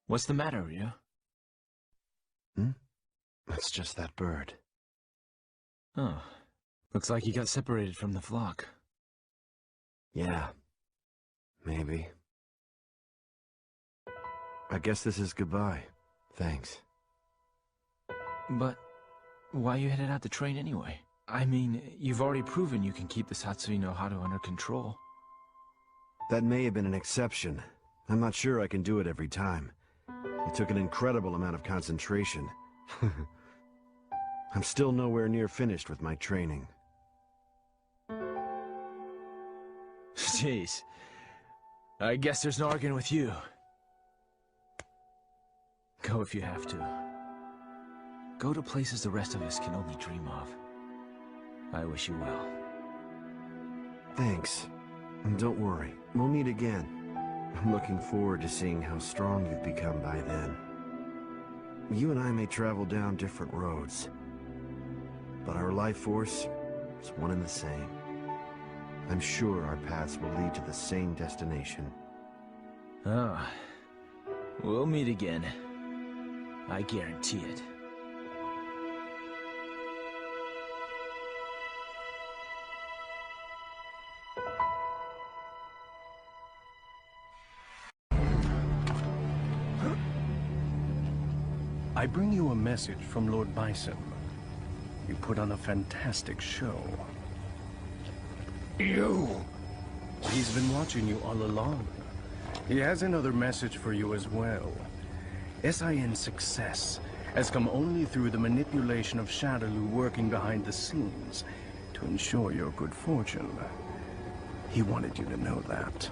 What's the matter, Ryu? It's just that bird. Oh. Looks like you got separated from the flock. Yeah. Maybe. I guess this is goodbye. Thanks. But why you headed out to train anyway? I mean, you've already proven you can keep the Satsui no Hado under control. That may have been an exception. I'm not sure I can do it every time. It took an incredible amount of concentration. I'm still nowhere near finished with my training. Jeez. I guess there's no arguing with you. Go if you have to. Go to places the rest of us can only dream of. I wish you well. Thanks. And don't worry, we'll meet again. I'm looking forward to seeing how strong you've become by then. You and I may travel down different roads, but our life force is one and the same. I'm sure our paths will lead to the same destination. Ah, we'll meet again. I guarantee it. I bring you a message from Lord Bison. You put on a fantastic show. You! He's been watching you all along. He has another message for you as well. SIN's success has come only through the manipulation of Shadaloo working behind the scenes to ensure your good fortune. He wanted you to know that.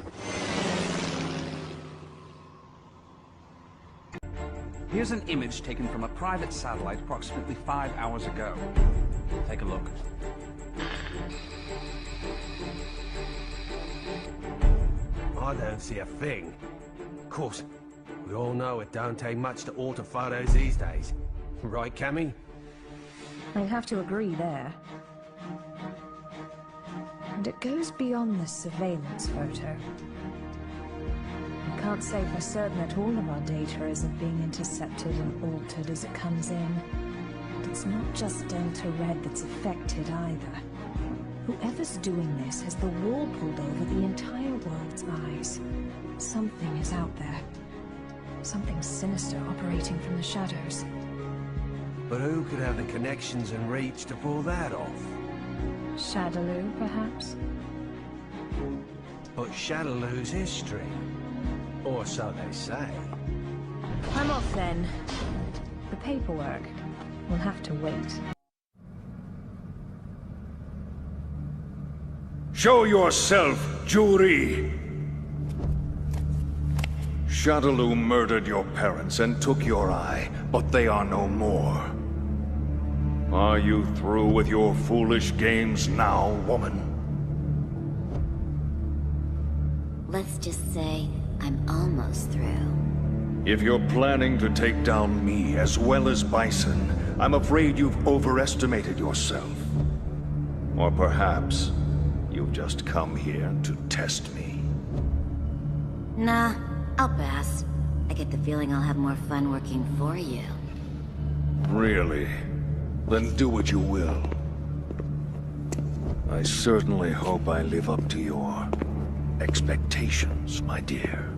Here's an image taken from a private satellite approximately 5 hours ago. Take a look. I don't see a thing. Of course, we all know it don't take much to alter photos these days. Right, Cammy? I'd have to agree there. And it goes beyond the surveillance photo. I can't say for certain that all of our data isn't being intercepted and altered as it comes in. But it's not just Delta Red that's affected either. Whoever's doing this has the wool pulled over the entire world's eyes. Something is out there. Something sinister operating from the shadows. But who could have the connections and reach to pull that off? Shadaloo, perhaps? But Shadaloo's history. Or so they say. I'm off then. The paperwork will have to wait. Show yourself, Juri! Shadaloo murdered your parents and took your eye, but they are no more. Are you through with your foolish games now, woman? Let's just say I'm almost through. If you're planning to take down me as well as Bison, I'm afraid you've overestimated yourself. Or perhaps you've just come here to test me. Nah, I'll pass. I get the feeling I'll have more fun working for you. Really? Then do what you will. I certainly hope I live up to your expectations, my dear.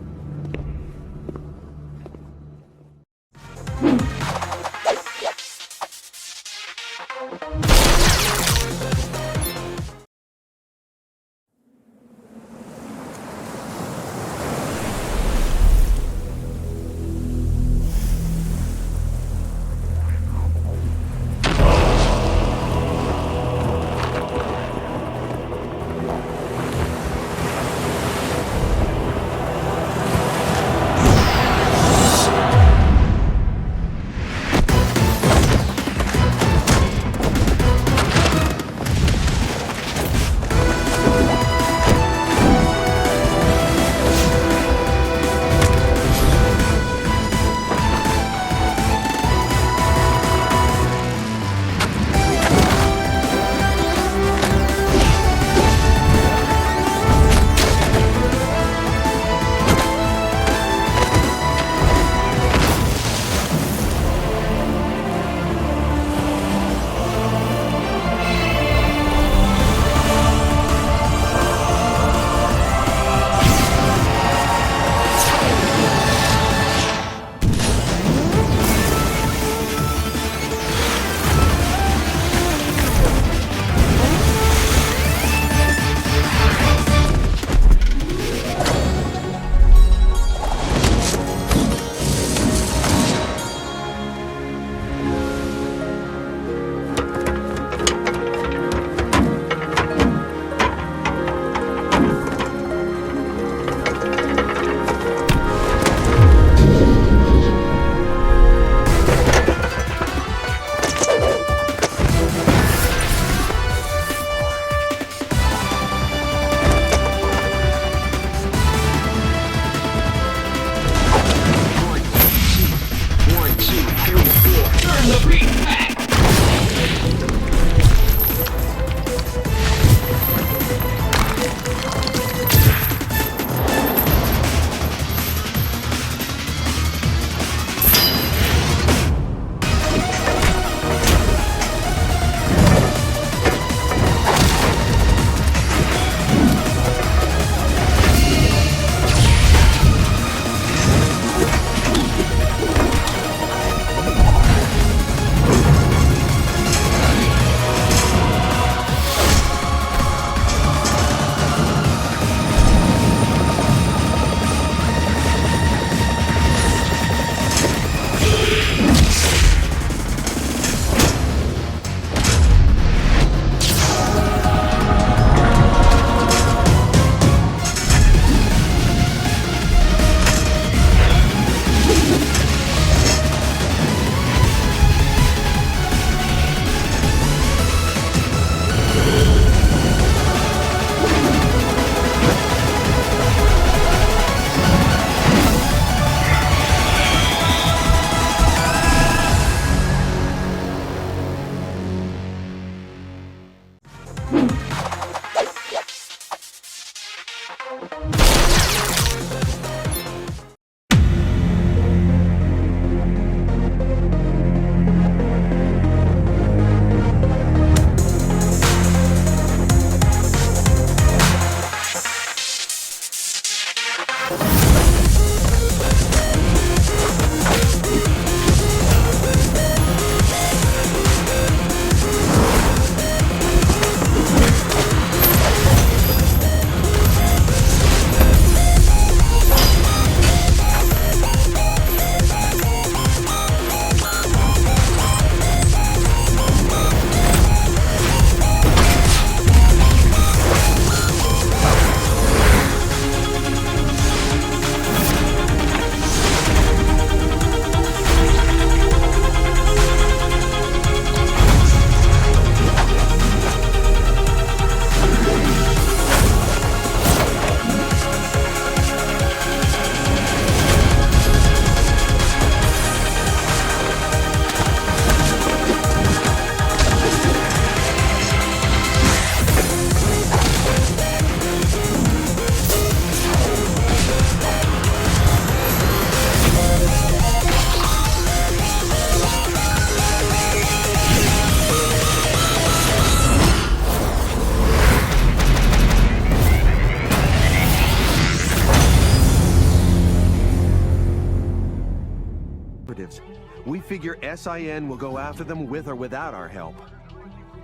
operatives. We figure SIN will go after them with or without our help.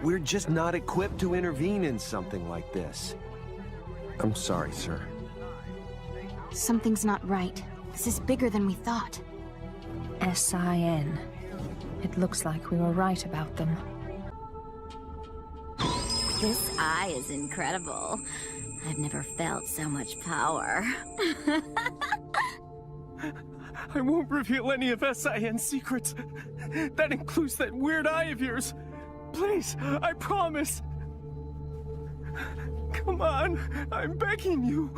We're just not equipped to intervene in something like this. I'm sorry, sir. Something's not right. This is bigger than we thought. SIN. It looks like we were right about them. This eye is incredible. I've never felt so much power. I won't reveal any of SIN's secrets. That includes that weird eye of yours. Please, I promise. Come on, I'm begging you.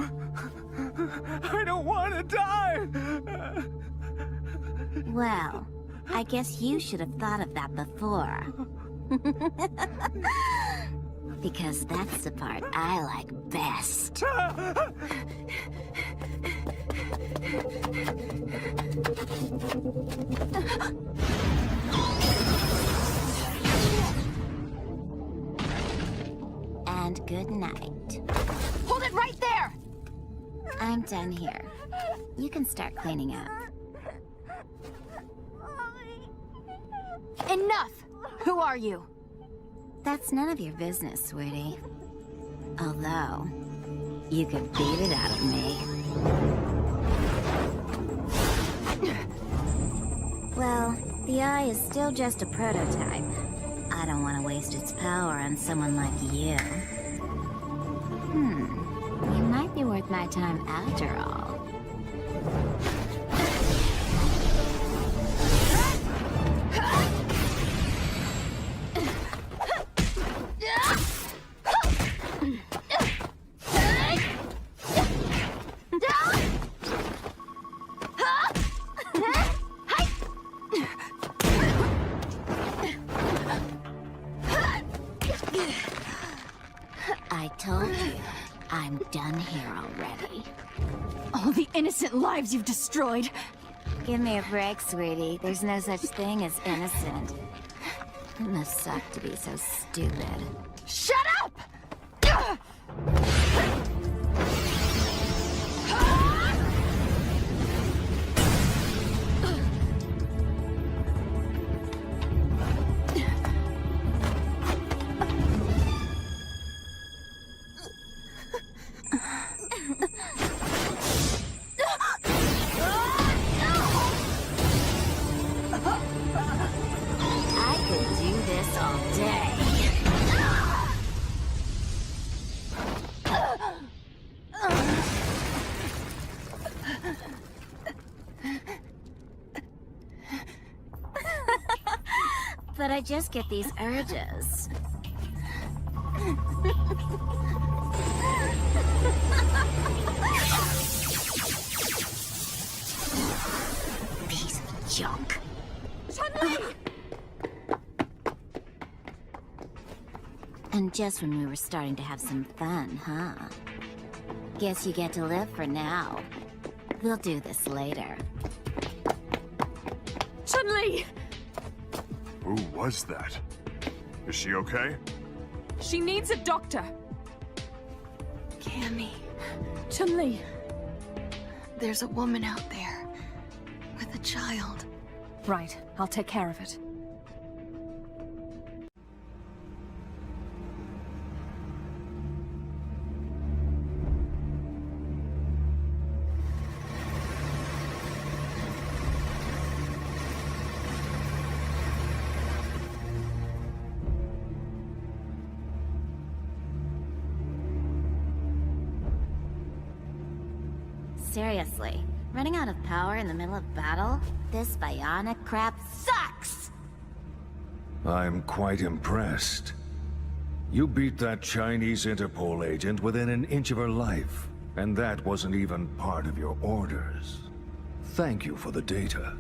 I don't want to die. Well, I guess you should have thought of that before. Because that's the part I like best. And good night. Hold it right there! I'm done here. You can start cleaning up. Enough! Who are you? That's none of your business, sweetie. Although, you could beat it out of me. Well, the eye is still just a prototype. I don't want to waste its power on someone like you. You might be worth my time after all. I told you, I'm done here already. All the innocent lives you've destroyed. Give me a break, sweetie. There's no such thing as innocent. It must suck to be so stupid. Shut up! I could do this all day. But I just get these urges. Piece of junk. Chunli! And just when we were starting to have some fun, huh? Guess you get to live for now. We'll do this later. Chunli! Who was that? Is she okay? She needs a doctor. Cammy. Chunli. There's a woman out there. With a child. Right, I'll take care of it. Seriously, running out of power in the middle of battle? This bionic crap sucks! I'm quite impressed. You beat that Chinese Interpol agent within an inch of her life, and that wasn't even part of your orders. Thank you for the data.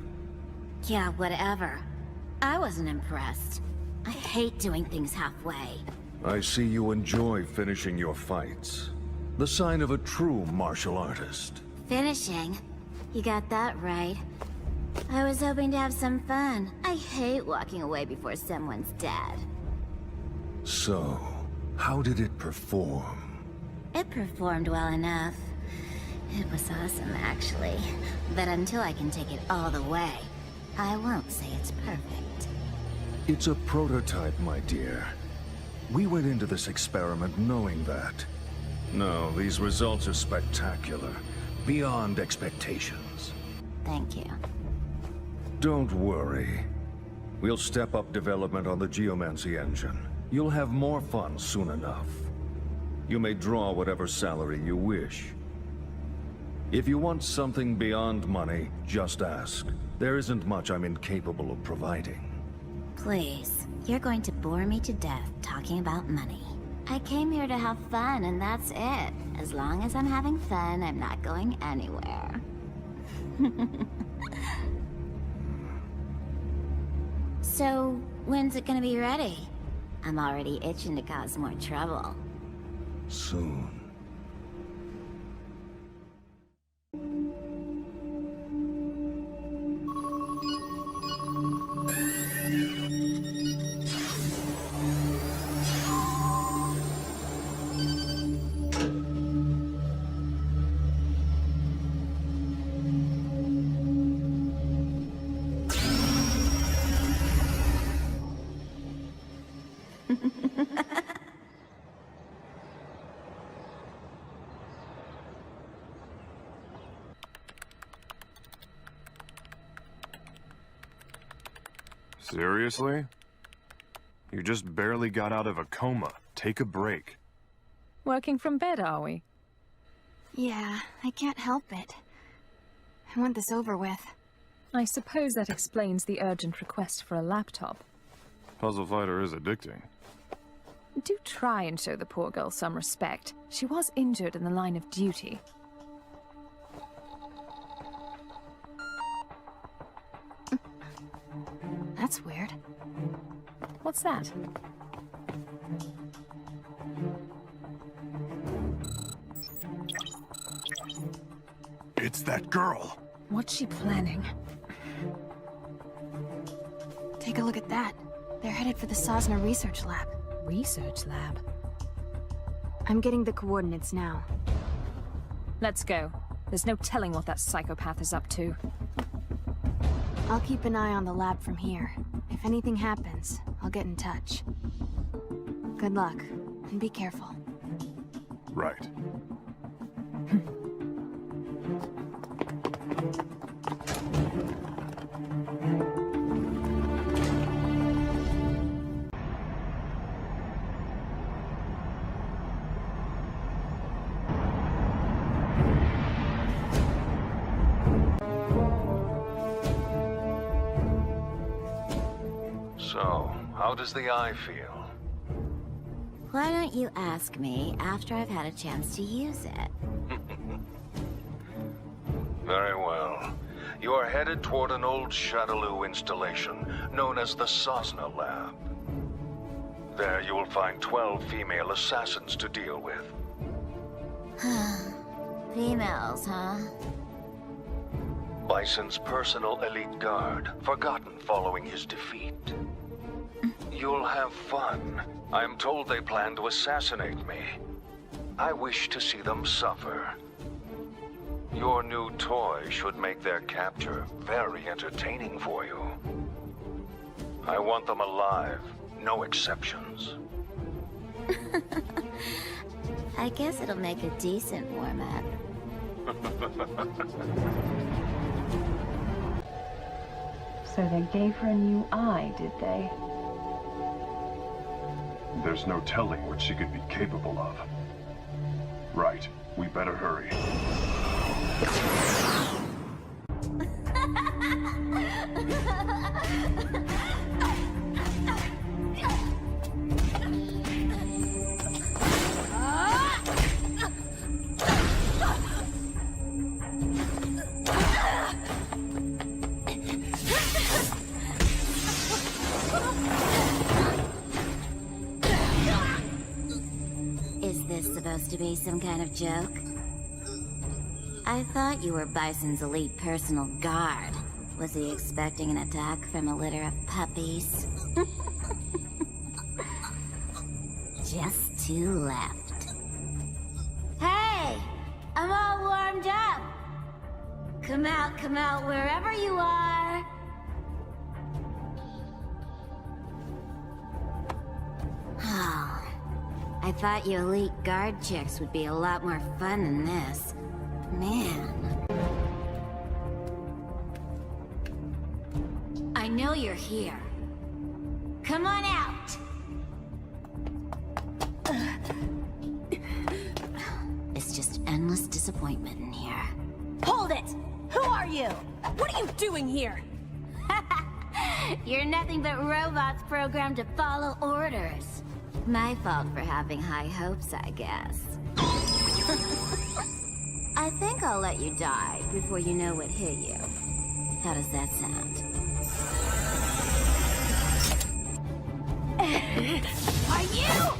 Yeah, whatever. I wasn't impressed. I hate doing things halfway. I see you enjoy finishing your fights. The sign of a true martial artist. Finishing? You got that right. I was hoping to have some fun. I hate walking away before someone's dead. So, how did it perform? It performed well enough. It was awesome, actually. But until I can take it all the way, I won't say it's perfect. It's a prototype, my dear. We went into this experiment knowing that. No, these results are spectacular. Beyond expectations. Thank you. Don't worry. We'll step up development on the geomancy engine. You'll have more fun soon enough. You may draw whatever salary you wish. If you want something beyond money, just ask. There isn't much I'm incapable of providing. Please, you're going to bore me to death talking about money. I came here to have fun, and that's it. As long as I'm having fun, I'm not going anywhere. So, when's it gonna be ready? I'm already itching to cause more trouble. Soon. Seriously? You just barely got out of a coma. Take a break. Working from bed, are we? Yeah, I can't help it. I want this over with. I suppose that explains the urgent request for a laptop. Puzzle Fighter is addicting. Do try and show the poor girl some respect. She was injured in the line of duty. That's weird. What's that? It's that girl! What's she planning? Take a look at that. They're headed for the Sosna Research Lab. Research lab? I'm getting the coordinates now. Let's go. There's no telling what that psychopath is up to. I'll keep an eye on the lab from here. If anything happens, I'll get in touch. Good luck, and be careful. Right. So, how does the eye feel? Why don't you ask me after I've had a chance to use it? Very well. You are headed toward an old Shadaloo installation, known as the Sosna Lab. There you will find 12 female assassins to deal with. Females, huh? Bison's personal elite guard, forgotten following his defeat. You'll have fun. I'm told they plan to assassinate me. I wish to see them suffer. Your new toy should make their capture very entertaining for you. I want them alive, no exceptions. I guess it'll make a decent warm-up. So they gave her a new eye, did they? There's no telling what she could be capable of. Right. We better hurry. Is this supposed to be some kind of joke? I thought you were Bison's elite personal guard. Was he expecting an attack from a litter of puppies? Just two left. Hey! I'm all warmed up! Come out, wherever you are! I thought you elite guard chicks would be a lot more fun than this. Man. I know you're here. Come on out! It's just endless disappointment in here. Hold it! Who are you? What are you doing here? You're nothing but robots programmed to follow orders. My fault for having high hopes, I guess. I think I'll let you die before you know what hit you. How does that sound? Are you?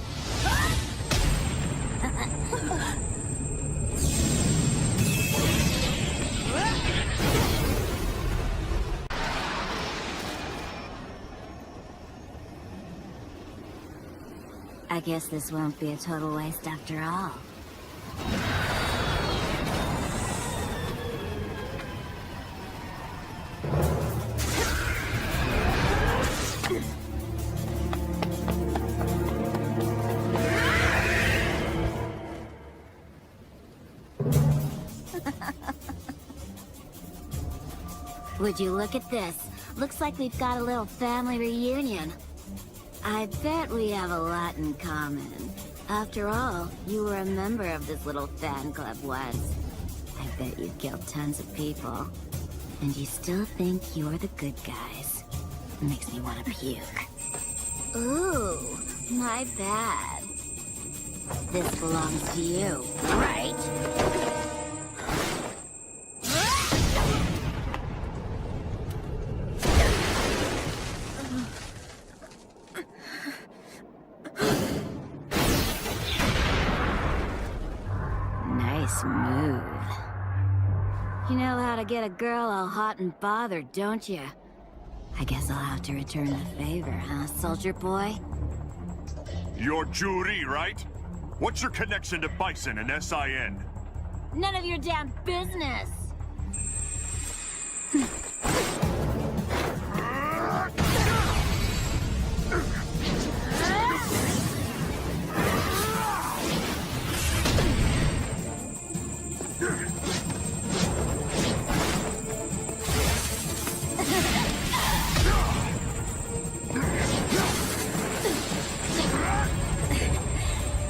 I guess this won't be a total waste after all. Would you look at this? Looks like we've got a little family reunion. I bet we have a lot in common. After all, you were a member of this little fan club once. I bet you killed tons of people. And you still think you're the good guys. Makes me want to puke. Ooh, my bad. This belongs to you, right? Nice move. You know how to get a girl all hot and bothered, don't you? I guess I'll have to return the favor, huh, soldier boy? You're Juri, right? What's your connection to Bison and SIN? None of your damn business!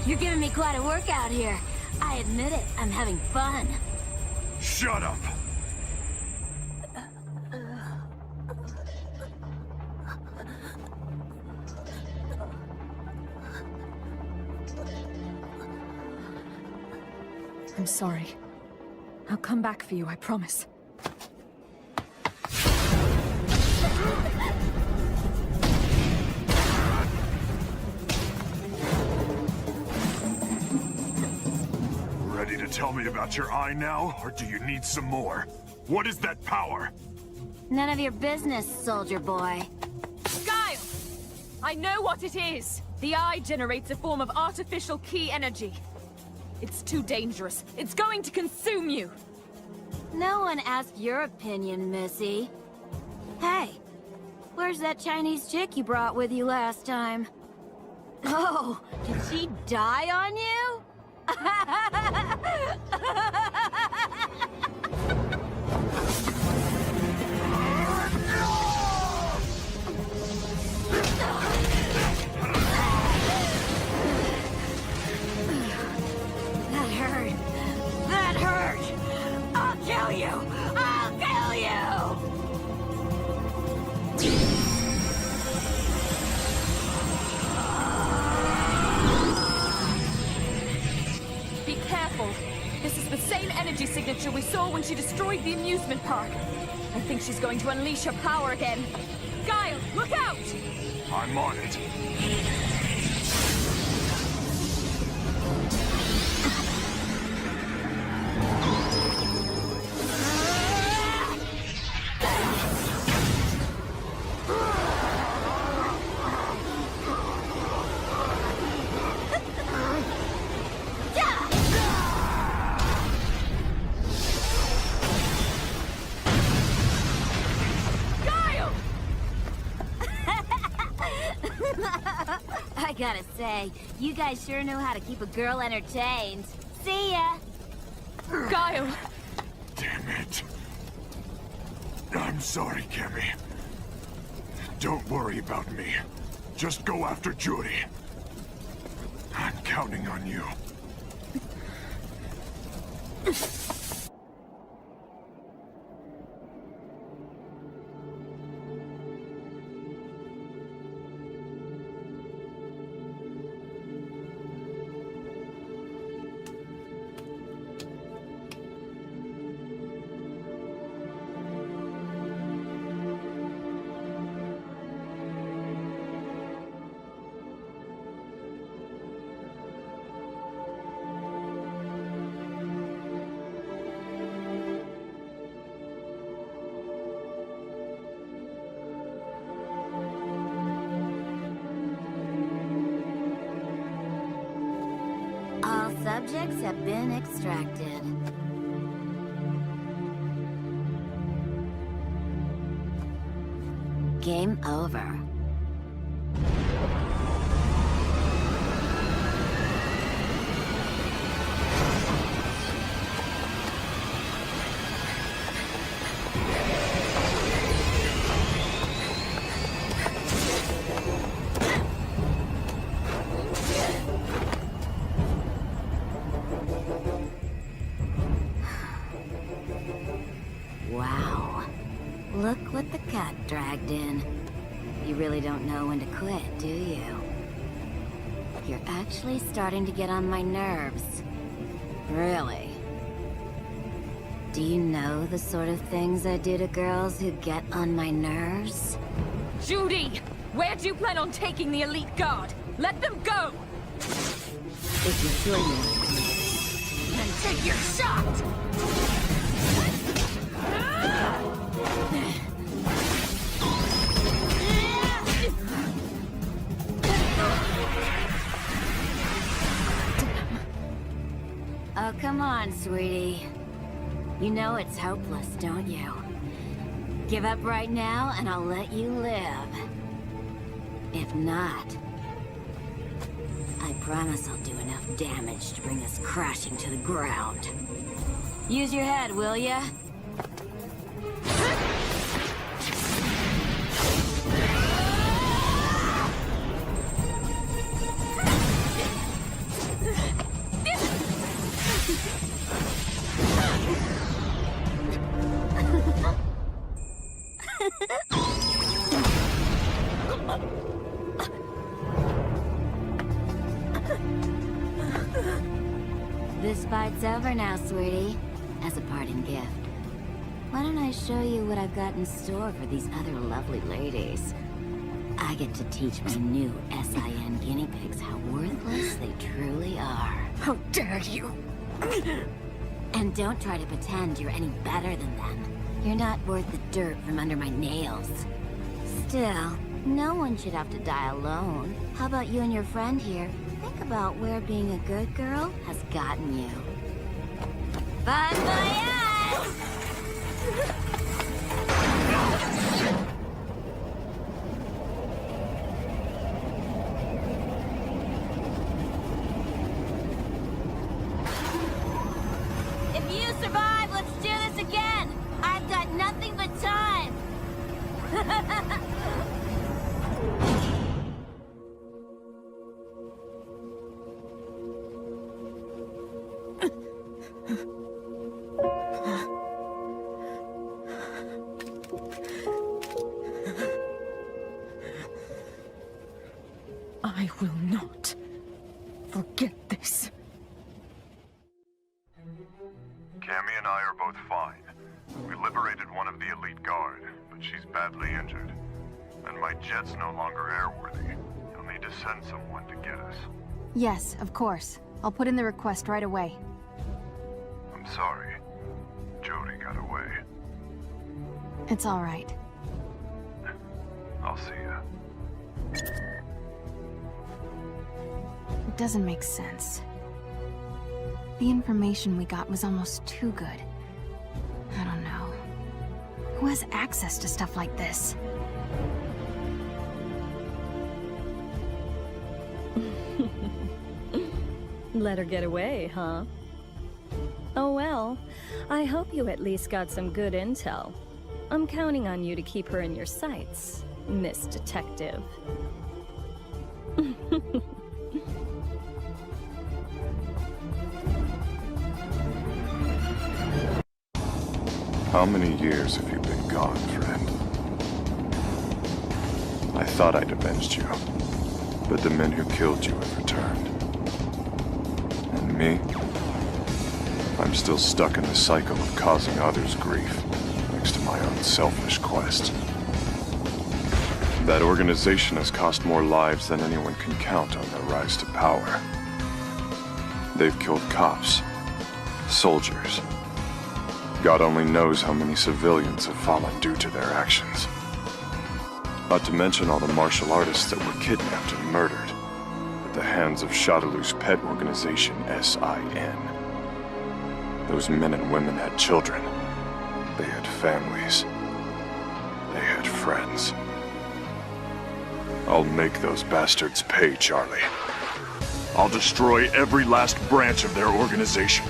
You're giving me quite a workout here. I admit it, I'm having fun. Shut up! I'm sorry. I'll come back for you, I promise. Ready to tell me about your eye now, or do you need some more? What is that power? None of your business, soldier boy. Guile! I know what it is! The eye generates a form of artificial key energy. It's too dangerous. It's going to consume you! No one asked your opinion, Missy. Hey, where's that Chinese chick you brought with you last time? Oh, did she die on you? That hurt. That hurt! I'll kill you! I'll kill you! Be careful. This is the same energy signature we saw when she destroyed the amusement park. I think she's going to unleash her power again. Guile, look out! I'm on it. Guile! gotta say, you guys sure know how to keep a girl entertained. See ya! Guile! Damn it. I'm sorry, Cammy. Don't worry about me. Just go after Judy. I'm counting on you. All subjects have been extracted. Game over. Wow. Look what the cat dragged in. You really don't know when to quit, do you? You're actually starting to get on my nerves. Really? Do you know the sort of things I do to girls who get on my nerves? Judy! Where do you plan on taking the elite guard? Let them go! If you join me, Then take your shot! Oh, come on, sweetie. You know it's hopeless, don't you? Give up right now, and I'll let you live. If not, I promise I'll do enough damage to bring us crashing to the ground. Use your head, will ya? This fight's over now, sweetie. As a parting gift, why don't I show you what I've got in store for these other lovely ladies? I get to teach my new SIN guinea pigs how worthless they truly are. How dare you! And don't try to pretend you're any better than them. You're not worth the dirt from under my nails. Still, no one should have to die alone. How about you and your friend here? Think about where being a good girl has gotten you. Bye my ass! If you survive, let's do this again! I've got nothing but time! I will not forget this. Cammy and I are both fine. We liberated one of the elite guard, but she's badly injured. And my jet's no longer airworthy. You'll need to send someone to get us. Yes, of course. I'll put in the request right away. I'm sorry. Jody got away. It's all right. I'll see ya. It doesn't make sense. The information we got was almost too good. I don't know. Who has access to stuff like this? Let her get away, huh? Oh well, I hope you at least got some good intel. I'm counting on you to keep her in your sights, Miss Detective. How many years have you been gone, friend? I thought I'd avenged you, but the men who killed you have returned. And me? I'm still stuck in the cycle of causing others grief, thanks to my own selfish quest. That organization has cost more lives than anyone can count on their rise to power. They've killed cops, soldiers. God only knows how many civilians have fallen due to their actions. Not to mention all the martial artists that were kidnapped and murdered at the hands of Shadaloo's pet organization, SIN. Those men and women had children. They had families. They had friends. I'll make those bastards pay, Charlie. I'll destroy every last branch of their organization.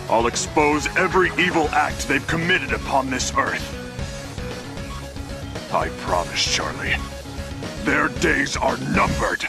I'll expose every evil act they've committed upon this earth. I promise, Charlie. Their days are numbered.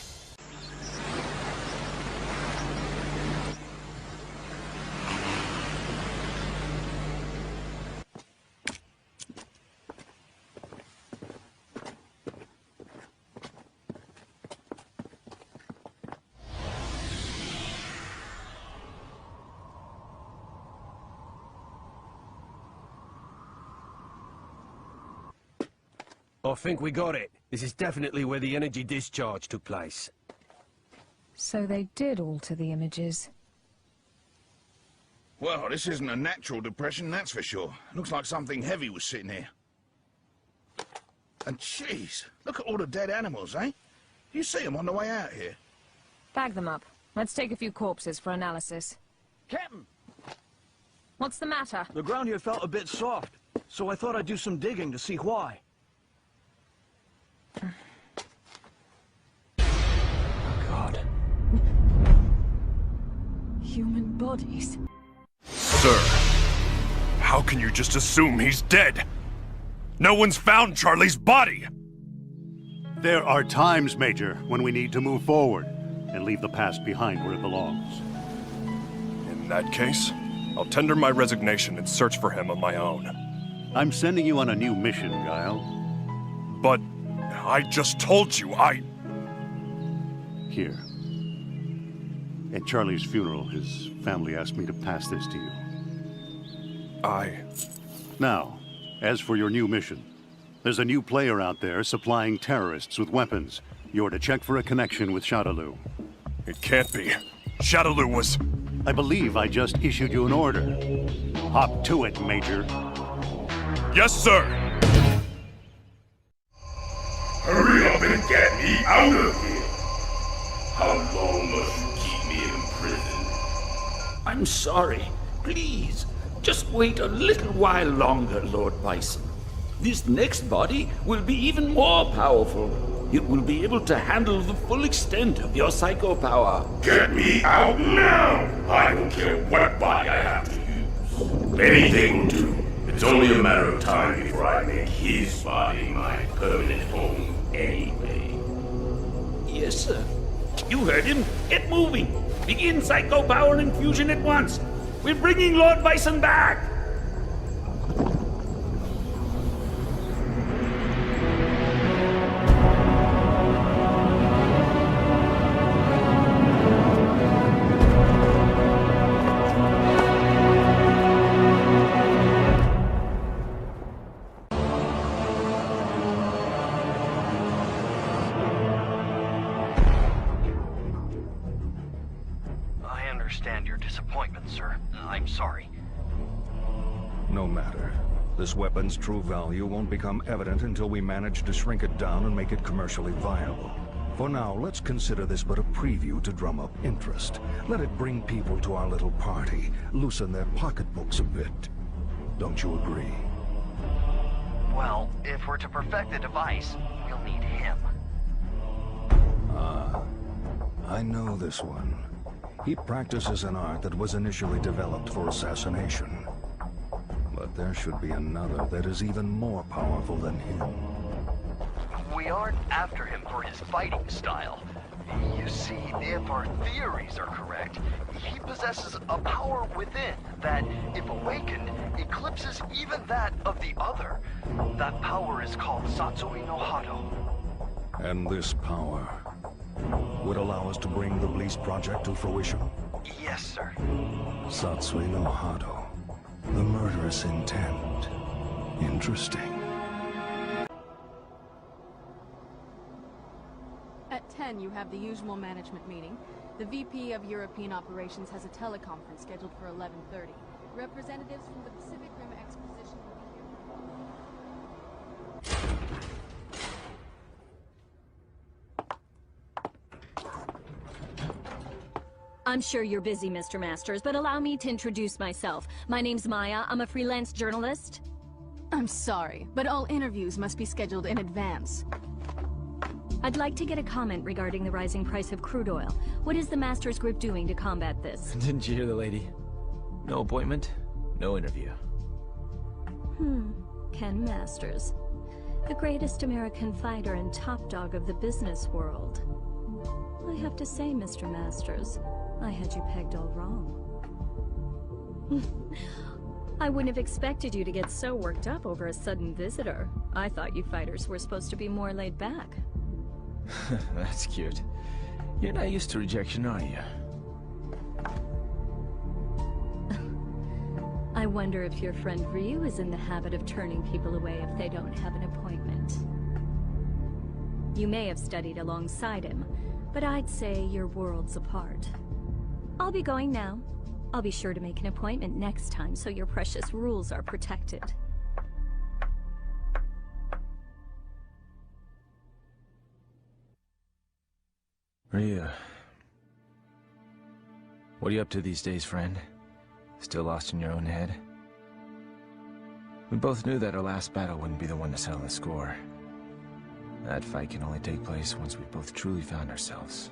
I think we got it. This is definitely where the energy discharge took place. So they did alter the images. Well, this isn't a natural depression, that's for sure. Looks like something heavy was sitting here. And jeez, look at all the dead animals, eh? You see them on the way out here. Bag them up. Let's take a few corpses for analysis. Captain! What's the matter? The ground here felt a bit soft, so I thought I'd do some digging to see why. God. Human bodies. Sir, how can you just assume he's dead? No one's found Charlie's body! There are times, Major, when we need to move forward and leave the past behind where it belongs. In that case, I'll tender my resignation and search for him on my own. I'm sending you on a new mission, Guile. But I just told you, Here. At Charlie's funeral, his family asked me to pass this to you. Now, as for your new mission, there's a new player out there supplying terrorists with weapons. You're to check for a connection with Shadaloo. It can't be. Shadaloo was... I believe I just issued you an order. Hop to it, Major. Yes, sir! Hurry up and get me out of here! How long must you keep me in prison? I'm sorry. Please, just wait a little while longer, Lord Bison. This next body will be even more powerful. It will be able to handle the full extent of your psycho power. Get me out now! I don't care what body I have to use. Anything will do. It's only a matter of time before I make his body my permanent home anyway. Yes, sir. You heard him. Get moving. Begin psycho power infusion at once. We're bringing Lord Bison back. No matter. This weapon's true value won't become evident until we manage to shrink it down and make it commercially viable. For now, let's consider this but a preview to drum up interest. Let it bring people to our little party, loosen their pocketbooks a bit. Don't you agree? Well, if we're to perfect the device, we'll need him. I know this one. He practices an art that was initially developed for assassination. But there should be another that is even more powerful than him. We aren't after him for his fighting style. You see, if our theories are correct, he possesses a power within that, if awakened, eclipses even that of the other. That power is called Satsui no Hado. And this power would allow us to bring the Bliss project to fruition? Yes, sir. Satsui no Hado. The murderous intent. Interesting. At 10, you have the usual management meeting. The VP of European Operations has a teleconference scheduled for 11:30. Representatives from the Pacific Rim Exposition will be here. I'm sure you're busy, Mr. Masters, but allow me to introduce myself. My name's Maya. I'm a freelance journalist. I'm sorry, but all interviews must be scheduled in advance. I'd like to get a comment regarding the rising price of crude oil. What is the Masters Group doing to combat this? Didn't you hear the lady? No appointment, no interview. Ken Masters. The greatest American fighter and top dog of the business world. I have to say, Mr. Masters, I had you pegged all wrong. I wouldn't have expected you to get so worked up over a sudden visitor. I thought you fighters were supposed to be more laid back. That's cute. You're not used to rejection, are you? I wonder if your friend Ryu is in the habit of turning people away if they don't have an appointment. You may have studied alongside him, but I'd say you're worlds apart. I'll be going now. I'll be sure to make an appointment next time so your precious rules are protected. Ryu. What are you up to these days, friend? Still lost in your own head? We both knew that our last battle wouldn't be the one to settle the score. That fight can only take place once we both truly found ourselves.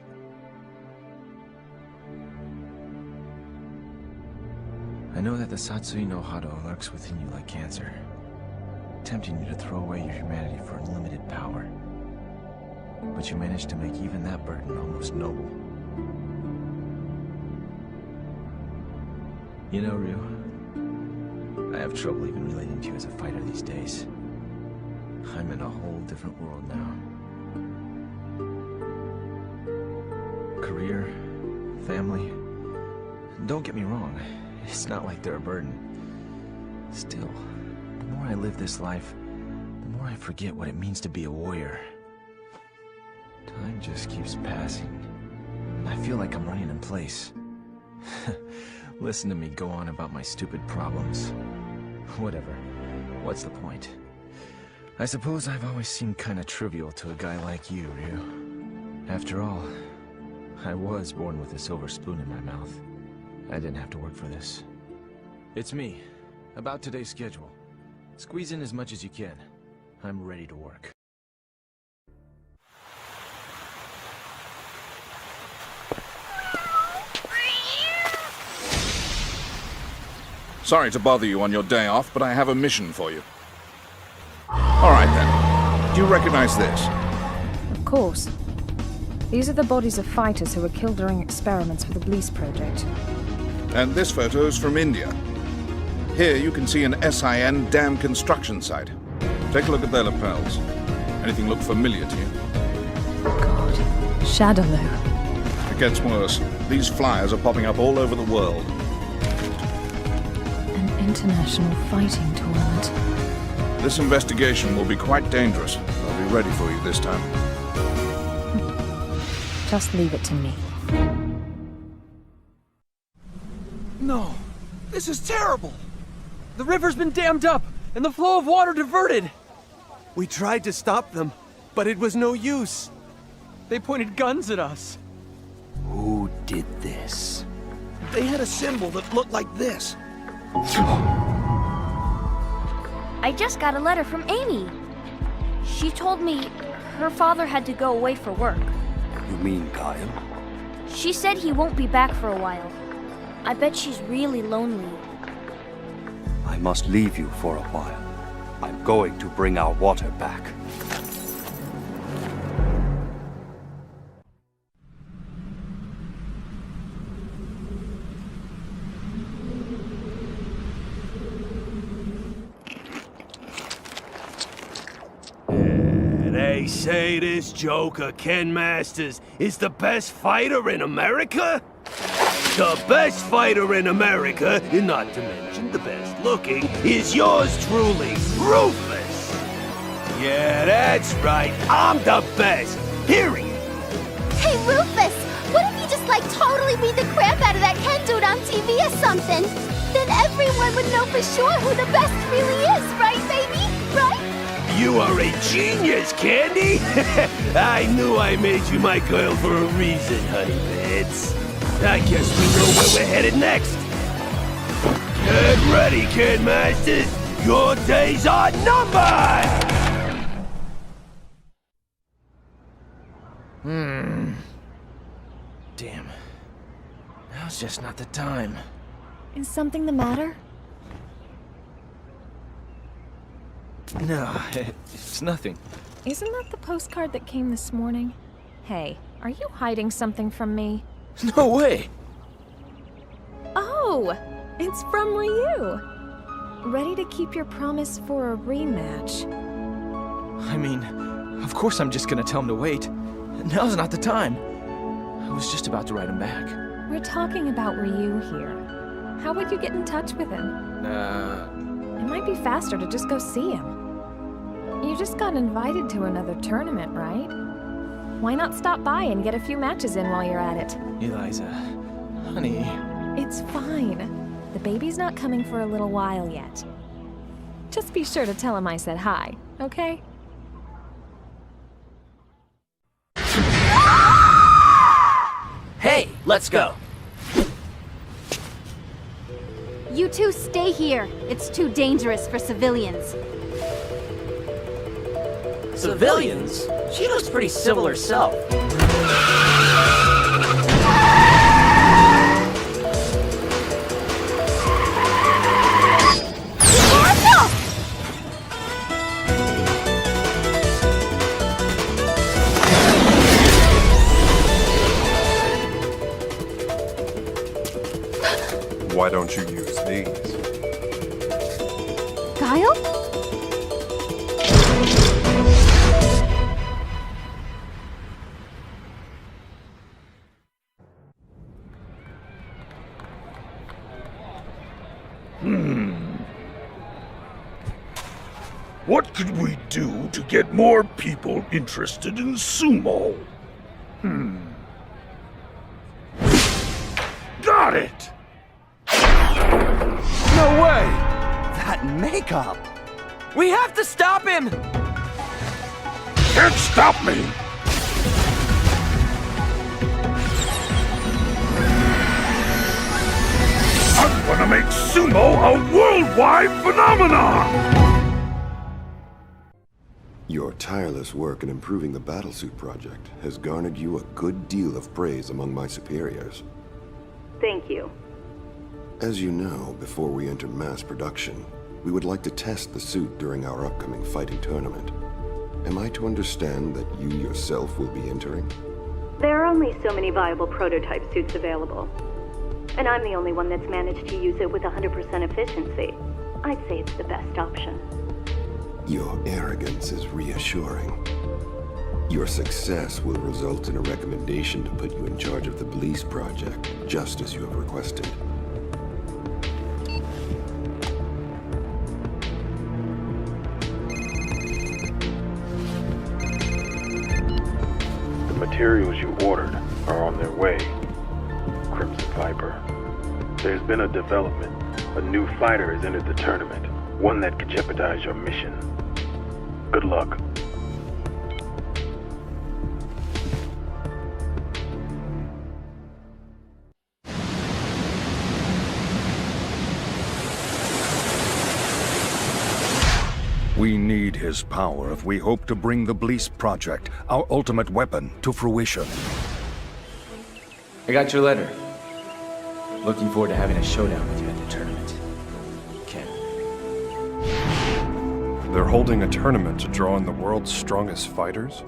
I know that the Satsui no Hado lurks within you like cancer, tempting you to throw away your humanity for unlimited power. But you managed to make even that burden almost noble. You know, Ryu, I have trouble even relating to you as a fighter these days. I'm in a whole different world now. Career, family. Don't get me wrong, it's not like they're a burden. Still, the more I live this life, the more I forget what it means to be a warrior. Time just keeps passing. I feel like I'm running in place. Listen to me go on about my stupid problems. Whatever. What's the point? I suppose I've always seemed kinda trivial to a guy like you, Ryu. After all, I was born with a silver spoon in my mouth. I didn't have to work for this. It's me. About today's schedule. Squeeze in as much as you can. I'm ready to work. Sorry to bother you on your day off, but I have a mission for you. All right, then. Do you recognize this? Of course. These are the bodies of fighters who were killed during experiments for the Bliss project. And this photo is from India. Here you can see an SIN dam construction site. Take a look at their lapels. Anything look familiar to you? God. Shadaloo. It gets worse. These flyers are popping up all over the world. International fighting tournament. This investigation will be quite dangerous. I'll be ready for you this time. Just leave it to me. No! This is terrible! The river's been dammed up, and the flow of water diverted! We tried to stop them, but it was no use. They pointed guns at us. Who did this? They had a symbol that looked like this. I just got a letter from Amy. She told me her father had to go away for work. You mean Guile? She said he won't be back for a while. I bet she's really lonely. I must leave you for a while. I'm going to bring our water back. They say this joker, Ken Masters, is the best fighter in America? The best fighter in America, and not to mention the best looking, is yours truly, Rufus! Yeah, that's right, I'm the best, period! Hey, Rufus! What if you just, like, totally beat the crap out of that Ken dude on TV or something? Then everyone would know for sure who the best really is, right, baby? Right? You are a genius, Candy! I knew I made you my girl for a reason, honey bits. I guess we know where we're headed next. Get ready, Kid Masters! Your days are numbered! Damn. Now's just not the time. Is something the matter? No, it's nothing. Isn't that the postcard that came this morning? Hey, are you hiding something from me? No way! Oh! It's from Ryu! Ready to keep your promise for a rematch? I mean, of course I'm just gonna tell him to wait. Now's not the time. I was just about to write him back. We're talking about Ryu here. How would you get in touch with him? It might be faster to just go see him. You just got invited to another tournament, right? Why not stop by and get a few matches in while you're at it? Eliza, honey... It's fine. The baby's not coming for a little while yet. Just be sure to tell him I said hi, okay? Hey, let's go. You two stay here. It's too dangerous for civilians. Civilians? She looks pretty civil herself. Why don't you use these? Guile? What could we do to get more people interested in sumo? Got it! No way! That makeup! We have to stop him! Can't stop me! I'm gonna make sumo a worldwide phenomenon! Your tireless work in improving the battlesuit project has garnered you a good deal of praise among my superiors. Thank you. As you know, before we enter mass production, we would like to test the suit during our upcoming fighting tournament. Am I to understand that you yourself will be entering? There are only so many viable prototype suits available. And I'm the only one that's managed to use it with 100% efficiency. I'd say it's the best option. Your arrogance is reassuring. Your success will result in a recommendation to put you in charge of the police project, just as you have requested. The materials you ordered are on their way, Crimson Viper. There's been a development. A new fighter has entered the tournament, one that could jeopardize your mission. Good luck. We need his power if we hope to bring the Bleast Project, our ultimate weapon, to fruition. I got your letter. Looking forward to having a showdown with you at the tournament. Ken. They're holding a tournament to draw in the world's strongest fighters?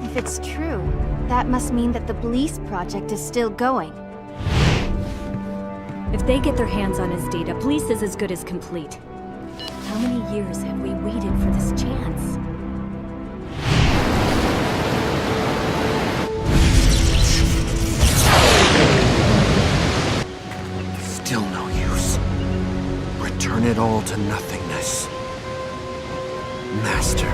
If it's true, that must mean that the police project is still going. If they get their hands on his data, police is as good as complete. How many years have we waited for this chance? Still no use. Return it all to nothingness. Master.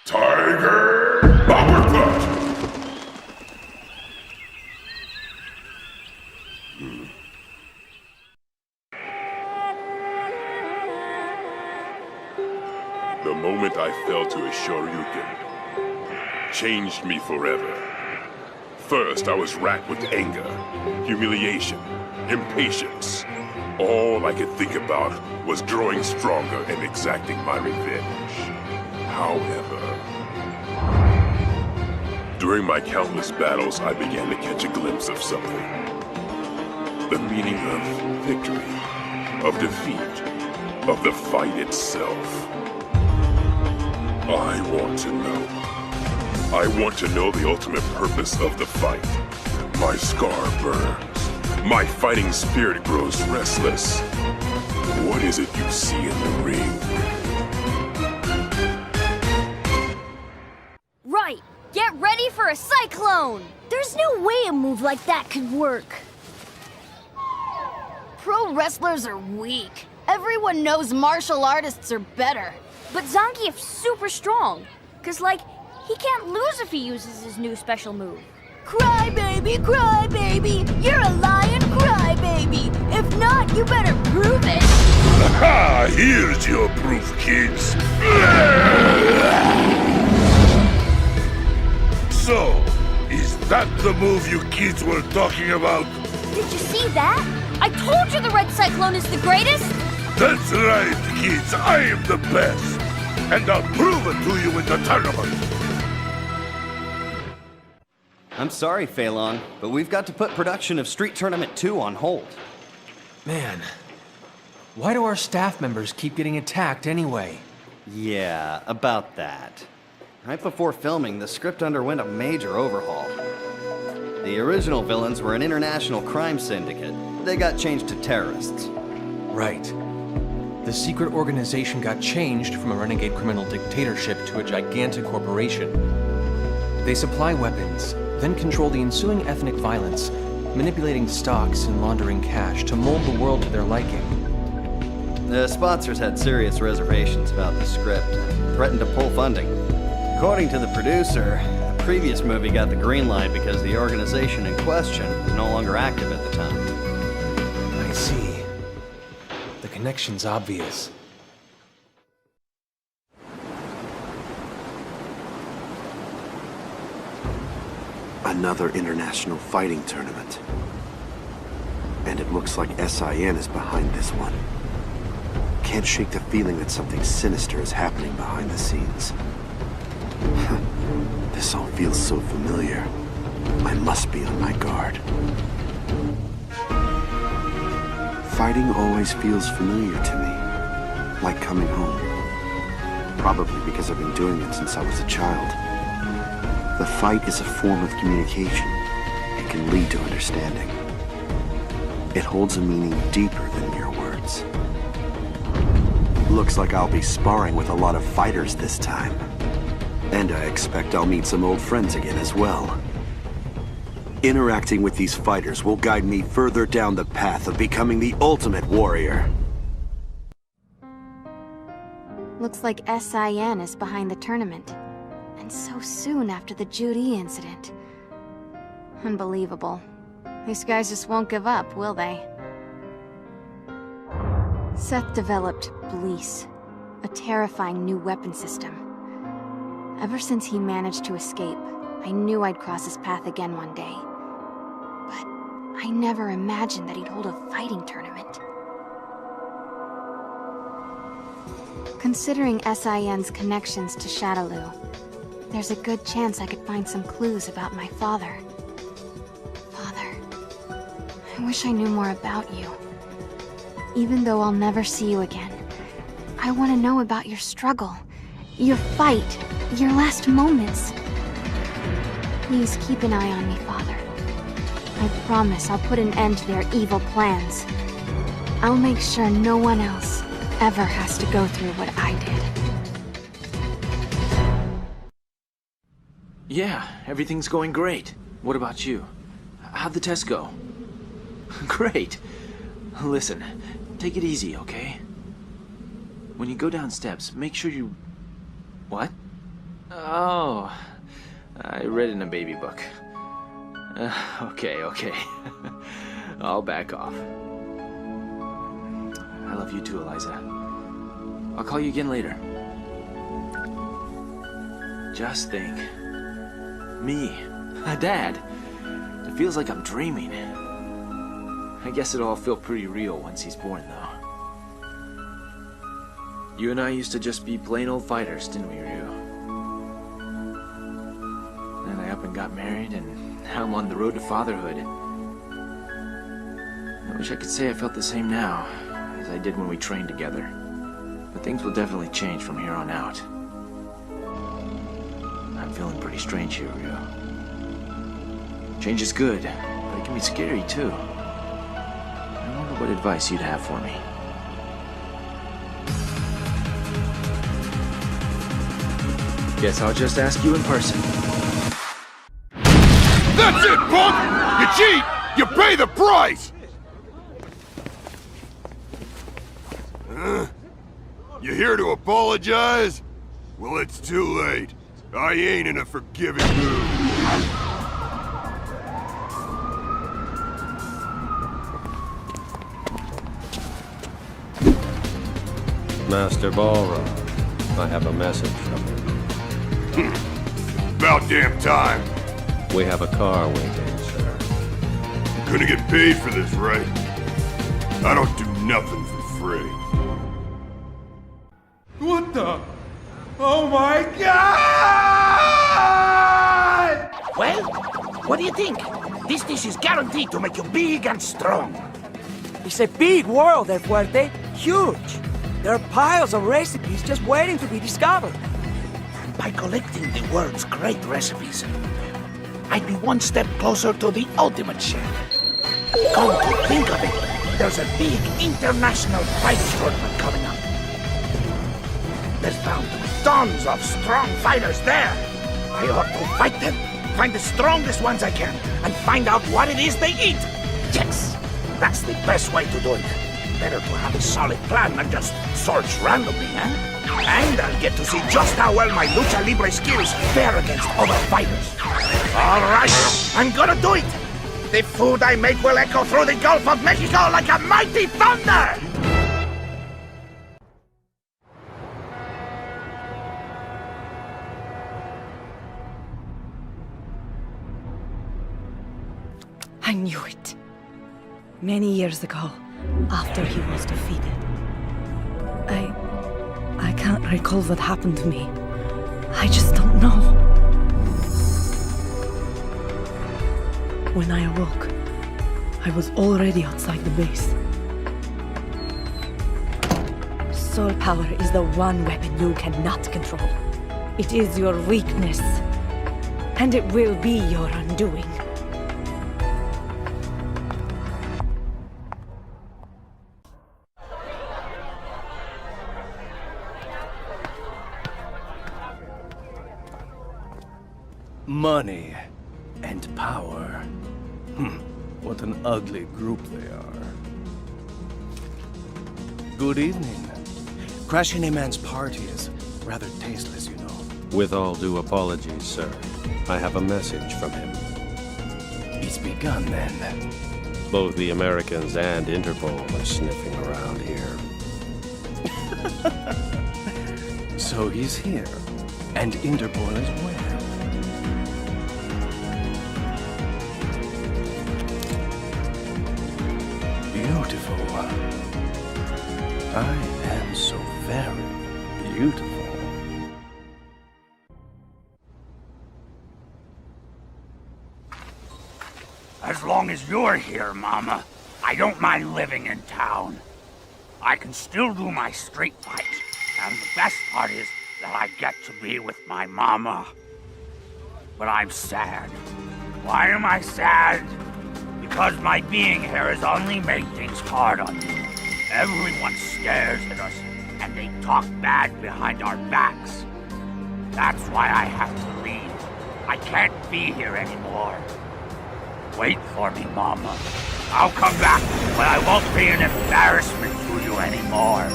Tiger Uppercut! The moment I fell to a Shoryuken changed me forever. First, I was racked with anger, humiliation, impatience. All I could think about was growing stronger and exacting my revenge. However, during my countless battles, I began to catch a glimpse of something. The meaning of victory, of defeat, of the fight itself. I want to know. I want to know the ultimate purpose of the fight. My scar burns. My fighting spirit grows restless. What is it you see in the ring? Right! Get ready for a cyclone! There's no way a move like that could work. Pro wrestlers are weak. Everyone knows martial artists are better. But Zangief's super strong. 'Cause, like, he can't lose if he uses his new special move. Cry baby, you're a lion, cry baby. If not, you better prove it. Aha! Here's your proof, kids. So, is that the move you kids were talking about? Did you see that? I told you the Red Cyclone is the greatest! That's right, kids. I am the best. And I'll prove it to you in the tournament. I'm sorry, Fei Long, but we've got to put production of Street Tournament 2 on hold. Man, why do our staff members keep getting attacked anyway? Yeah, about that. Right before filming, the script underwent a major overhaul. The original villains were an international crime syndicate. They got changed to terrorists. Right. The secret organization got changed from a renegade criminal dictatorship to a gigantic corporation. They supply weapons, then control the ensuing ethnic violence, manipulating stocks and laundering cash to mold the world to their liking. The sponsors had serious reservations about the script and threatened to pull funding. According to the producer, the previous movie got the green light because the organization in question was no longer active at the time. I see. The connection's obvious. Another international fighting tournament. And it looks like SIN is behind this one. Can't shake the feeling that something sinister is happening behind the scenes. This all feels so familiar. I must be on my guard. Fighting always feels familiar to me. Like coming home. Probably because I've been doing it since I was a child. The fight is a form of communication. It can lead to understanding. It holds a meaning deeper than mere words. Looks like I'll be sparring with a lot of fighters this time. And I expect I'll meet some old friends again as well. Interacting with these fighters will guide me further down the path of becoming the ultimate warrior. Looks like SIN is behind the tournament. And so soon after the Judy incident. Unbelievable. These guys just won't give up, will they? Seth developed Bleece, a terrifying new weapon system. Ever since he managed to escape, I knew I'd cross his path again one day. But I never imagined that he'd hold a fighting tournament. Considering SIN's connections to Shadaloo, there's a good chance I could find some clues about my father. Father, I wish I knew more about you. Even though I'll never see you again, I want to know about your struggle, your fight, your last moments. Please keep an eye on me, Father. I promise I'll put an end to their evil plans. I'll make sure no one else ever has to go through what I did. Yeah, everything's going great. What about you? How'd the test go? Great. Listen, take it easy, okay? When you go down steps, make sure you... What? Oh, I read in a baby book. Okay. I'll back off. I love you too, Eliza. I'll call you again later. Just think. Me, a dad. It feels like I'm dreaming. I guess it'll all feel pretty real once he's born, though. You and I used to just be plain old fighters, didn't we, Ryu? Then I up and got married, and now I'm on the road to fatherhood. I wish I could say I felt the same now as I did when we trained together. But things will definitely change from here on out. I'm feeling pretty strange here, Ryu. Change is good, but it can be scary, too. I wonder what advice you'd have for me. Guess I'll just ask you in person. That's it, punk! You cheat! You pay the price! You here to apologize? Well, it's too late. I ain't in a forgiving mood. Master Balrog, I have a message from you. About damn time. We have a car waiting, sir. You're gonna get paid for this, right? I don't do nothing for free. What the? Oh my God! Well, what do you think? This dish is guaranteed to make you big and strong. It's a big world, El Fuerte. Huge. There are piles of recipes just waiting to be discovered. By collecting the world's great recipes, I'd be one step closer to the ultimate chef. Come to think of it, there's a big international fighting tournament coming up. There's bound to be tons of strong fighters there. I ought to fight them, find the strongest ones I can, and find out what it is they eat. Yes, that's the best way to do it. Better to have a solid plan than just search randomly, eh? And I'll get to see just how well my lucha libre skills fare against other fighters. All right, I'm gonna do it. The food I make will echo through the Gulf of Mexico like a mighty thunder! I knew it. Many years ago, after he was defeated. I can't recall what happened to me. I just don't know. When I awoke, I was already outside the base. Soul power is the one weapon you cannot control. It is your weakness, and it will be your undoing. Money and power. What an ugly group they are. Good evening. Crashing a man's party is rather tasteless, you know. With all due apologies, sir, I have a message from him. It's begun then. Both the Americans and Interpol are sniffing around here. So he's here, and Interpol as well. Beautiful. I am so very beautiful. As long as you're here, Mama, I don't mind living in town. I can still do my street fight, and the best part is that I get to be with my Mama. But I'm sad. Why am I sad? Because my being here has only made things hard on you. Everyone stares at us, and they talk bad behind our backs. That's why I have to leave. I can't be here anymore. Wait for me, Mama. I'll come back, but I won't be an embarrassment to you anymore.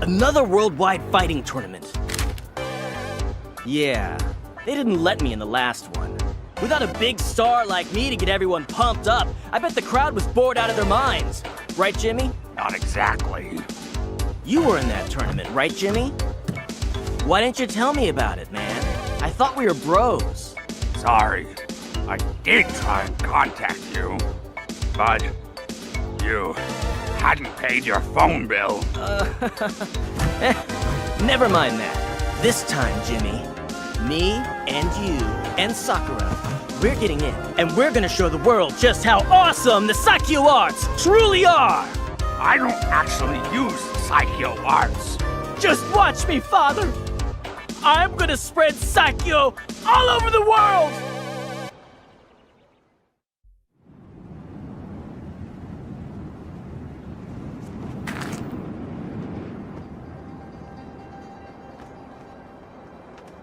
Another worldwide fighting tournament. Yeah, they didn't let me in the last one. Without a big star like me to get everyone pumped up, I bet the crowd was bored out of their minds. Right, Jimmy? Not exactly. You were in that tournament, right, Jimmy? Why didn't you tell me about it, man? I thought we were bros. Sorry. I did try and contact you, but you hadn't paid your phone bill. Never mind that. This time, Jimmy, me and you and Sakura, we're getting in, and we're gonna show the world just how awesome the Saikyo arts truly are! I don't actually use Saikyo arts. Just watch me, Father! I'm gonna spread Saikyo all over the world!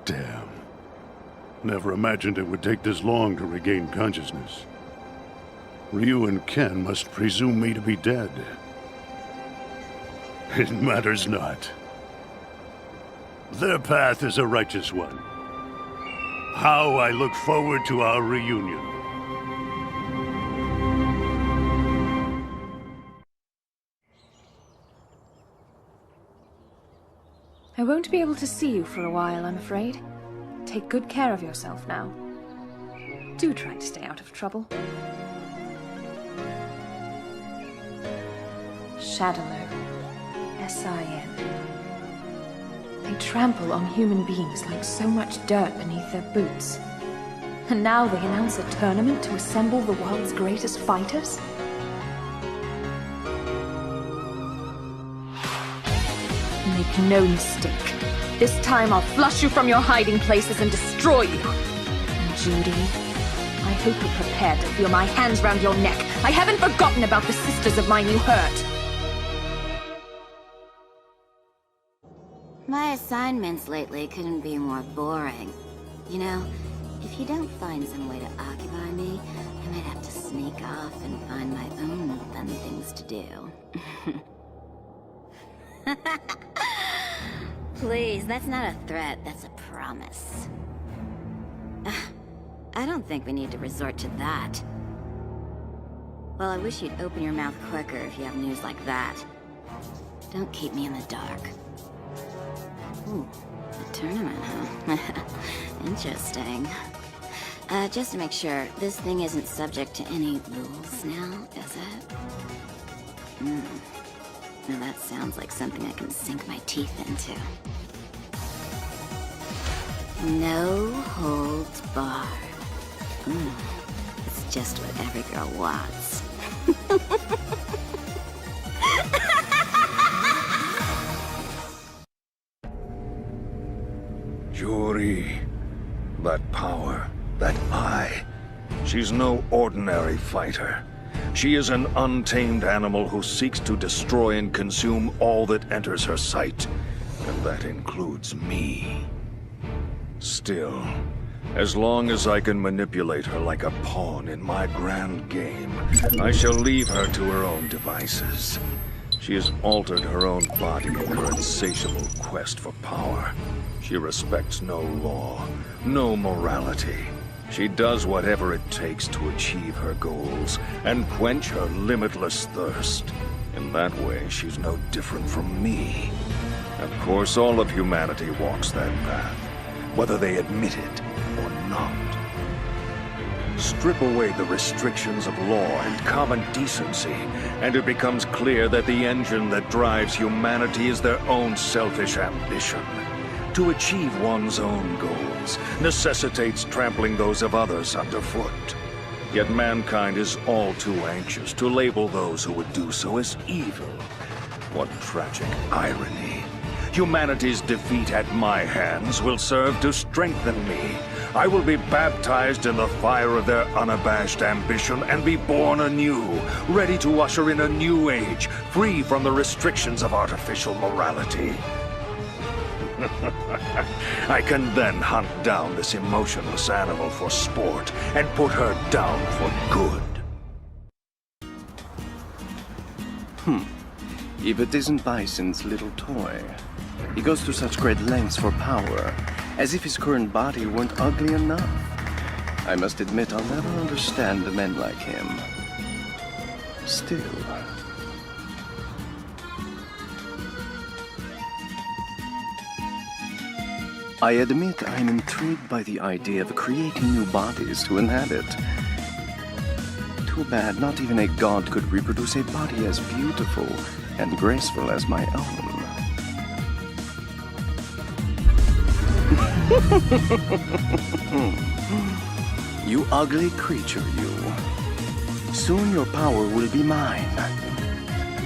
Damn. Never imagined it would take this long to regain consciousness. Ryu and Ken must presume me to be dead. It matters not. Their path is a righteous one. How I look forward to our reunion. I won't be able to see you for a while, I'm afraid. Take good care of yourself now. Do try to stay out of trouble. Shadowlow. S-I-N. They trample on human beings like so much dirt beneath their boots. And now they announce a tournament to assemble the world's greatest fighters? Make no mistake. This time I'll flush you from your hiding places and destroy you. And Judy, I hope you're prepared to feel my hands round your neck. I haven't forgotten about the sisters of mine you hurt. My assignments lately couldn't be more boring. You know, if you don't find some way to occupy me, I might have to sneak off and find my own fun things to do. Please, that's not a threat, that's a promise. I don't think we need to resort to that. Well, I wish you'd open your mouth quicker if you have news like that. Don't keep me in the dark. Ooh, a tournament, huh? Interesting. Just to make sure, this thing isn't subject to any rules now, is it? Now that sounds like something I can sink my teeth into. No holds barred. It's just what every girl wants. Yuri, that power, that eye. She's no ordinary fighter. She is an untamed animal who seeks to destroy and consume all that enters her sight. And that includes me. Still, as long as I can manipulate her like a pawn in my grand game, I shall leave her to her own devices. She has altered her own body in her insatiable quest for power. She respects no law, no morality. She does whatever it takes to achieve her goals and quench her limitless thirst. In that way, she's no different from me. Of course, all of humanity walks that path, whether they admit it or not. Strip away the restrictions of law and common decency, and it becomes clear that the engine that drives humanity is their own selfish ambition. To achieve one's own goals necessitates trampling those of others underfoot. Yet mankind is all too anxious to label those who would do so as evil. What tragic irony. Humanity's defeat at my hands will serve to strengthen me. I will be baptized in the fire of their unabashed ambition and be born anew, ready to usher in a new age, free from the restrictions of artificial morality. I can then hunt down this emotionless animal for sport and put her down for good. If it isn't Bison's little toy. He goes to such great lengths for power, as if his current body weren't ugly enough. I must admit I'll never understand men like him. Still... I admit I'm intrigued by the idea of creating new bodies to inhabit. Too bad not even a god could reproduce a body as beautiful and graceful as my own. You ugly creature, you. Soon your power will be mine.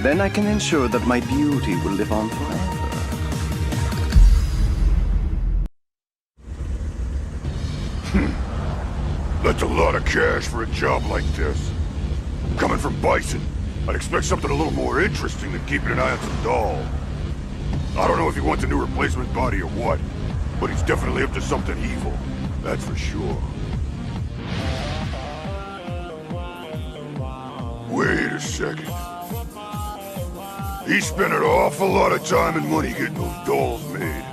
Then I can ensure that my beauty will live on forever. That's a lot of cash for a job like this. Coming from Bison, I'd expect something a little more interesting than keeping an eye on some doll. I don't know if he wants a new replacement body or what, but he's definitely up to something evil. That's for sure. Wait a second. He spent an awful lot of time and money getting those dolls made.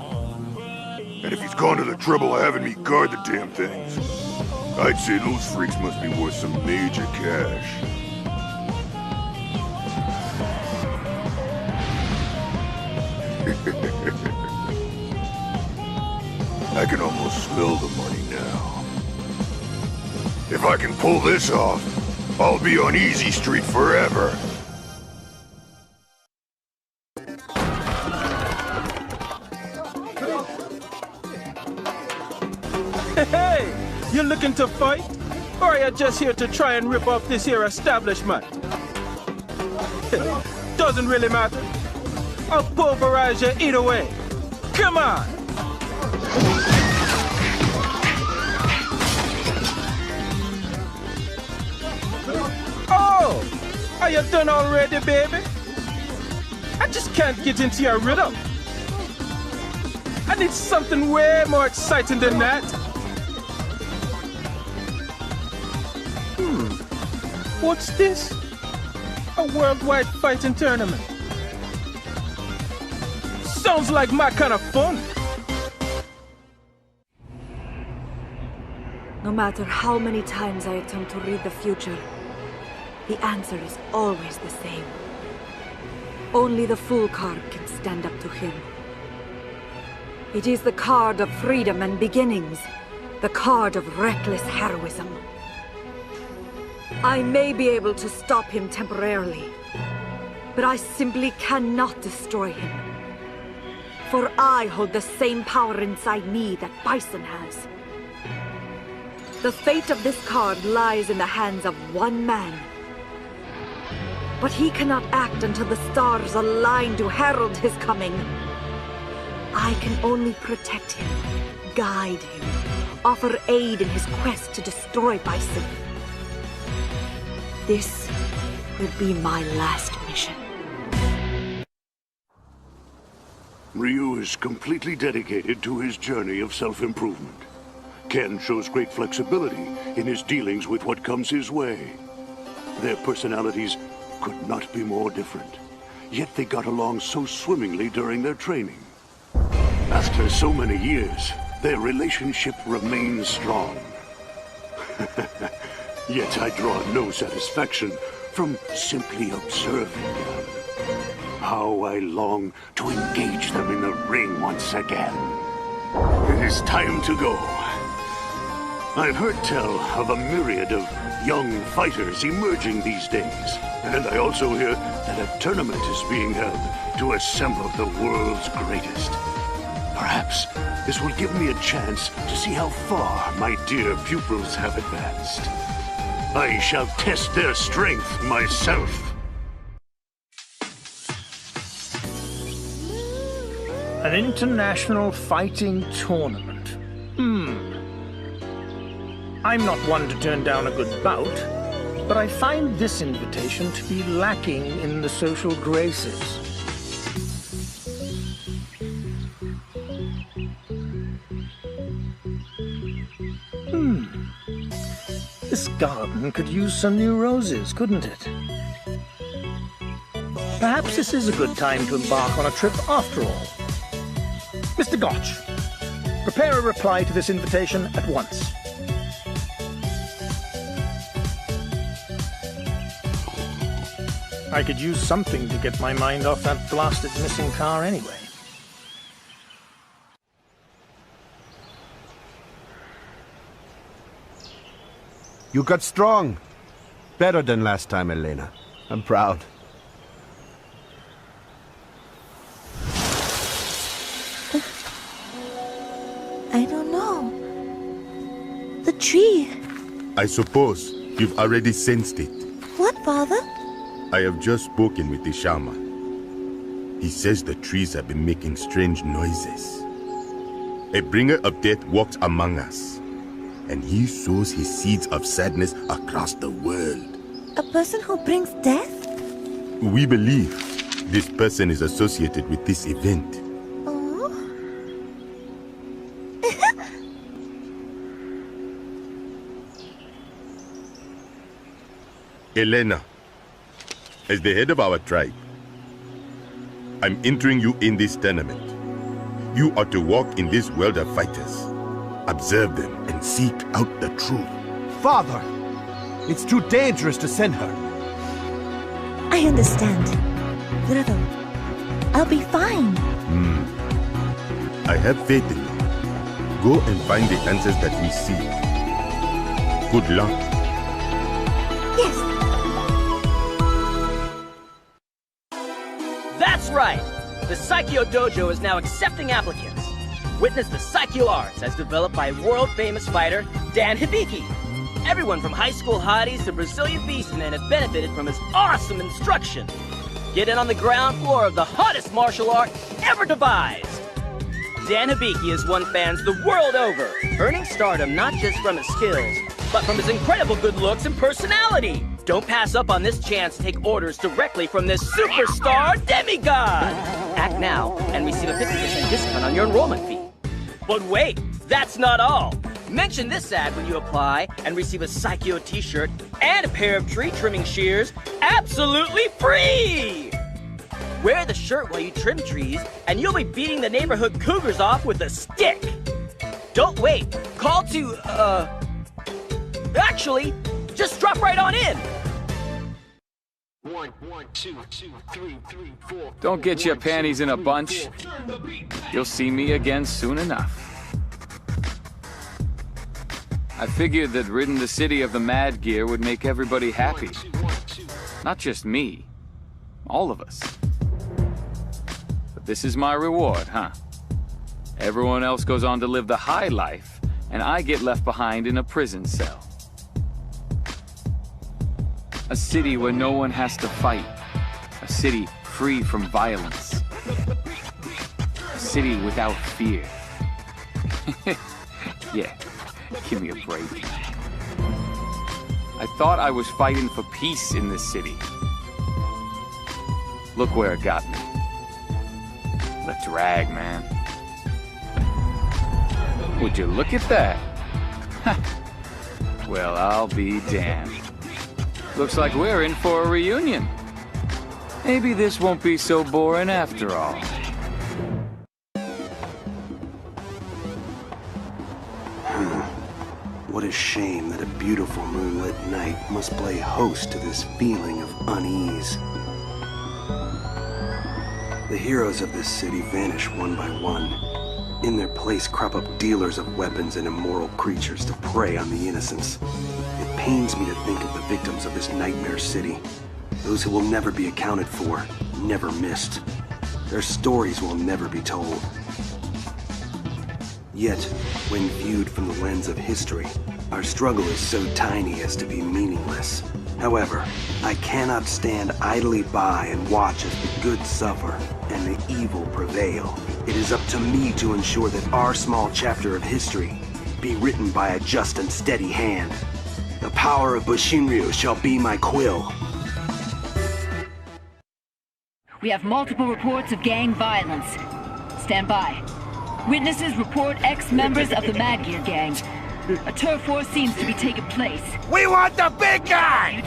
And if he's gone to the trouble of having me guard the damn things, I'd say those freaks must be worth some major cash. I can almost smell the money now. If I can pull this off, I'll be on Easy Street forever. Hey! You looking to fight? Or are you just here to try and rip off this here establishment? Doesn't really matter. I'll pulverize you either way. Come on! Oh! Are you done already, baby? I just can't get into your rhythm. I need something way more exciting than that. What's this? A worldwide fighting tournament. Sounds like my kind of fun. No matter how many times I attempt to read the future, the answer is always the same. Only the Fool card can stand up to him. It is the card of freedom and beginnings, the card of reckless heroism. I may be able to stop him temporarily, but I simply cannot destroy him. For I hold the same power inside me that Bison has. The fate of this card lies in the hands of one man. But he cannot act until the stars align to herald his coming. I can only protect him, guide him, offer aid in his quest to destroy Bison. This will be my last mission. Ryu is completely dedicated to his journey of self-improvement. Ken shows great flexibility in his dealings with what comes his way. Their personalities could not be more different, yet they got along so swimmingly during their training. After so many years, their relationship remains strong. Yet I draw no satisfaction from simply observing them. How I long to engage them in the ring once again. It is time to go. I've heard tell of a myriad of young fighters emerging these days. And I also hear that a tournament is being held to assemble the world's greatest. Perhaps this will give me a chance to see how far my dear pupils have advanced. I shall test their strength myself. An international fighting tournament. I'm not one to turn down a good bout, but I find this invitation to be lacking in the social graces. This garden could use some new roses, couldn't it? Perhaps this is a good time to embark on a trip after all. Mr. Gotch, prepare a reply to this invitation at once. I could use something to get my mind off that blasted missing car anyway. You got strong. Better than last time, Elena. I'm proud. I don't know. The tree. I suppose you've already sensed it. What, Father? I have just spoken with the shaman. He says the trees have been making strange noises. A bringer of death walks among us, and he sows his seeds of sadness across the world. A person who brings death? We believe this person is associated with this event. Oh. Elena, as the head of our tribe, I'm entering you in this tournament. You are to walk in this world of fighters, observe them, and seek out the truth. Father, it's too dangerous to send her. I understand. Brother, I'll be fine. I have faith in you. Go and find the answers that we seek. Good luck. Yes. That's right! The Saikyo Dojo is now accepting applicants. Witness the Saikyo arts as developed by world-famous fighter Dan Hibiki. Everyone from high school hotties to Brazilian beastmen have benefited from his awesome instruction. Get in on the ground floor of the hottest martial art ever devised. Dan Hibiki has won fans the world over, earning stardom not just from his skills, but from his incredible good looks and personality. Don't pass up on this chance to take orders directly from this superstar demigod. Act now and receive a 50% discount on your enrollment fee. But wait, that's not all. Mention this ad when you apply and receive a Saikyo t-shirt and a pair of tree trimming shears absolutely free! Wear the shirt while you trim trees and you'll be beating the neighborhood cougars off with a stick. Don't wait. Call to, actually, just drop right on in. 1, 2, 3, 4. Don't get your panties in a bunch. You'll see me again soon enough. I figured that ridding the city of the Mad Gear would make everybody happy. Not just me. All of us. But this is my reward, huh? Everyone else goes on to live the high life, and I get left behind in a prison cell. A city where no one has to fight. A city free from violence. A city without fear. Yeah, give me a break. I thought I was fighting for peace in this city. Look where it got me. The drag, man. Would you look at that? Well, I'll be damned. Looks like we're in for a reunion. Maybe this won't be so boring after all. What a shame that a beautiful moonlit night must play host to this feeling of unease. The heroes of this city vanish one by one, In their place crop up dealers of weapons and immoral creatures to prey on the innocents. It pains me to think of the victims of this nightmare city. Those who will never be accounted for, never missed. Their stories will never be told. Yet, when viewed from the lens of history, our struggle is so tiny as to be meaningless. However, I cannot stand idly by and watch as the good suffer and the evil prevail. It is up to me to ensure that our small chapter of history be written by a just and steady hand. The power of Bushinryu shall be my quill. We have multiple reports of gang violence. Stand by. Witnesses report ex-members of the Mad Gear gang. A turf war seems to be taking place. We want the big guy!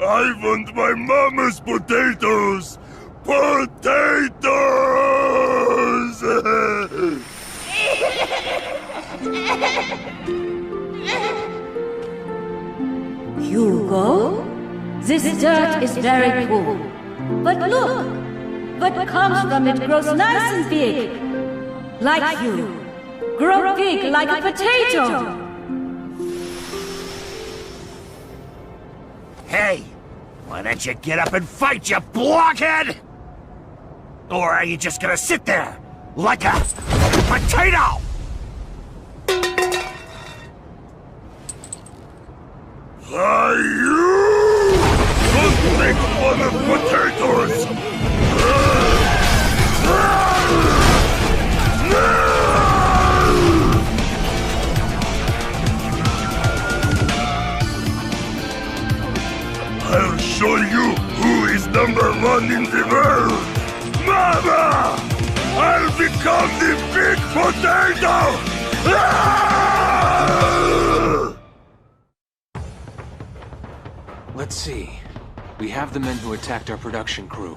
I want my mama's potatoes! Potatoes! Hugo? This dirt is very cool. But look! What comes from it grows nice and big. Like you. Grow big like a potato! Hey! Why don't you get up and fight, you blockhead? Or are you just gonna sit there like a potato? You! Don't make fun of potatoes! I'll show you who is #1 in the world! Mama! I'll become the big potato! Let's see. We have the men who attacked our production crew.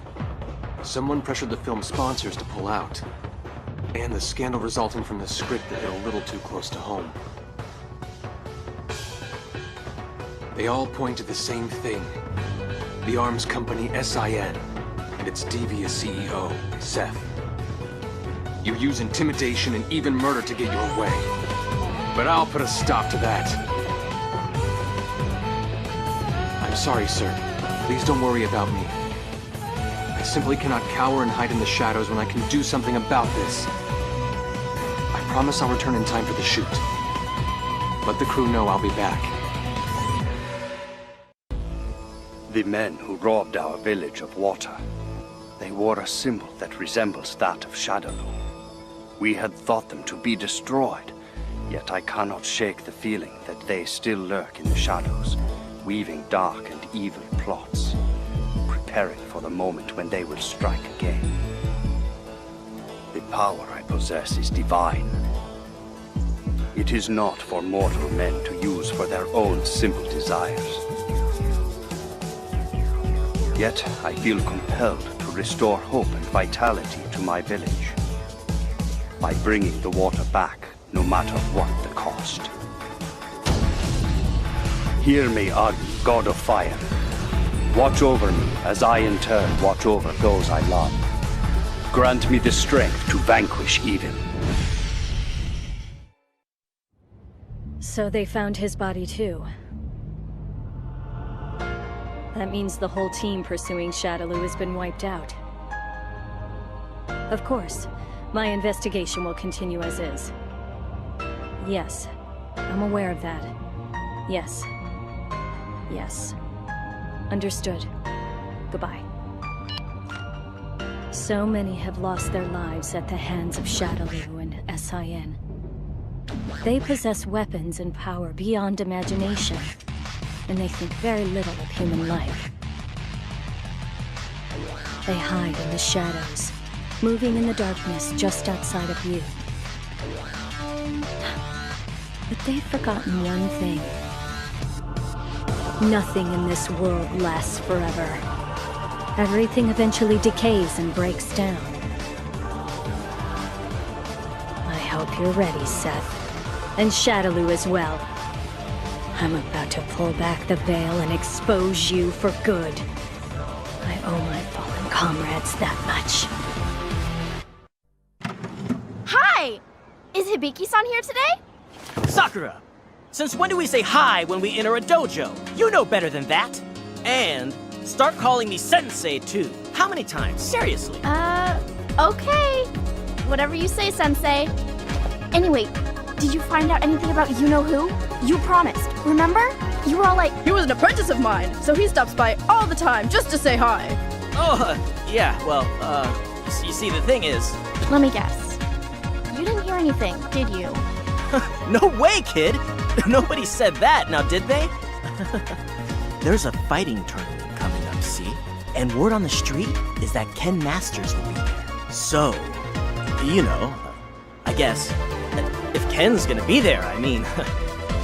Someone pressured the film sponsors to pull out. And the scandal resulting from the script that hit a little too close to home. They all point to the same thing. The arms company SIN, and its devious CEO, Seth. You use intimidation and even murder to get your way. But I'll put a stop to that. I'm sorry, sir. Please don't worry about me. I simply cannot cower and hide in the shadows when I can do something about this. I promise I'll return in time for the shoot. Let the crew know I'll be back. The men who robbed our village of water. They wore a symbol that resembles that of Shadowloo. We had thought them to be destroyed, yet I cannot shake the feeling that they still lurk in the shadows, weaving dark and evil plots, preparing for the moment when they will strike again. The power I possess is divine. It is not for mortal men to use for their own simple desires. Yet I feel compelled to restore hope and vitality to my village by bringing the water back, no matter what the cost. Hear me, Agni, God of Fire. Watch over me as I in turn watch over those I love. Grant me the strength to vanquish evil. So they found his body too. That means the whole team pursuing Shadowloo has been wiped out. Of course, my investigation will continue as is. Yes, I'm aware of that. Yes. Yes. Understood. Goodbye. So many have lost their lives at the hands of Shadowloo and SIN. They possess weapons and power beyond imagination, and they think very little of human life. They hide in the shadows, moving in the darkness just outside of you. But they've forgotten one thing. Nothing in this world lasts forever. Everything eventually decays and breaks down. I hope you're ready, Seth. And Shadaloo as well. I'm about to pull back the veil and expose you for good. I owe my fallen comrades that much. Hi! Is Hibiki-san here today? Sakura! Since when do we say hi when we enter a dojo? You know better than that! And start calling me Sensei, too. How many times? Seriously. Okay. Whatever you say, Sensei. Anyway, did you find out anything about you-know-who? You promised, remember? You were all like... He was an apprentice of mine, so he stops by all the time just to say hi. Oh, yeah, well, you see, the thing is... Let me guess. You didn't hear anything, did you? No way, kid! Nobody said that, now did they? There's a fighting tournament coming up, see? And word on the street is that Ken Masters will be there. So, you know, I guess, if Ken's gonna be there, I mean,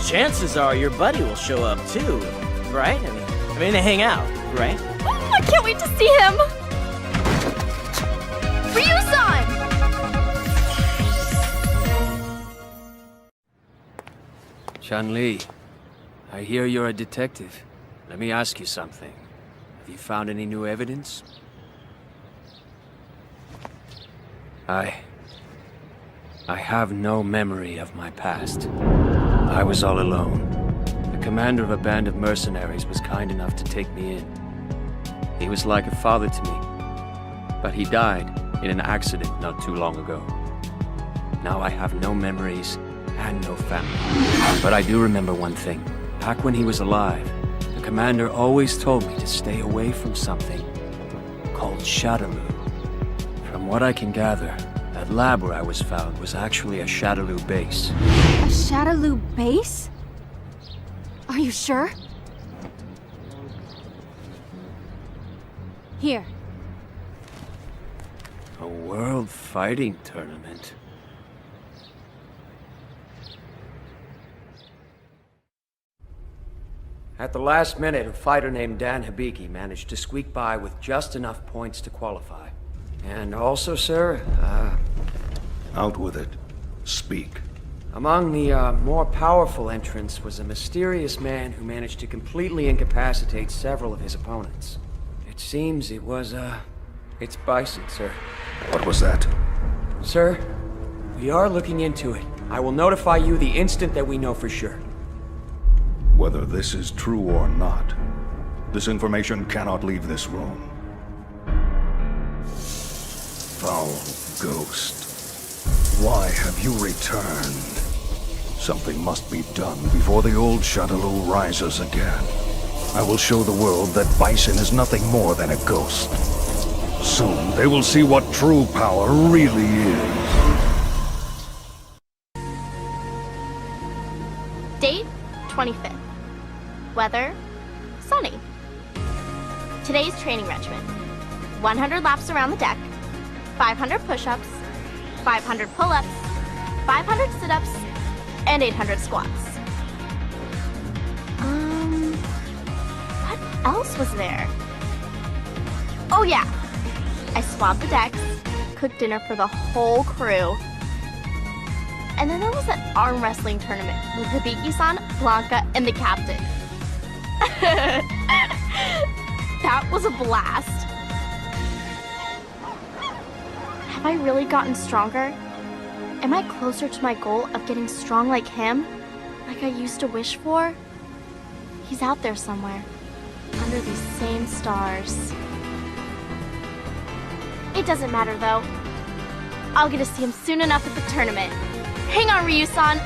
chances are your buddy will show up too, right? I mean, they hang out, right? I can't wait to see him! Ryu-san! Chunli, I hear you're a detective. Let me ask you something. Have you found any new evidence? I have no memory of my past. I was all alone. The commander of a band of mercenaries was kind enough to take me in. He was like a father to me, but he died in an accident not too long ago. Now I have no memories and no family. But I do remember one thing. Back when he was alive, the commander always told me to stay away from something called Shadaloo. From what I can gather, that lab where I was found was actually a Shadaloo base. A Shadaloo base? Are you sure? Here. A world fighting tournament. At the last minute, a fighter named Dan Hibiki managed to squeak by with just enough points to qualify. And also, sir, Out with it. Speak. among the more powerful entrants was a mysterious man who managed to completely incapacitate several of his opponents. It seems it's Bison, sir. What was that? Sir, we are looking into it. I will notify you the instant that we know for sure. Whether this is true or not, this information cannot leave this room. Foul ghost, why have you returned? Something must be done before the old Shadaloo rises again. I will show the world that Bison is nothing more than a ghost. Soon they will see what true power really is. Date, 25th. Weather, sunny. Today's training regimen. 100 laps around the deck, 500 push-ups, 500 pull-ups, 500 sit-ups, and 800 squats. What else was there? Oh yeah, I swabbed the decks, cooked dinner for the whole crew, and then there was that arm wrestling tournament with Hibiki-san, Blanca, and the captain. That was a blast. Have I really gotten stronger? Am I closer to my goal of getting strong like him? Like I used to wish for? He's out there somewhere, under these same stars. It doesn't matter though. I'll get to see him soon enough at the tournament. Hang on, Ryu-san.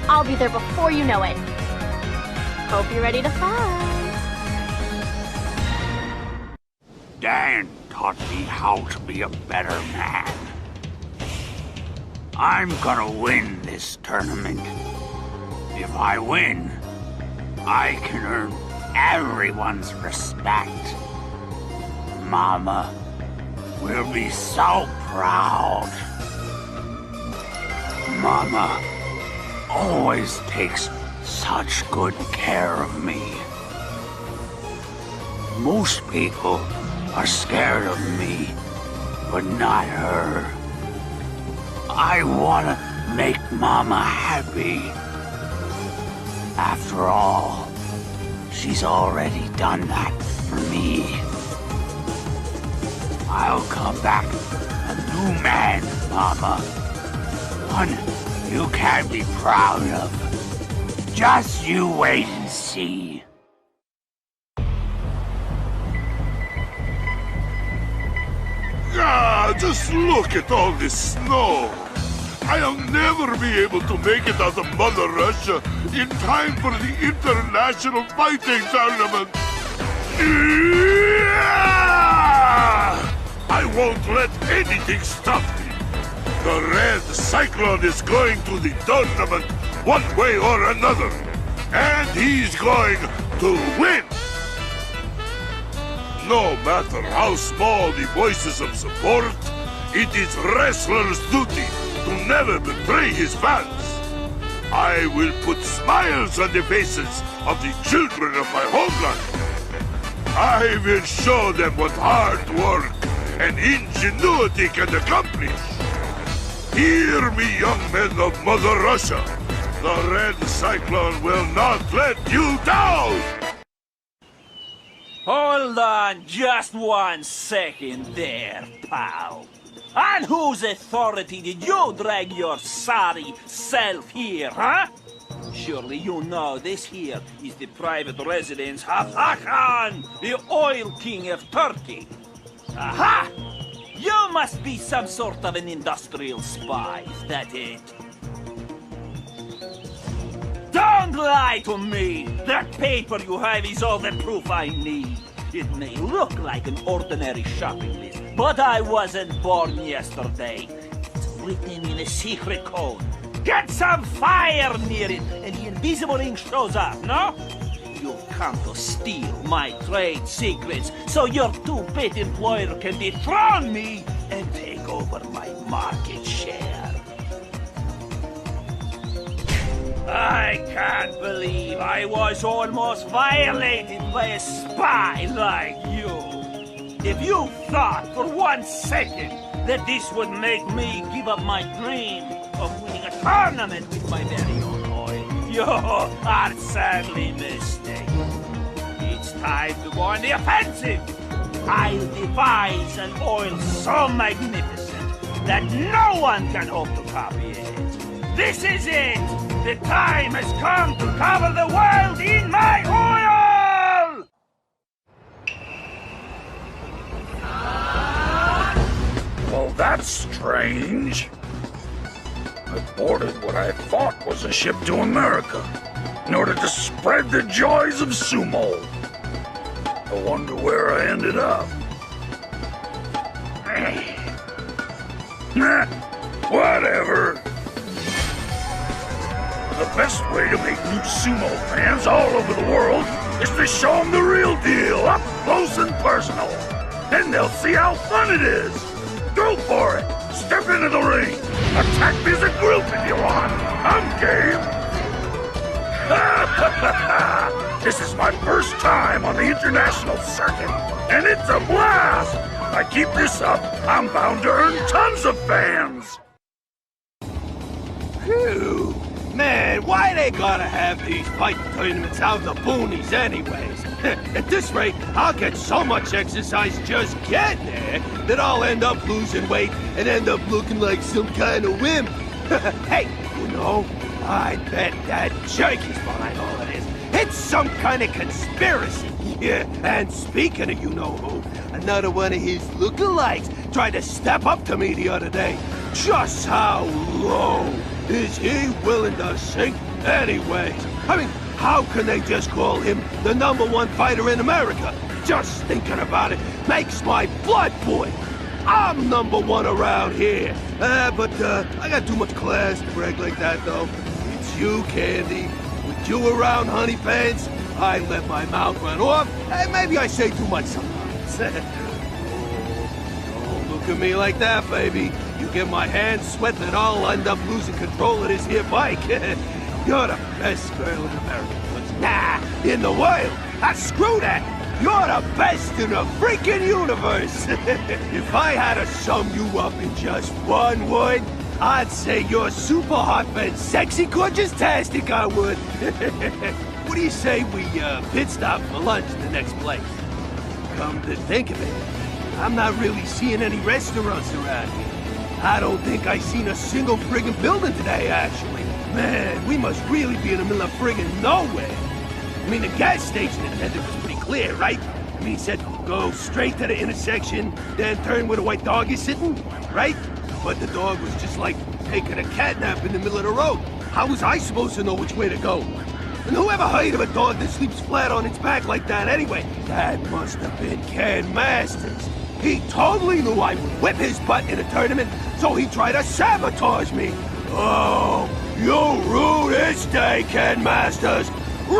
I'll be there before you know it. Hope you're ready to fight. Dan taught me how to be a better man. I'm gonna win this tournament. If I win, I can earn everyone's respect. Mama will be so proud. Mama, always takes such good care of me. Most people are scared of me, but not her. I wanna make Mama happy. After all, she's already done that for me. I'll come back a new man, Mama. One you can be proud of. Just you wait and see. Ah, just look at all this snow. I'll never be able to make it out of Mother Russia in time for the International Fighting Tournament. I won't let anything stop me. The Red Cyclone is going to the tournament one way or another. And he's going to win. No matter how small the voices of support, it is wrestler's duty to never betray his fans. I will put smiles on the faces of the children of my homeland. I will show them what hard work and ingenuity can accomplish. Hear me, young men of Mother Russia. The Red Cyclone will not let you down! Hold on just 1 second there, pal. On whose authority did you drag your sorry self here, huh? Surely you know this here is the private residence of Hakan, the oil king of Turkey. Aha! You must be some sort of an industrial spy, is that it? Don't lie to me! That paper you have is all the proof I need. It may look like an ordinary shopping list, but I wasn't born yesterday. It's written in a secret code. Get some fire near it, and the invisible ink shows up, no? You've come to steal my trade secrets, so your two-bit employer can dethrone me and take over my market share. I can't believe I was almost violated by a spy like you. If you thought for 1 second that this would make me give up my dream of winning a tournament with my very own oil, you are sadly mistaken. It's time to go on the offensive. I'll devise an oil so magnificent that no one can hope to copy it. This is it! The time has come to cover the world in my oil! Well, that's strange. I boarded what I thought was a ship to America in order to spread the joys of sumo. I wonder where I ended up. Whatever. The best way to make new sumo fans all over the world is to show them the real deal, up close and personal. Then they'll see how fun it is. Go for it. Step into the ring. Attack me as a group if you want. I'm game. This is my first time on the international circuit, and it's a blast. If I keep this up, I'm bound to earn tons of fans. Phew. Man, why they gotta have these fighting tournaments out in the boonies anyways? At this rate, I'll get so much exercise just getting there that I'll end up losing weight and end up looking like some kind of wimp. Hey, you know, I bet that jerky's behind all of this. It's some kind of conspiracy. Yeah, and speaking of you-know-who, another one of his lookalikes tried to step up to me the other day. Just how low is he willing to sink anyways? I mean, how can they just call him the #1 fighter in America? Just thinking about it makes my blood boil. I'm #1 around here. But I got too much class to brag like that, though. It's you, Candy. With you around, honey pants, I let my mouth run off, and maybe I say too much sometimes. Don't look at me like that, baby. You get my hands sweating and I'll end up losing control of this here bike. You're the best girl in America. Nah, in the world. Screw that. You're the best in the freaking universe. If I had to sum you up in just one word, I'd say you're super hot and sexy gorgeous-tastic, I would. What do you say we pit stop for lunch in the next place? Come to think of it, I'm not really seeing any restaurants around here. I don't think I seen a single friggin' building today, actually. Man, we must really be in the middle of friggin' nowhere. I mean, the gas station attendant was pretty clear, right? I mean, he said, go straight to the intersection, then turn where the white dog is sitting, right? But the dog was just like taking a cat nap in the middle of the road. How was I supposed to know which way to go? And whoever heard of a dog that sleeps flat on its back like that anyway? That must have been Ken Masters. He totally knew I would whip his butt in a tournament, so he tried to sabotage me. Oh, you rue this day, Ken Masters. Rue!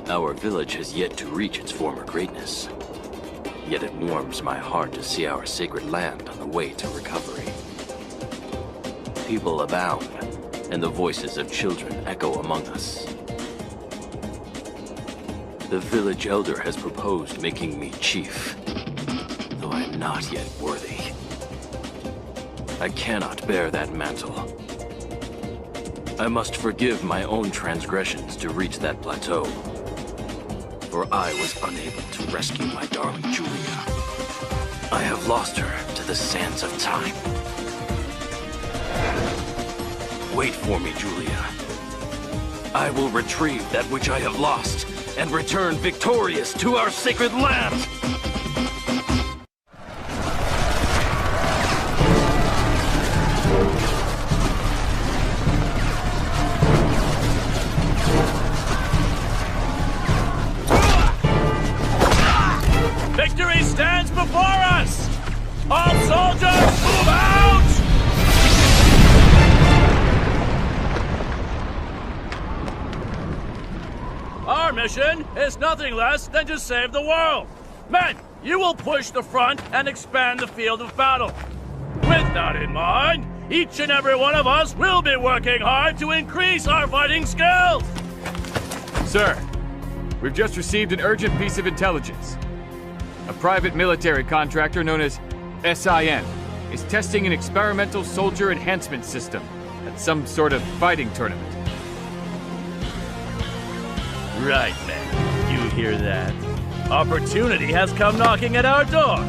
Our village has yet to reach its former greatness. Yet it warms my heart to see our sacred land on the way to recovery. People abound, and the voices of children echo among us. The village elder has proposed making me chief, though I am not yet worthy. I cannot bear that mantle. I must forgive my own transgressions to reach that plateau, for I was unable to rescue my darling Julia. I have lost her to the sands of time. Wait for me, Julia. I will retrieve that which I have lost and return victorious to our sacred land! Victory stands before us! All soldiers, move out! Our mission is nothing less than to save the world. Men, you will push the front and expand the field of battle. With that in mind, each and every one of us will be working hard to increase our fighting skills. Sir, we've just received an urgent piece of intelligence. A private military contractor known as SIN is testing an experimental soldier enhancement system at some sort of fighting tournament. Right, man. You hear that? Opportunity has come knocking at our door.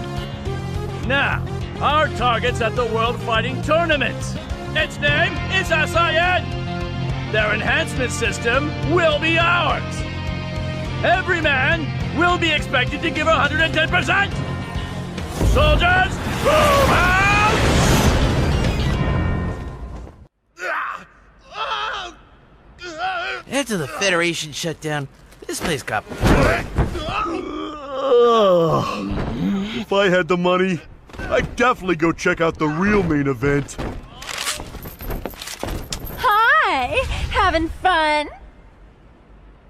Now, our target's at the World Fighting Tournament. Its name is SIN. Their enhancement system will be ours. Every man will be expected to give 110%. Soldiers, move out! After the Federation shut down, this place got... If I had the money, I'd definitely go check out the real main event. Hi! Having fun?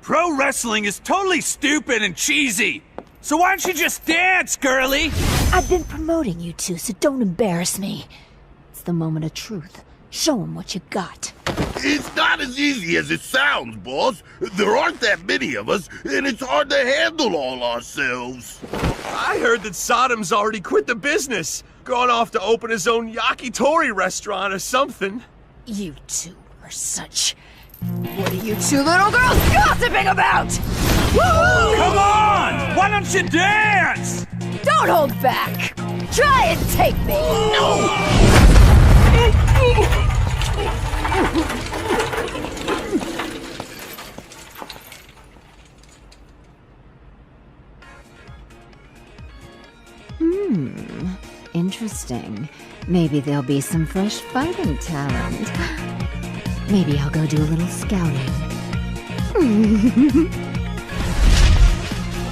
Pro wrestling is totally stupid and cheesy. So why don't you just dance, girly? I've been promoting you two, so don't embarrass me. It's the moment of truth. Show them what you got. It's not as easy as it sounds, boss. There aren't that many of us, and it's hard to handle all ourselves. I heard that Saddam's already quit the business. Gone off to open his own yakitori restaurant or something. You two are such... What are you two little girls gossiping about? Woo! Come on! Why don't you dance? Don't hold back! Try and take me! No! Interesting. Maybe there'll be some fresh fighting talent. Maybe I'll go do a little scouting.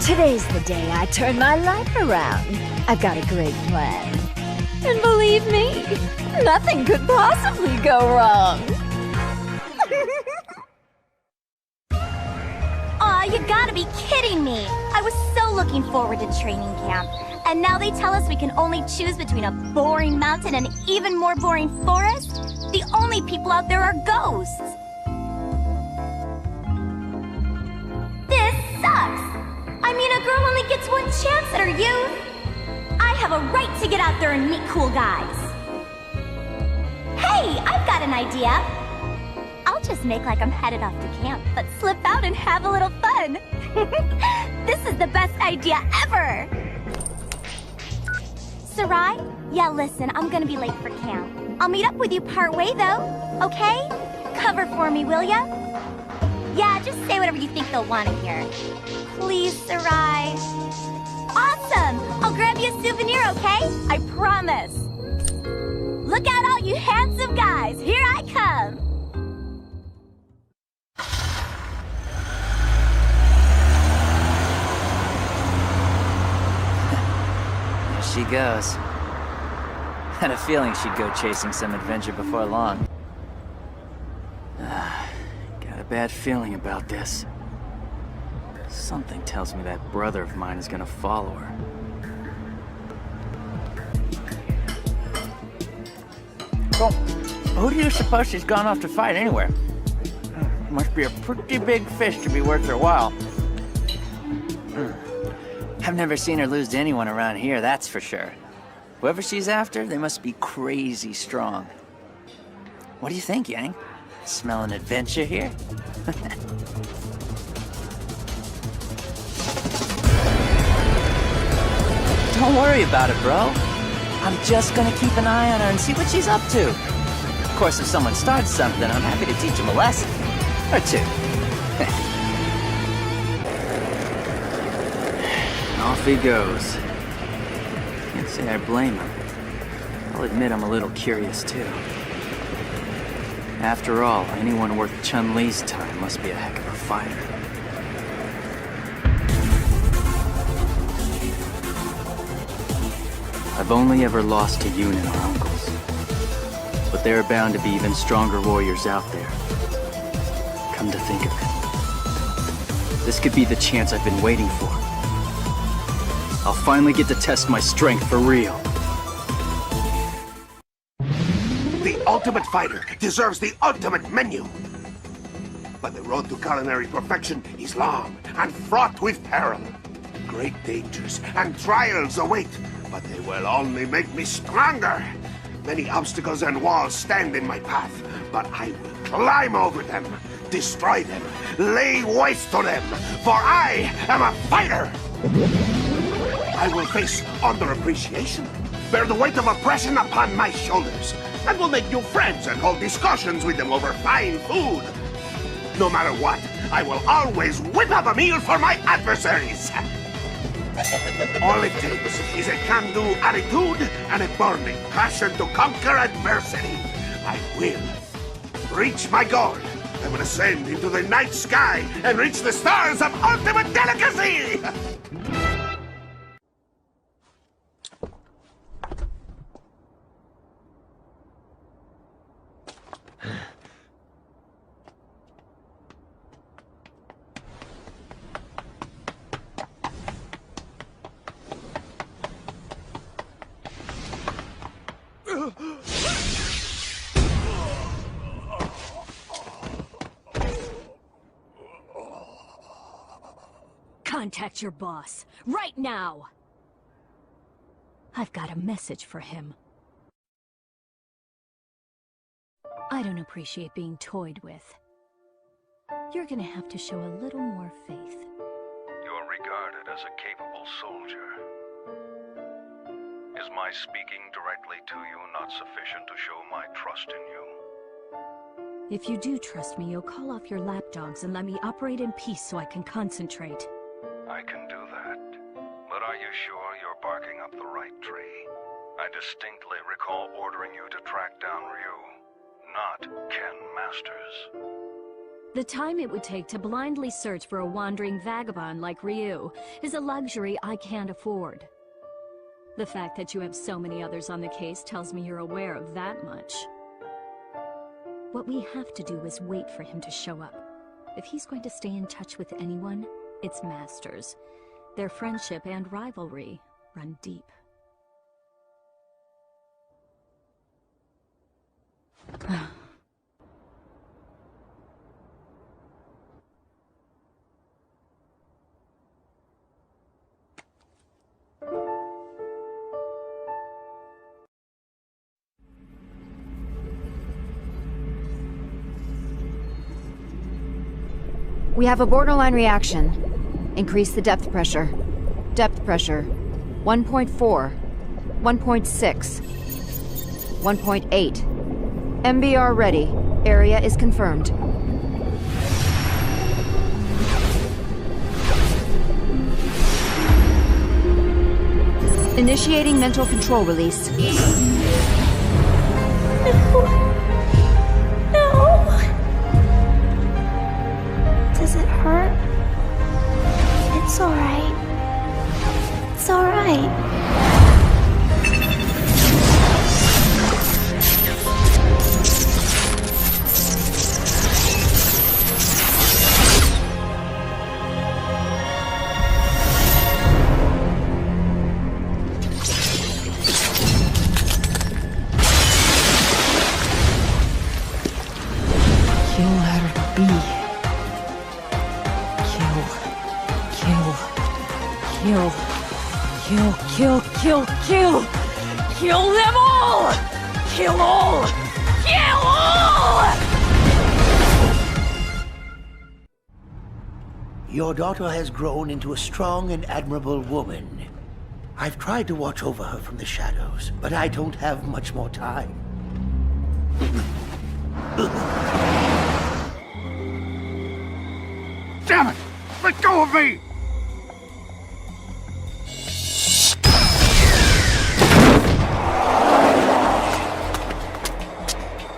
Today's the day I turn my life around. I've got a great plan. And believe me, nothing could possibly go wrong. Aw, You gotta be kidding me! I was so looking forward to training camp. And now they tell us we can only choose between a boring mountain and an even more boring forest? The only people out there are ghosts! This sucks! I mean, a girl only gets one chance at her youth! I have a right to get out there and meet cool guys! Hey, I've got an idea! I'll just make like I'm headed off to camp, but slip out and have a little fun! This is the best idea ever! Sarai? Yeah, listen, I'm gonna be late for camp. I'll meet up with you part way, though, okay? Cover for me, will ya? Yeah, just say whatever you think they'll want to hear. Please, Sarai. Awesome! I'll grab you a souvenir, okay? I promise. Look out, all you handsome guys! Here I come! There she goes. Had a feeling she'd go chasing some adventure before long. Got a bad feeling about this. Something tells me that brother of mine is gonna follow her. Well, who do you suppose she's gone off to fight anywhere? Must be a pretty big fish to be worth her while. I've never seen her lose to anyone around here, that's for sure. Whoever she's after, they must be crazy strong. What do you think, Yang? Smell an adventure here? Don't worry about it, bro. I'm just gonna keep an eye on her and see what she's up to. Of course, if someone starts something, I'm happy to teach them a lesson. Or two. Off he goes. Can't say I blame him. I'll admit I'm a little curious, too. After all, anyone worth Chun-Li's time must be a heck of a fighter. I've only ever lost to Yoon and our uncles. But there are bound to be even stronger warriors out there. Come to think of it, this could be the chance I've been waiting for. I'll finally get to test my strength for real. The ultimate fighter deserves the ultimate menu. But the road to culinary perfection is long and fraught with peril. Great dangers and trials await, but they will only make me stronger. Many obstacles and walls stand in my path, but I will climb over them, destroy them, lay waste to them, for I am a fighter! I will face underappreciation, bear the weight of oppression upon my shoulders, and will make new friends and hold discussions with them over fine food. No matter what, I will always whip up a meal for my adversaries. All it takes is a can-do attitude and a burning passion to conquer adversity. I will reach my goal. I will ascend into the night sky and reach the stars of ultimate delicacy! Contact your boss, right now! I've got a message for him. I don't appreciate being toyed with. You're gonna have to show a little more faith. You're regarded as a capable soldier. Is my speaking directly to you not sufficient to show my trust in you? If you do trust me, you'll call off your lapdogs and let me operate in peace so I can concentrate. I can do that. But are you sure you're barking up the right tree? I distinctly recall ordering you to track down Ryu, not Ken Masters. The time it would take to blindly search for a wandering vagabond like Ryu is a luxury I can't afford. The fact that you have so many others on the case tells me you're aware of that much. What we have to do is wait for him to show up. If he's going to stay in touch with anyone, its masters. Their friendship and rivalry run deep. We have a borderline reaction. Increase the depth pressure. Depth pressure. 1.4. 1.6. 1.8. MBR ready. Area is confirmed. Initiating mental control release. Does it hurt? It's alright. It's alright. Kill her be. Kill. Kill them all! Kill all! Kill all! Your daughter has grown into a strong and admirable woman. I've tried to watch over her from the shadows, but I don't have much more time. Damn it! Let go of me!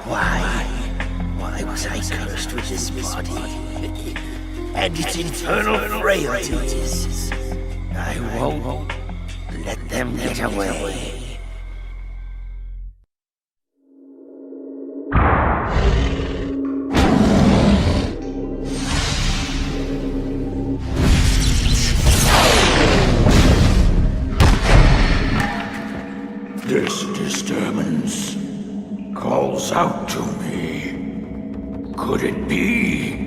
Why was I cursed with this body? And its infernal frailties. I won't let them get away. This disturbance calls out to me. Could it be?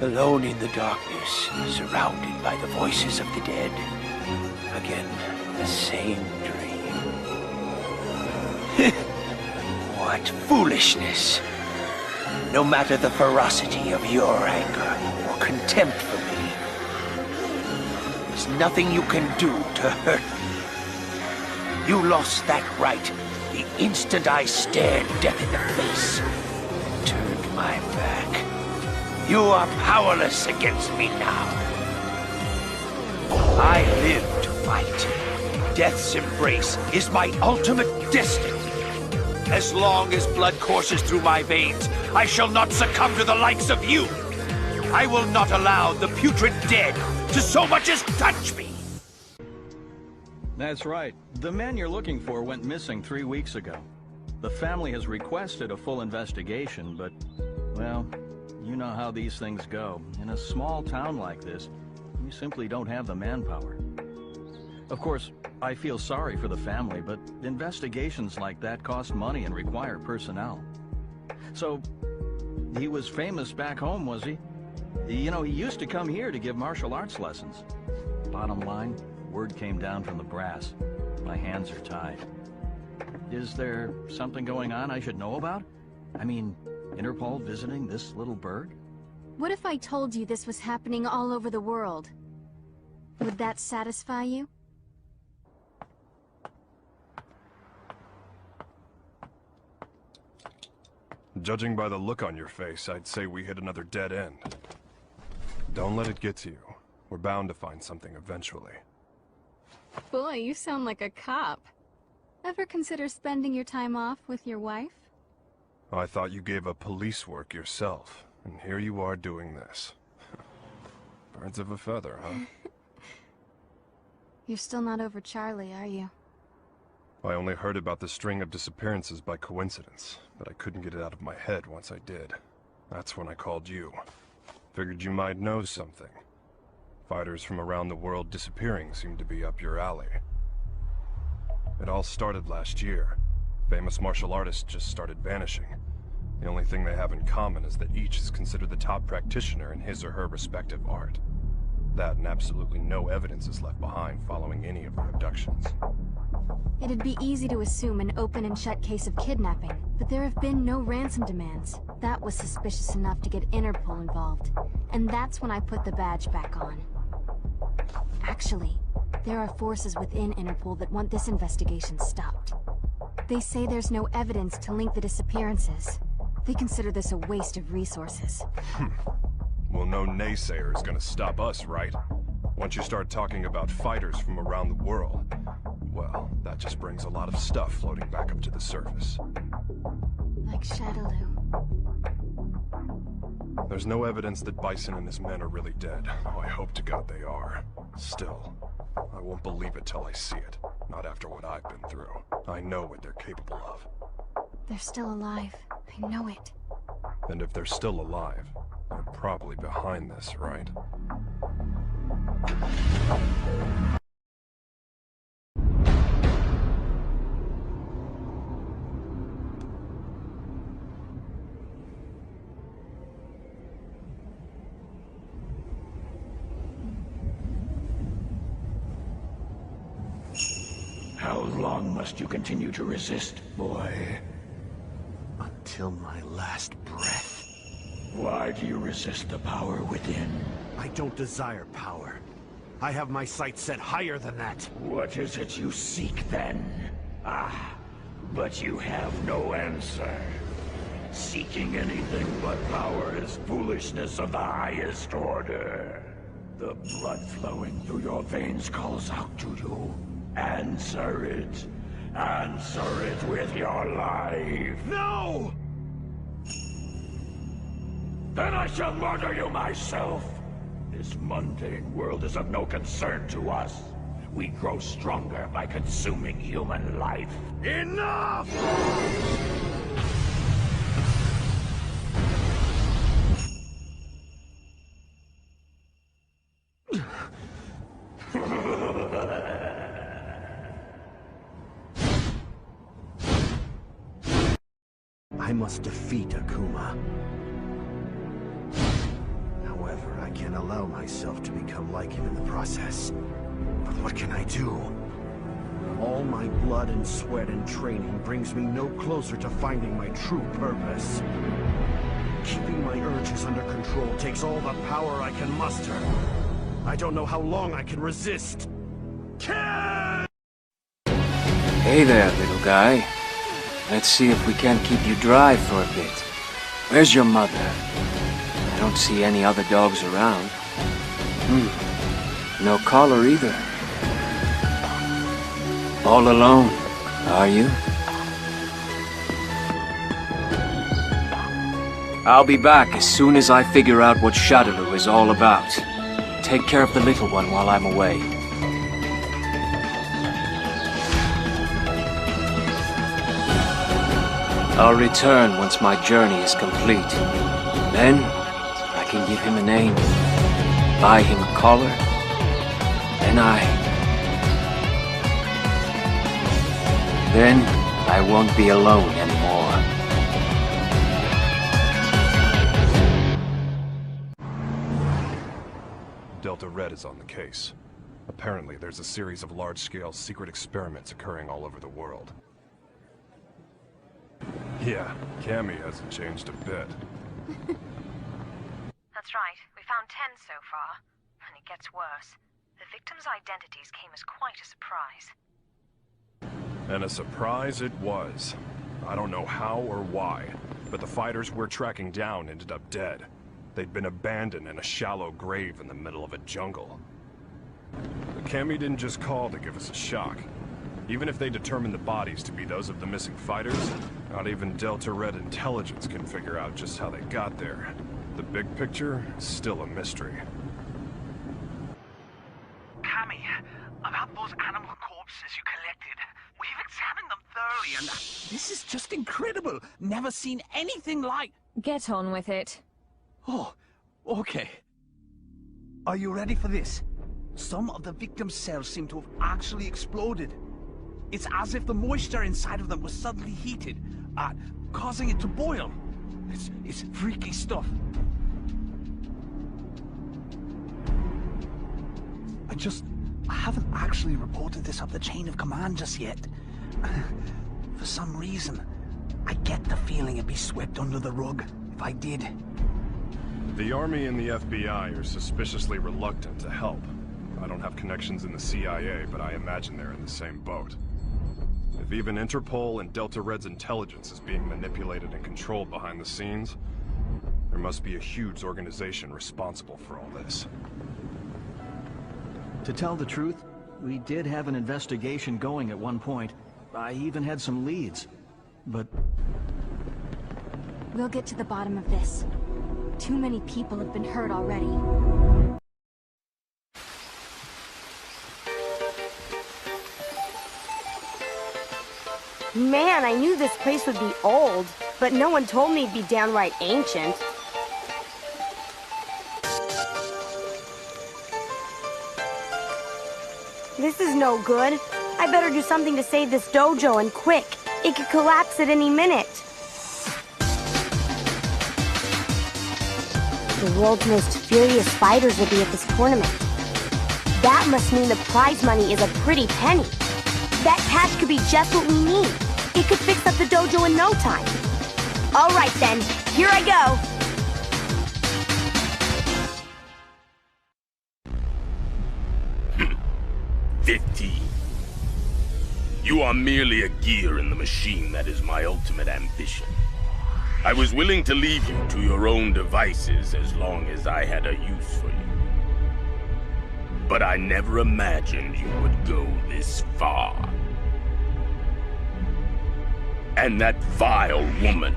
Alone in the darkness, surrounded by the voices of the dead. Again, the same dream. What foolishness! No matter the ferocity of your anger or contempt for me, there's nothing you can do to hurt me. You lost that right the instant I stared death in the face. Turned my back. You are powerless against me now. I live to fight. Death's embrace is my ultimate destiny. As long as blood courses through my veins, I shall not succumb to the likes of you. I will not allow the putrid dead to so much as touch me. That's right. The man you're looking for went missing 3 weeks ago. The family has requested a full investigation, but, well, you know how these things go. In a small town like this, we simply don't have the manpower. Of course, I feel sorry for the family, but investigations like that cost money and require personnel. So, he was famous back home, was he? You know, he used to come here to give martial arts lessons. Bottom line, word came down from the brass. My hands are tied. Is there something going on I should know about? I mean, Interpol visiting this little bird? What if I told you this was happening all over the world? Would that satisfy you? Judging by the look on your face, I'd say we hit another dead end. Don't let it get to you. We're bound to find something eventually. Boy, you sound like a cop. Ever consider spending your time off with your wife? I thought you gave up police work yourself, and here you are doing this. Birds of a feather, huh? You're still not over Charlie, are you? I only heard about the string of disappearances by coincidence, but I couldn't get it out of my head once I did. That's when I called you. Figured you might know something. Fighters from around the world disappearing seem to be up your alley. It all started last year. Famous martial artists just started vanishing. The only thing they have in common is that each is considered the top practitioner in his or her respective art. That and absolutely no evidence is left behind following any of their abductions. It'd be easy to assume an open and shut case of kidnapping, but there have been no ransom demands. That was suspicious enough to get Interpol involved, and that's when I put the badge back on. Actually, there are forces within Interpol that want this investigation stopped. They say there's no evidence to link the disappearances. They consider this a waste of resources. Well, no naysayer is gonna stop us, right? Once you start talking about fighters from around the world, well, that just brings a lot of stuff floating back up to the surface. Like Shadaloo. There's no evidence that Bison and his men are really dead. Oh, I hope to God they are. Still, I won't believe it till I see it. Not after what I've been through. I know what they're capable of. They're still alive. I know it. And if they're still alive, they're probably behind this, right? How long must you continue to resist, boy? Until my last breath. Why do you resist the power within? I don't desire power. I have my sights set higher than that. What is it you seek, then? Ah, but you have no answer. Seeking anything but power is foolishness of the highest order. The blood flowing through your veins calls out to you. Answer it. Answer it with your life. No! Then I shall murder you myself. This mundane world is of no concern to us. We grow stronger by consuming human life. Enough! I must defeat Akuma. However, I can't allow myself to become like him in the process. But what can I do? All my blood and sweat and training brings me no closer to finding my true purpose. Keeping my urges under control takes all the power I can muster. I don't know how long I can resist. Hey there, little guy. Let's see if we can't keep you dry for a bit. Where's your mother? I don't see any other dogs around. No collar either. All alone, are you? I'll be back as soon as I figure out what Shadaloo is all about. Take care of the little one while I'm away. I'll return once my journey is complete. Then, I can give him a name, buy him a collar, and Then, I won't be alone anymore. Delta Red is on the case. Apparently, there's a series of large-scale secret experiments occurring all over the world. Yeah, Cammy hasn't changed a bit. That's right. We found 10 so far. And it gets worse. The victims' identities came as quite a surprise. And a surprise it was. I don't know how or why, but the fighters we're tracking down ended up dead. They'd been abandoned in a shallow grave in the middle of a jungle. But Cammy didn't just call to give us a shock. Even if they determined the bodies to be those of the missing fighters, not even Delta Red intelligence can figure out just how they got there. The big picture is still a mystery. Cammy, about those animal corpses you collected. We've examined them thoroughly and this is just incredible. Never seen anything like... Get on with it. Oh, okay. Are you ready for this? Some of the victims' cells seem to have actually exploded. It's as if the moisture inside of them was suddenly heated, causing it to boil. It's freaky stuff. I haven't actually reported this up the chain of command just yet. For some reason, I get the feeling it'd be swept under the rug if I did. The Army and the FBI are suspiciously reluctant to help. I don't have connections in the CIA, but I imagine they're in the same boat. If even Interpol and Delta Red's intelligence is being manipulated and controlled behind the scenes, there must be a huge organization responsible for all this. To tell the truth, we did have an investigation going at one point. I even had some leads, but... We'll get to the bottom of this. Too many people have been hurt already. Man, I knew this place would be old, but no one told me it'd be downright ancient. This is no good. I better do something to save this dojo, and quick. It could collapse at any minute. The world's most furious fighters will be at this tournament. That must mean the prize money is a pretty penny. That cash could be just what we need. It could fix up the dojo in no time. All right then, here I go. You are merely a gear in the machine that is my ultimate ambition. I was willing to leave you to your own devices as long as I had a use for you. But I never imagined you would go this far. And that vile woman.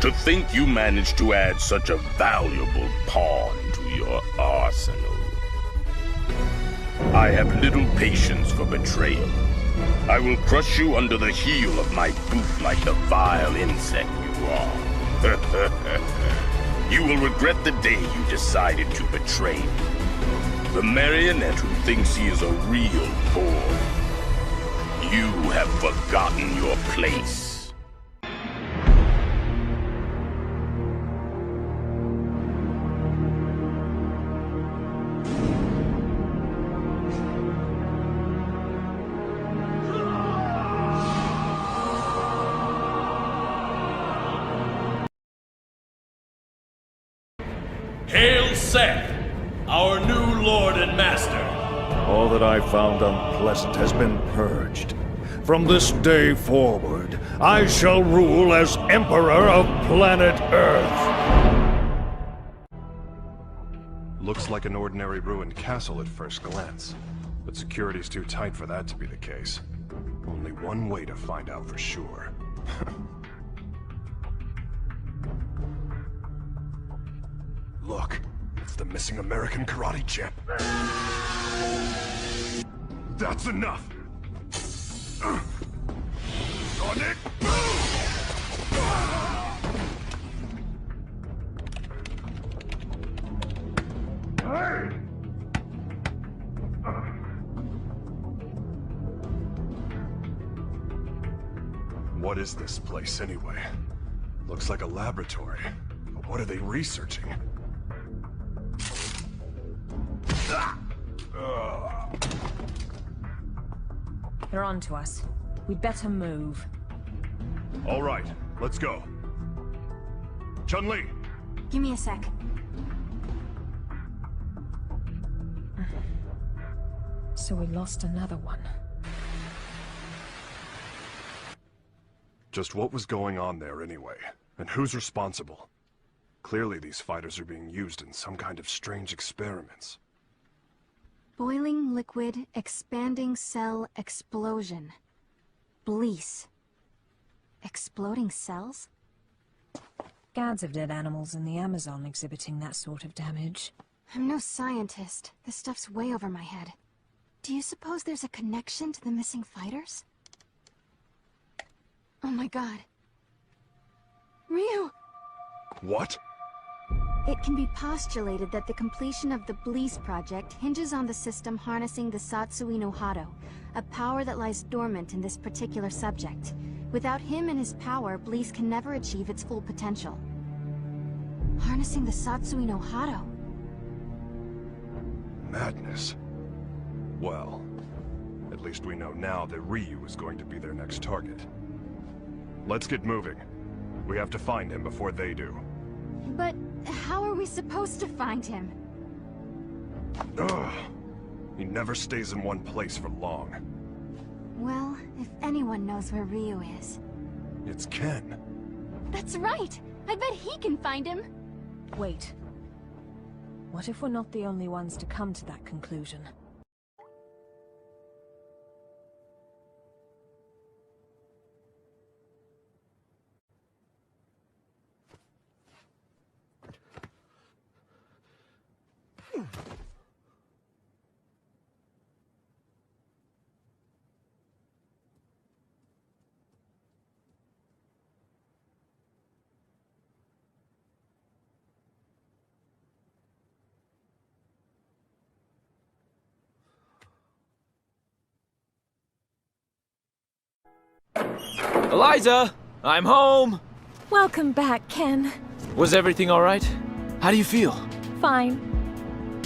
To think you managed to add such a valuable pawn to your arsenal. I have little patience for betrayal. I will crush you under the heel of my boot like the vile insect you are. You will regret the day you decided to betray me. The marionette who thinks he is a real boy. You have forgotten your place. Hail Seth, our new lord and master. All that I found unpleasant has been purged. From this day forward, I shall rule as Emperor of planet Earth. Looks like an ordinary ruined castle at first glance, but security's too tight for that to be the case. Only one way to find out for sure. Look, it's the missing American karate champ. That's enough! Sonic boom! Hey! What is this place anyway? Looks like a laboratory. But what are they researching? They're on to us. We'd better move. All right, let's go. Chunli! Give me a sec. So we lost another one. Just what was going on there anyway? And who's responsible? Clearly these fighters are being used in some kind of strange experiments. Boiling liquid, expanding cell, explosion. Blease. Exploding cells? Gads of dead animals in the Amazon exhibiting that sort of damage. I'm no scientist. This stuff's way over my head. Do you suppose there's a connection to the missing fighters? Oh my god. Ryu! What? It can be postulated that the completion of the Blease project hinges on the system harnessing the Satsui no Hado, a power that lies dormant in this particular subject. Without him and his power, Blease can never achieve its full potential. Harnessing the Satsui no Hado. Madness. Well, at least we know now that Ryu is going to be their next target. Let's get moving. We have to find him before they do. But how are we supposed to find him? Ugh. He never stays in one place for long. Well, if anyone knows where Ryu is... It's Ken. That's right! I bet he can find him! Wait. What if we're not the only ones to come to that conclusion? Eliza! I'm home! Welcome back, Ken. Was everything alright? How do you feel? Fine.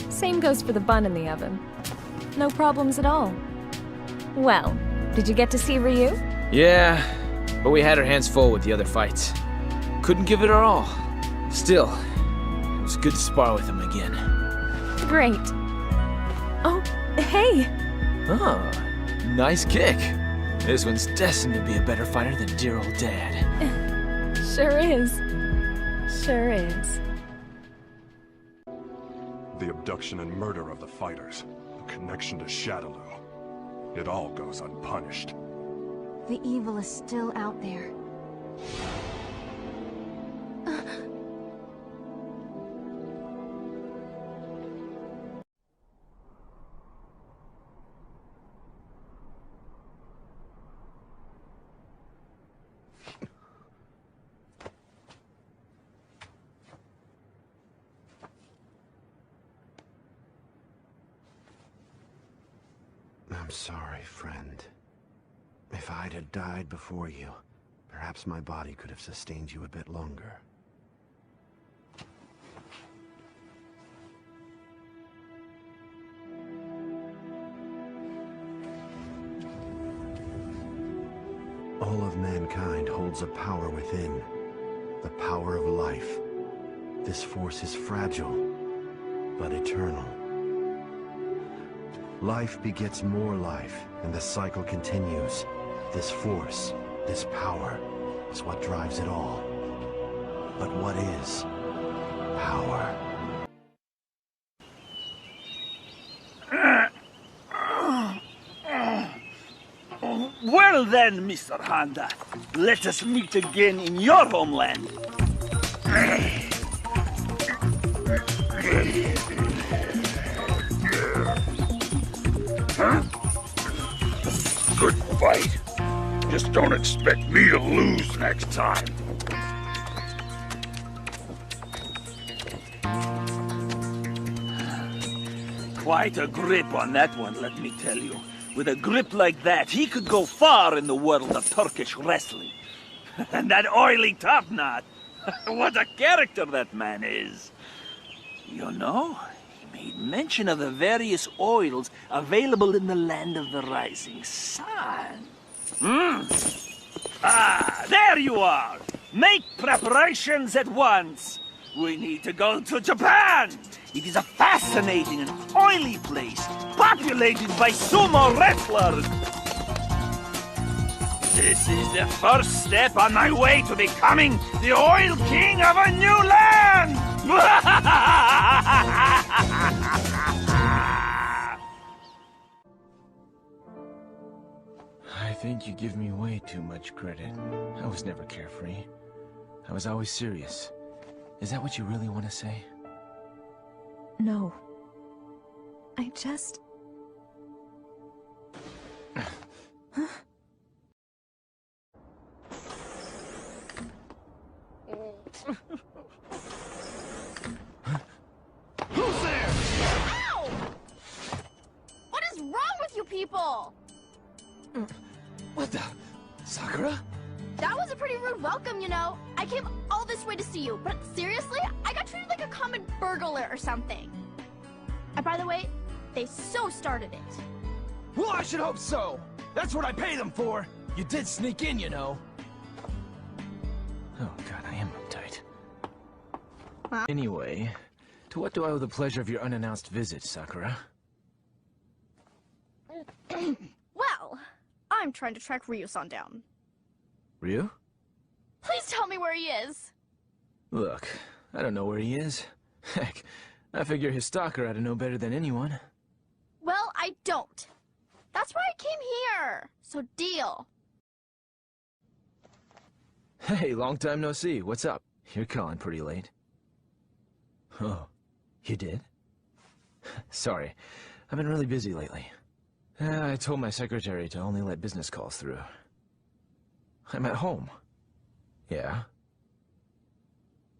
Same goes for the bun in the oven. No problems at all. Well, did you get to see Ryu? Yeah, but we had our hands full with the other fights. Couldn't give it our all. Still, it was good to spar with him again. Great. Oh, hey! Oh, nice kick. This one's destined to be a better fighter than dear old Dad. Sure is. Sure is. The abduction and murder of the fighters, the connection to Shadaloo. It all goes unpunished. The evil is still out there. I'm sorry, friend. If I'd had died before you, perhaps my body could have sustained you a bit longer. All of mankind holds a power within, the power of life. This force is fragile, but eternal. Life begets more life, and the cycle continues. This force, this power, is what drives it all. But what is power? Well then, Mr. Honda, let us meet again in your homeland. Good fight. Just don't expect me to lose next time. Quite a grip on that one, let me tell you. With a grip like that, he could go far in the world of Turkish wrestling. And that oily top knot. What a character that man is. You know, he made mention of the various oils available in the land of the rising sun. Ah, there you are! Make preparations at once! We need to go to Japan! It is a fascinating and oily place, populated by sumo wrestlers! This is the first step on my way to becoming the Oil King of a new land! I think you give me way too much credit. I was never carefree. I was always serious. Is that what you really want to say? No. I just... Who's there? Ow! What is wrong with you people? What the? Sakura? That was a pretty rude welcome, you know. I came all this way to see you, but seriously, I got treated like a common burglar or something. And by the way, they so started it. Well, I should hope so. That's what I pay them for. You did sneak in, you know. Oh, God, I am uptight. Huh? Anyway, to what do I owe the pleasure of your unannounced visit, Sakura? Well, I'm trying to track Ryu-san down. Ryu? Please tell me where he is. Look, I don't know where he is. Heck, I figure his stalker ought to know better than anyone. Well, I don't. That's why I came here. So deal. Hey, long time no see. What's up? You're calling pretty late. Oh, you did? Sorry, I've been really busy lately. I told my secretary to only let business calls through. I'm at home. Yeah?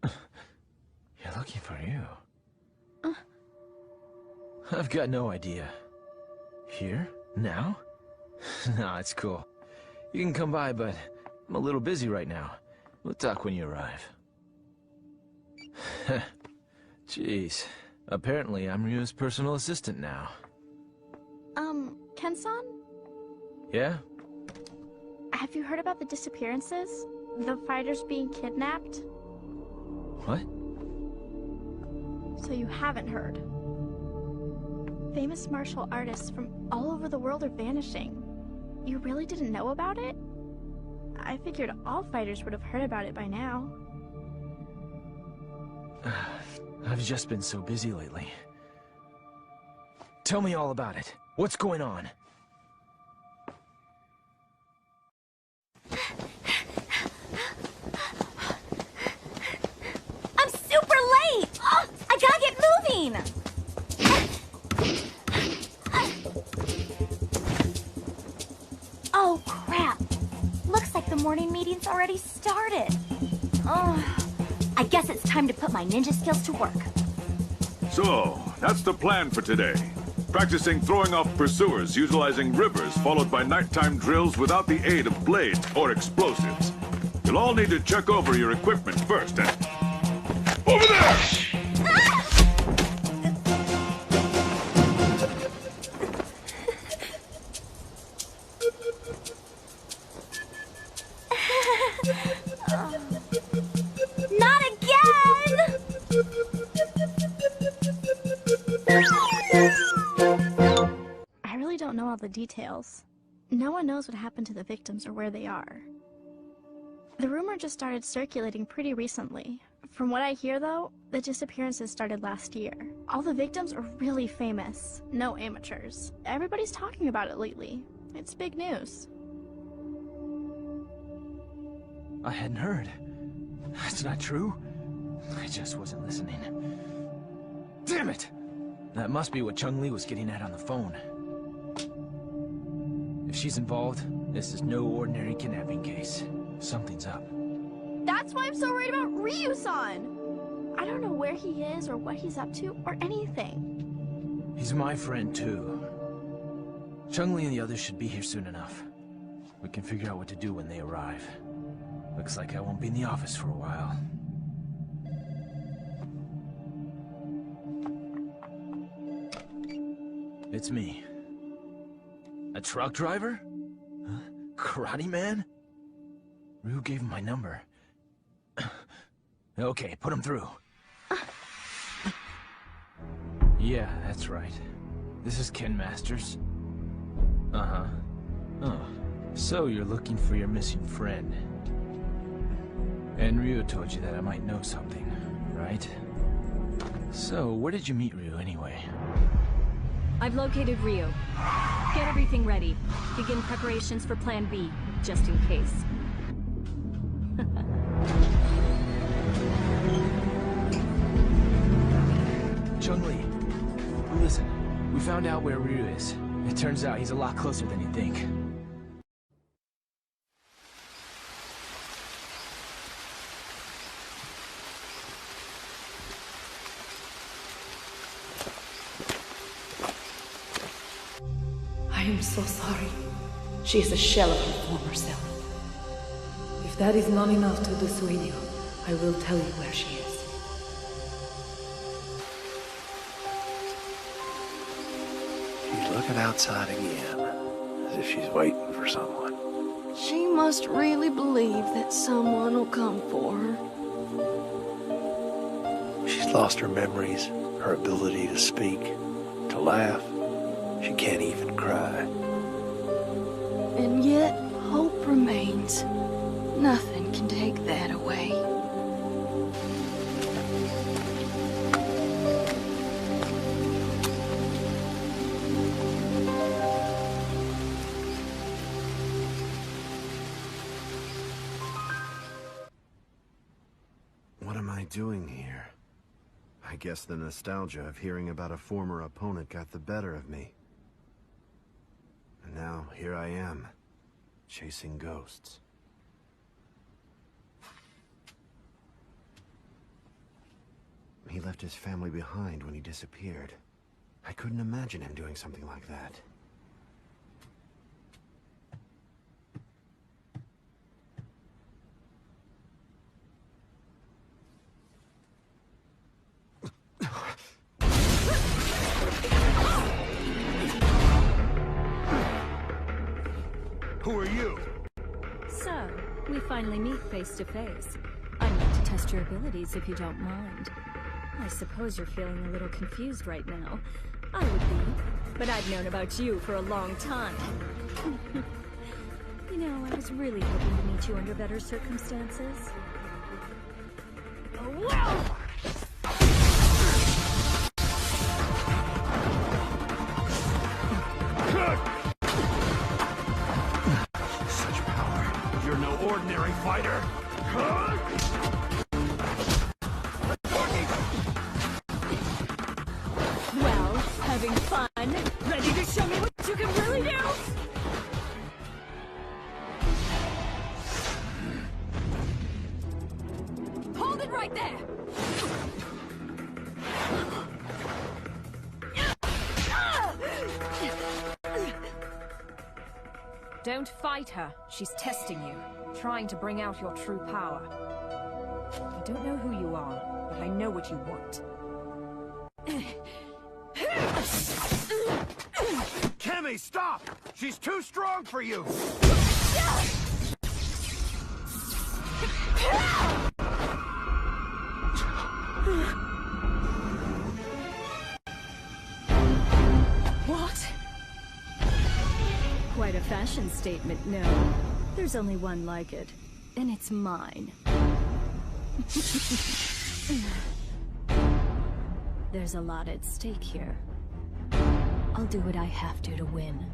You're looking for you. I've got no idea. Here? Now? Nah, it's cool. You can come by, but I'm a little busy right now. We'll talk when you arrive. Jeez. Apparently, I'm Ryu's personal assistant now. Ken-san? Yeah? Have you heard about the disappearances? The fighters being kidnapped? What? So you haven't heard. Famous martial artists from all over the world are vanishing. You really didn't know about it? I figured all fighters would have heard about it by now. I've just been so busy lately. Tell me all about it. What's going on? I'm super late! Oh, I gotta get moving! Oh, crap. Looks like the morning meeting's already started. Oh, I guess it's time to put my ninja skills to work. So, that's the plan for today. Practicing throwing off pursuers utilizing rivers followed by nighttime drills without the aid of blades or explosives. You'll all need to check over your equipment first and... Over there! Not again! I really don't know all the details. No one knows what happened to the victims or where they are. The rumor just started circulating pretty recently. From what I hear though, the disappearances started last year. All the victims are really famous, no amateurs. Everybody's talking about it lately. It's big news. I hadn't heard. That's not true. I just wasn't listening. Damn it! That must be what Chunli was getting at on the phone. If she's involved, this is no ordinary kidnapping case. Something's up. That's why I'm so worried about Ryu-san! I don't know where he is or what he's up to or anything. He's my friend too. Chunli and the others should be here soon enough. We can figure out what to do when they arrive. Looks like I won't be in the office for a while. It's me. A truck driver? Huh? Karate man? Ryu gave him my number. Okay, put him through. Yeah, that's right. This is Ken Masters. Uh-huh. Oh, so you're looking for your missing friend. And Ryu told you that I might know something, right? So, where did you meet Ryu anyway? I've located Ryu. Get everything ready. Begin preparations for Plan B, just in case. Chunli, listen. We found out where Ryu is. It turns out he's a lot closer than you think. I am so sorry. She is a shell of her former self. If that is not enough to dissuade you, I will tell you where she is. She's looking outside again, as if she's waiting for someone. She must really believe that someone will come for her. She's lost her memories, her ability to speak, to laugh. She can't even cry. And yet, hope remains. Nothing can take that away. What am I doing here? I guess the nostalgia of hearing about a former opponent got the better of me. And now, here I am, chasing ghosts. He left his family behind when he disappeared. I couldn't imagine him doing something like that. Who are you? So, we finally meet face to face. I'd like to test your abilities if you don't mind. I suppose you're feeling a little confused right now. I would be, but I've known about you for a long time. You know, I was really hoping to meet you under better circumstances. Oh, wow! Such power. You're no ordinary fighter. Well, having fun? Ready to show me what you can really do? Hold it right there! Don't fight her. She's testing you, trying to bring out your true power. I don't know who you are, but I know what you want. Kemi, stop! She's too strong for you! What? Quite a fashion statement, no. There's only one like it, and it's mine. There's a lot at stake here. I'll do what I have to win.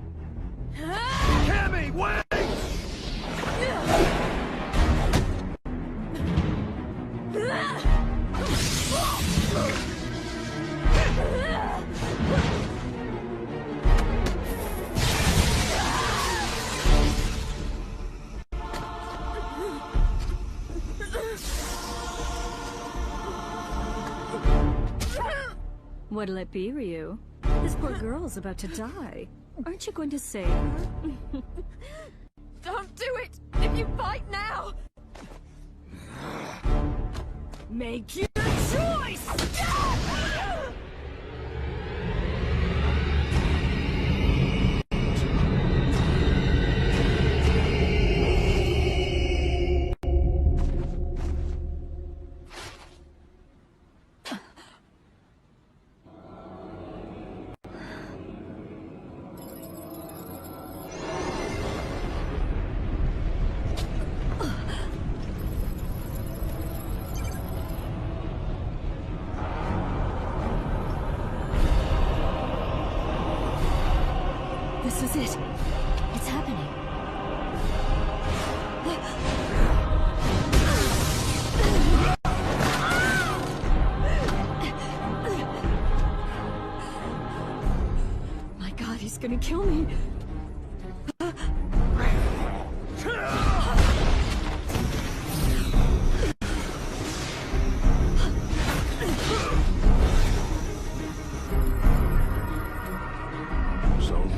Kemi, wait! What'll it be, Ryu? This poor girl's about to die. Aren't you going to save her? Don't do it! If you fight now! Make your choice! This is it. It's happening. My God, he's gonna kill me.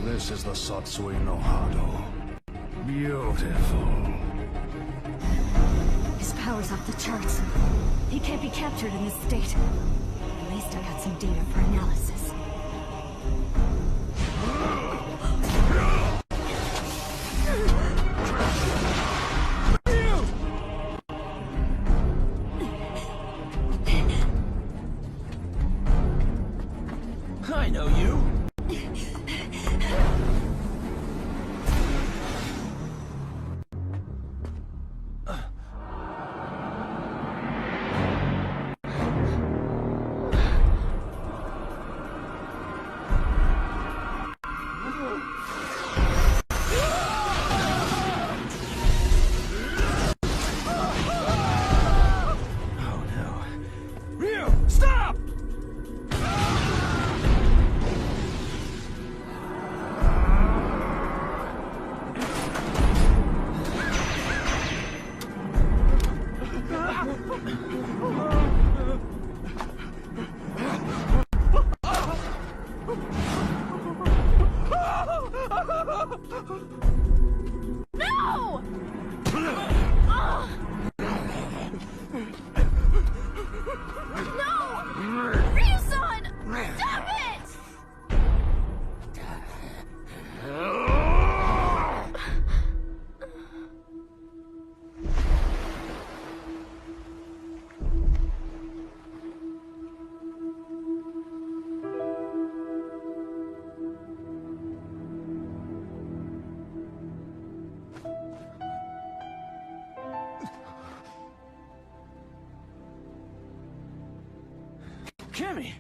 This is the Satsui no Hado. Beautiful. His power's off the charts. He can't be captured in this state. At least I got some data for analysis. I know you. No! No! Ryusan! Stop it! Cammy!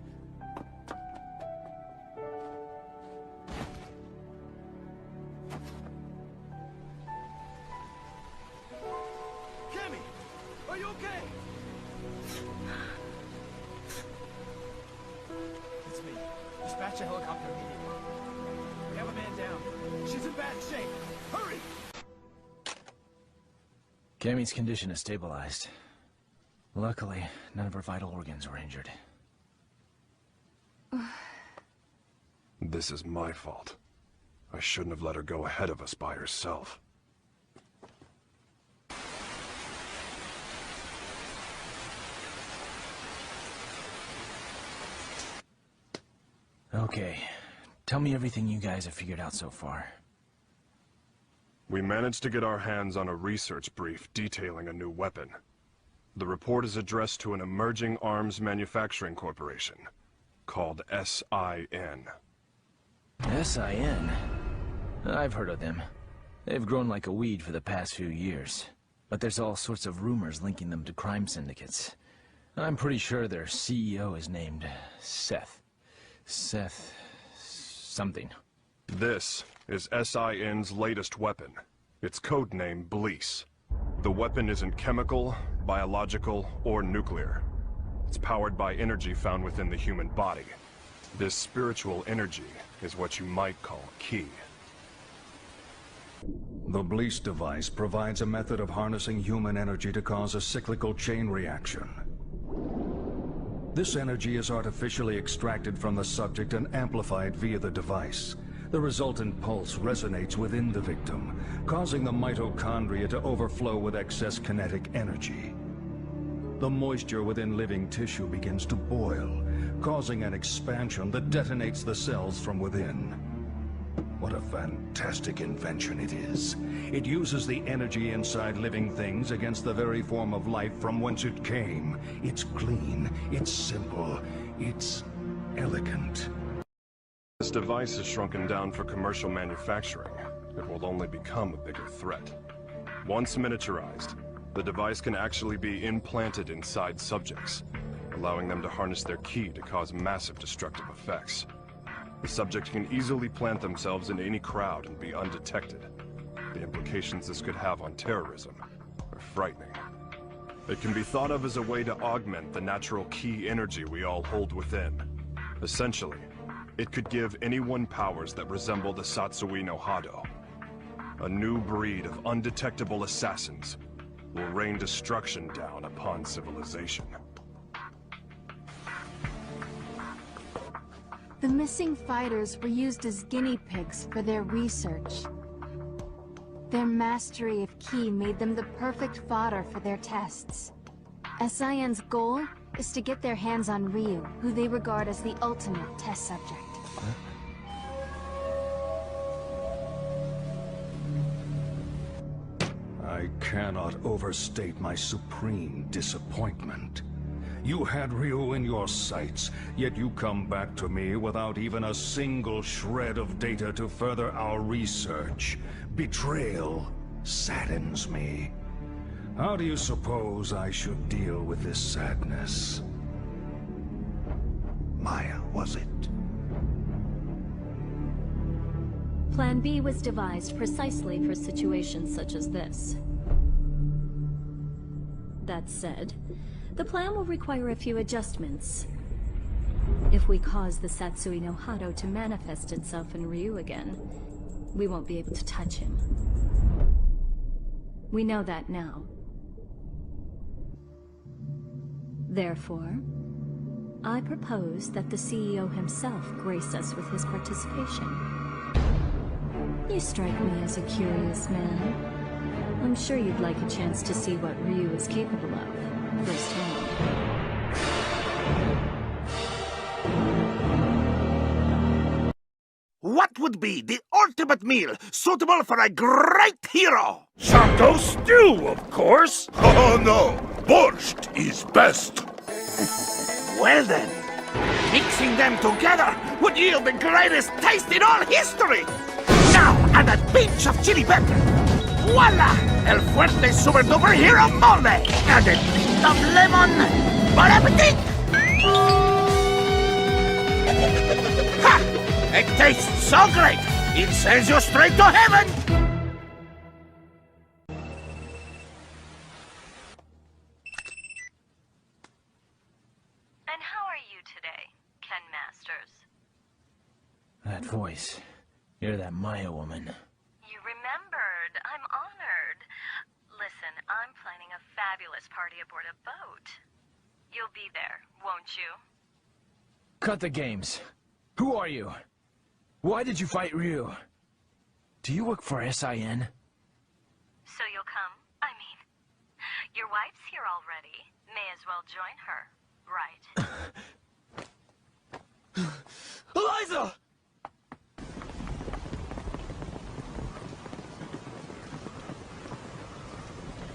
Cammy! Are you okay? It's me. Dispatch a helicopter immediately. We have a man down. She's in bad shape. Hurry! Cammy's condition is stabilized. Luckily, none of her vital organs were injured. This is my fault. I shouldn't have let her go ahead of us by herself. Okay. Tell me everything you guys have figured out so far. We managed to get our hands on a research brief detailing a new weapon. The report is addressed to an emerging arms manufacturing corporation called SIN. SIN? I've heard of them. They've grown like a weed for the past few years. But there's all sorts of rumors linking them to crime syndicates. I'm pretty sure their CEO is named Seth. Seth... something. This is SIN's latest weapon. Its codename Bleece. The weapon isn't chemical, biological, or nuclear. It's powered by energy found within the human body. This spiritual energy is what you might call ki. The Bleece device provides a method of harnessing human energy to cause a cyclical chain reaction. This energy is artificially extracted from the subject and amplified via the device. The resultant pulse resonates within the victim, causing the mitochondria to overflow with excess kinetic energy. The moisture within living tissue begins to boil, causing an expansion that detonates the cells from within. What a fantastic invention it is. It uses the energy inside living things against the very form of life from whence it came. It's clean, it's simple, it's elegant. This device is shrunken down for commercial manufacturing. It will only become a bigger threat. Once miniaturized, the device can actually be implanted inside subjects, allowing them to harness their ki to cause massive destructive effects. The subject can easily plant themselves in any crowd and be undetected. The implications this could have on terrorism are frightening. It can be thought of as a way to augment the natural ki energy we all hold within. Essentially, it could give anyone powers that resemble the Satsui no Hado. A new breed of undetectable assassins will rain destruction down upon civilization. The missing fighters were used as guinea pigs for their research. Their mastery of ki made them the perfect fodder for their tests. SIN's goal is to get their hands on Ryu, who they regard as the ultimate test subject. I cannot overstate my supreme disappointment. You had Ryu in your sights, yet you come back to me without even a single shred of data to further our research. Betrayal saddens me. How do you suppose I should deal with this sadness? Maya, was it? Plan B was devised precisely for situations such as this. That said, the plan will require a few adjustments. If we cause the Satsui no Hado to manifest itself in Ryu again, we won't be able to touch him. We know that now. Therefore, I propose that the CEO himself grace us with his participation. You strike me as a curious man. I'm sure you'd like a chance to see what Ryu is capable of, firsthand. What would be the ultimate meal suitable for a great hero? Sato stew, of course! Oh no! Borscht is best! Well then, mixing them together would yield the greatest taste in all history! Now add a pinch of chili pepper. Voila! El fuerte super duper hero mole! And a bit of lemon. Bon appetit! Ha! It tastes so great, it sends you straight to heaven! And how are you today, Ken Masters? That voice. You're that Maya woman. You remembered. I'm honored. Listen, I'm planning a fabulous party aboard a boat. You'll be there, won't you? Cut the games. Who are you? Why did you fight Ryu? Do you work for SIN? So you'll come? I mean, your wife's here already. May as well join her, right? Eliza!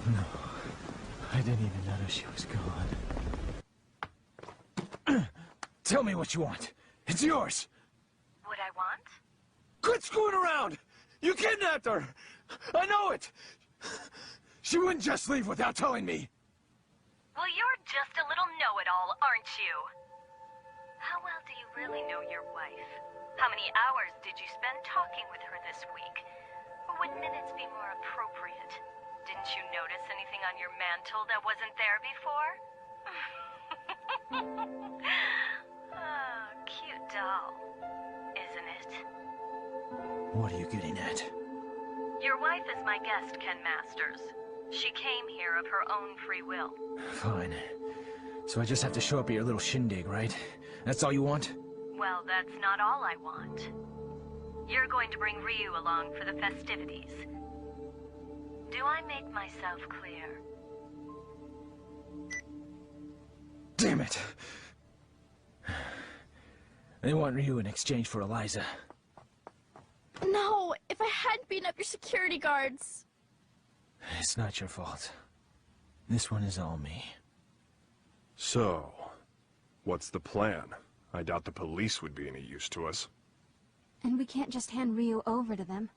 No, I didn't even notice she was gone. Tell me what you want. It's yours. What I want? Quit screwing around! You kidnapped her! I know it! She wouldn't just leave without telling me. Well, you're just a little know-it-all, aren't you? How well do you really know your wife? How many hours did you spend talking with her this week? Or would minutes be more appropriate? Didn't you notice anything on your mantle that wasn't there before? Oh, cute doll, isn't it? What are you getting at? Your wife is my guest, Ken Masters. She came here of her own free will. Fine. So I just have to show up at your little shindig, right? That's all you want? Well, that's not all I want. You're going to bring Ryu along for the festivities. Do I make myself clear? Damn it! They want Ryu in exchange for Eliza. No! If I hadn't beaten up your security guards! It's not your fault. This one is all me. So, what's the plan? I doubt the police would be any use to us. And we can't just hand Ryu over to them.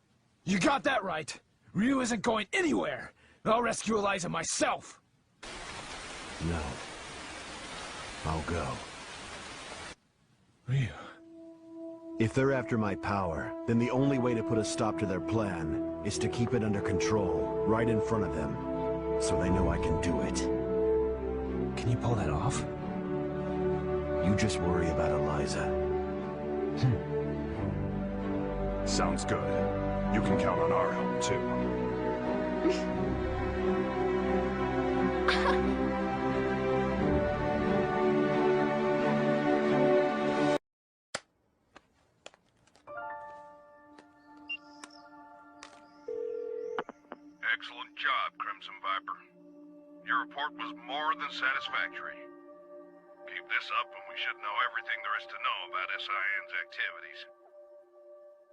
You got that right! Ryu isn't going anywhere! I'll rescue Eliza myself! No. I'll go. Ryu. If they're after my power, then the only way to put a stop to their plan is to keep it under control, right in front of them, so they know I can do it. Can you pull that off? You just worry about Eliza. Sounds good. You can count on our help, too. Excellent job, Crimson Viper. Your report was more than satisfactory. Keep this up and we should know everything there is to know about SIN's activities.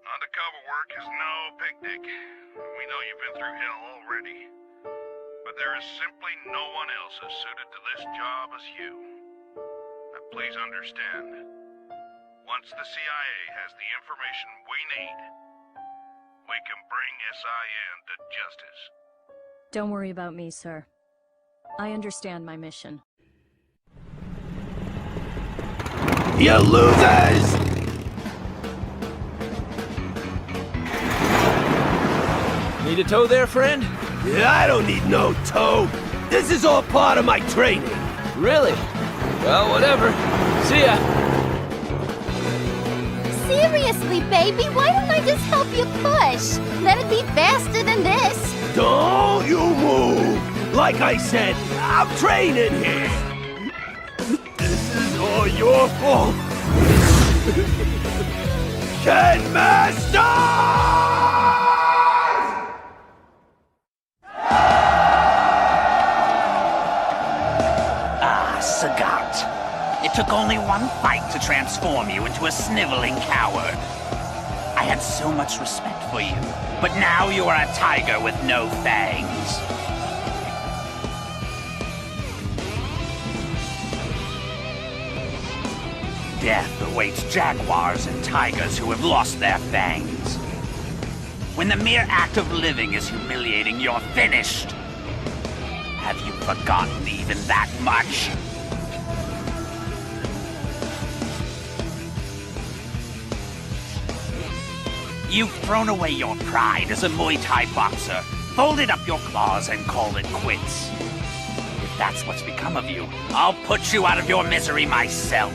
Undercover work is no picnic. We know you've been through hell already. But there is simply no one else as suited to this job as you. Now please understand, once the CIA has the information we need, we can bring SIN to justice. Don't worry about me, sir. I understand my mission. You losers! Need a tow there, friend? Yeah, I don't need no tow. This is all part of my training. Really? Well, whatever. See ya. Seriously, baby, why don't I just help you push? That'd be faster than this. Don't you move! Like I said, I'm training here. This is all your fault. Kidmaster! Sagat. It took only one fight to transform you into a sniveling coward. I had so much respect for you, but now you are a tiger with no fangs. Death awaits jaguars and tigers who have lost their fangs. When the mere act of living is humiliating, you're finished. Have you forgotten even that much? You've thrown away your pride as a Muay Thai boxer, folded up your claws and called it quits. If that's what's become of you, I'll put you out of your misery myself.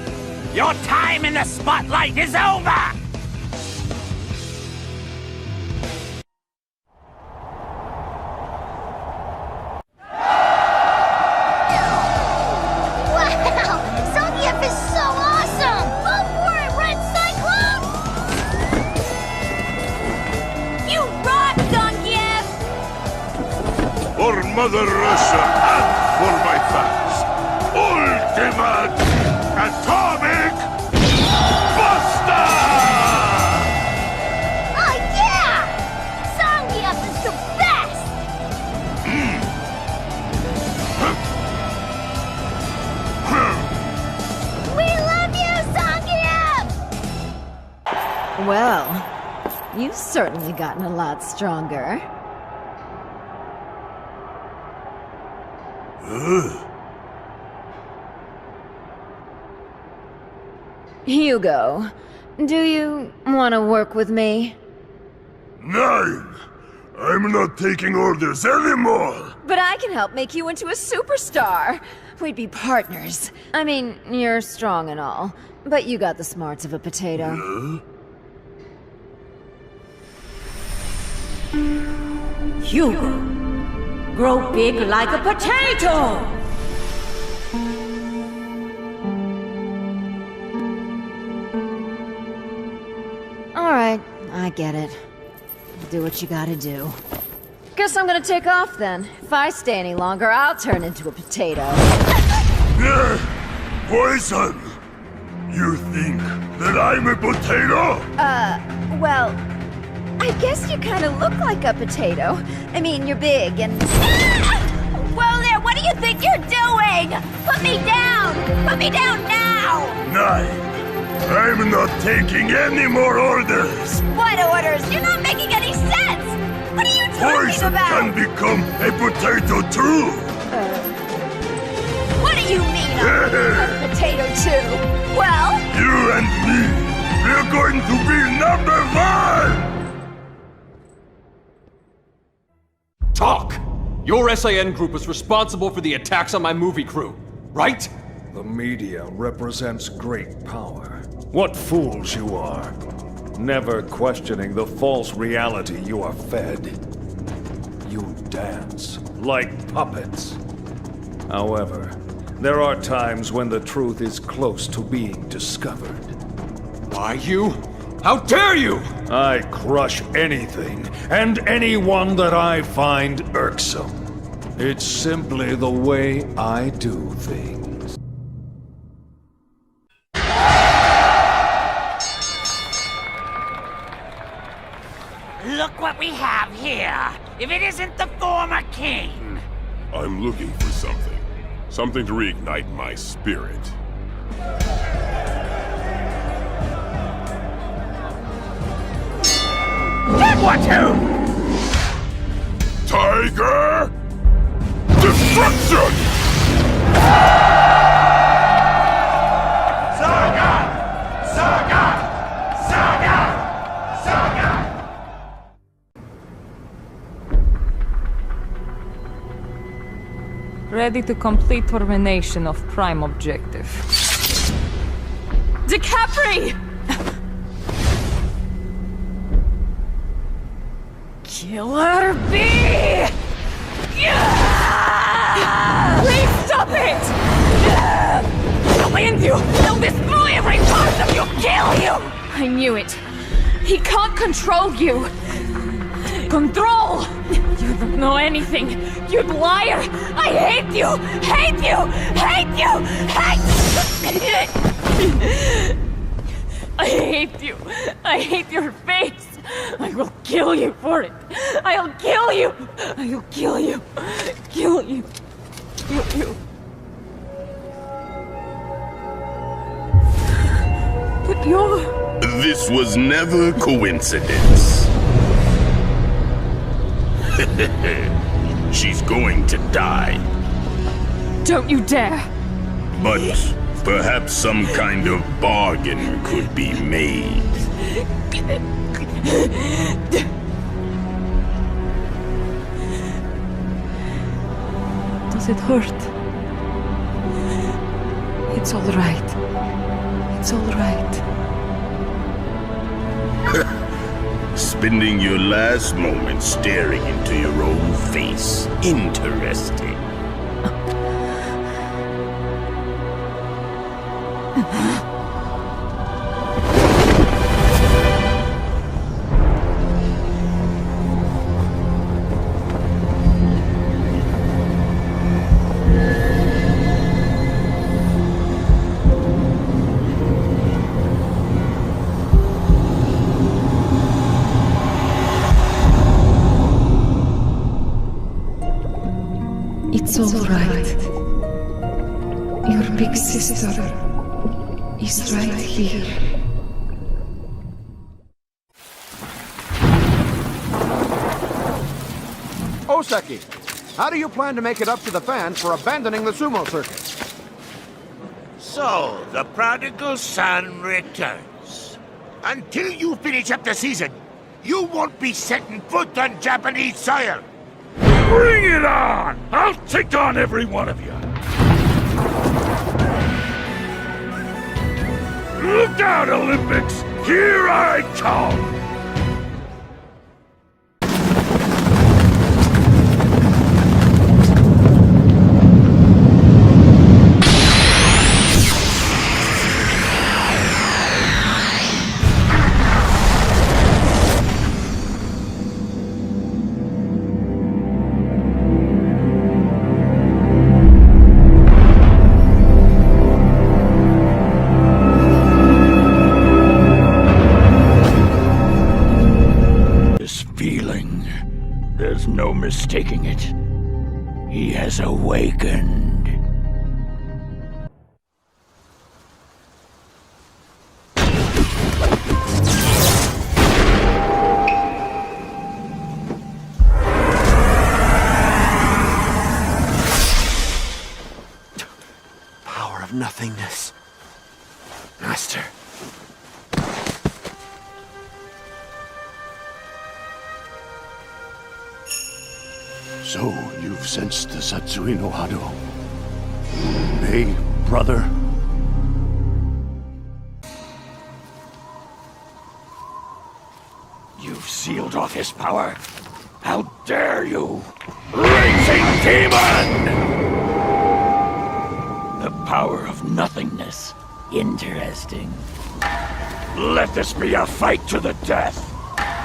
Your time in the spotlight is over! Mother Russia and for my fans, Ultimate Atomic Buster! Oh yeah! Zangief is the best! We love you, Zangief! Well, you've certainly gotten a lot stronger. Hugo, do you want to work with me? Nine! I'm not taking orders anymore! But I can help make you into a superstar! We'd be partners. I mean, you're strong and all, but you got the smarts of a potato. Hugo, grow big like a potato! Alright, I get it. Do what you gotta do. Guess I'm gonna take off then. If I stay any longer, I'll turn into a potato. Poison! You think that I'm a potato? Well, I guess you kinda look like a potato. I mean, you're big and... Whoa there, what do you think you're doing? Put me down! Put me down now! Nine! I'm not taking any more orders! What orders? You're not making any sense! What are you talking Poison about? can become a potato too! What do you mean, a potato too? Well... You and me We're going to be number 1! Talk! Your SIN group is responsible for the attacks on my movie crew, right? The media represents great power. What fools you are. Never questioning the false reality you are fed. You dance like puppets. However, there are times when the truth is close to being discovered. Why you? How dare you! I crush anything and anyone that I find irksome. It's simply the way I do things. Look what we have here. If it isn't the former king. I'm looking for something. Something to reignite my spirit. That one too! Tiger! Destruction! Saga! Saga! Saga! Saga! Ready to complete termination of prime objective. DiCapri! Killer bee! Please stop it! He'll end you! He'll destroy every part of you! Kill you! I knew it. He can't control you. Control! You don't know anything. You liar! I hate you! Hate you! Hate you! Hate! I hate you! I hate your face! I will kill you for it! I'll kill you! I'll kill you! Kill you! Kill you! But you're... This was never coincidence. She's going to die. Don't you dare! But perhaps some kind of bargain could be made. Does it hurt? It's all right. It's all right. Spending your last moments staring into your own face. Interesting. It's all right. Your big sister is right here. Oseki, how do you plan to make it up to the fans for abandoning the sumo circuit? So, the prodigal son returns. Until you finish up the season, you won't be setting foot on Japanese soil. Bring it on! I'll take on every one of you! Look out, Olympics! Here I come! There's no mistaking it. He has awakened. Power of nothingness. Master. So, you've sensed the Satsui no Hado. Hey, brother. You've sealed off his power. How dare you! Raging demon! The power of nothingness. Interesting. Let this be a fight to the death.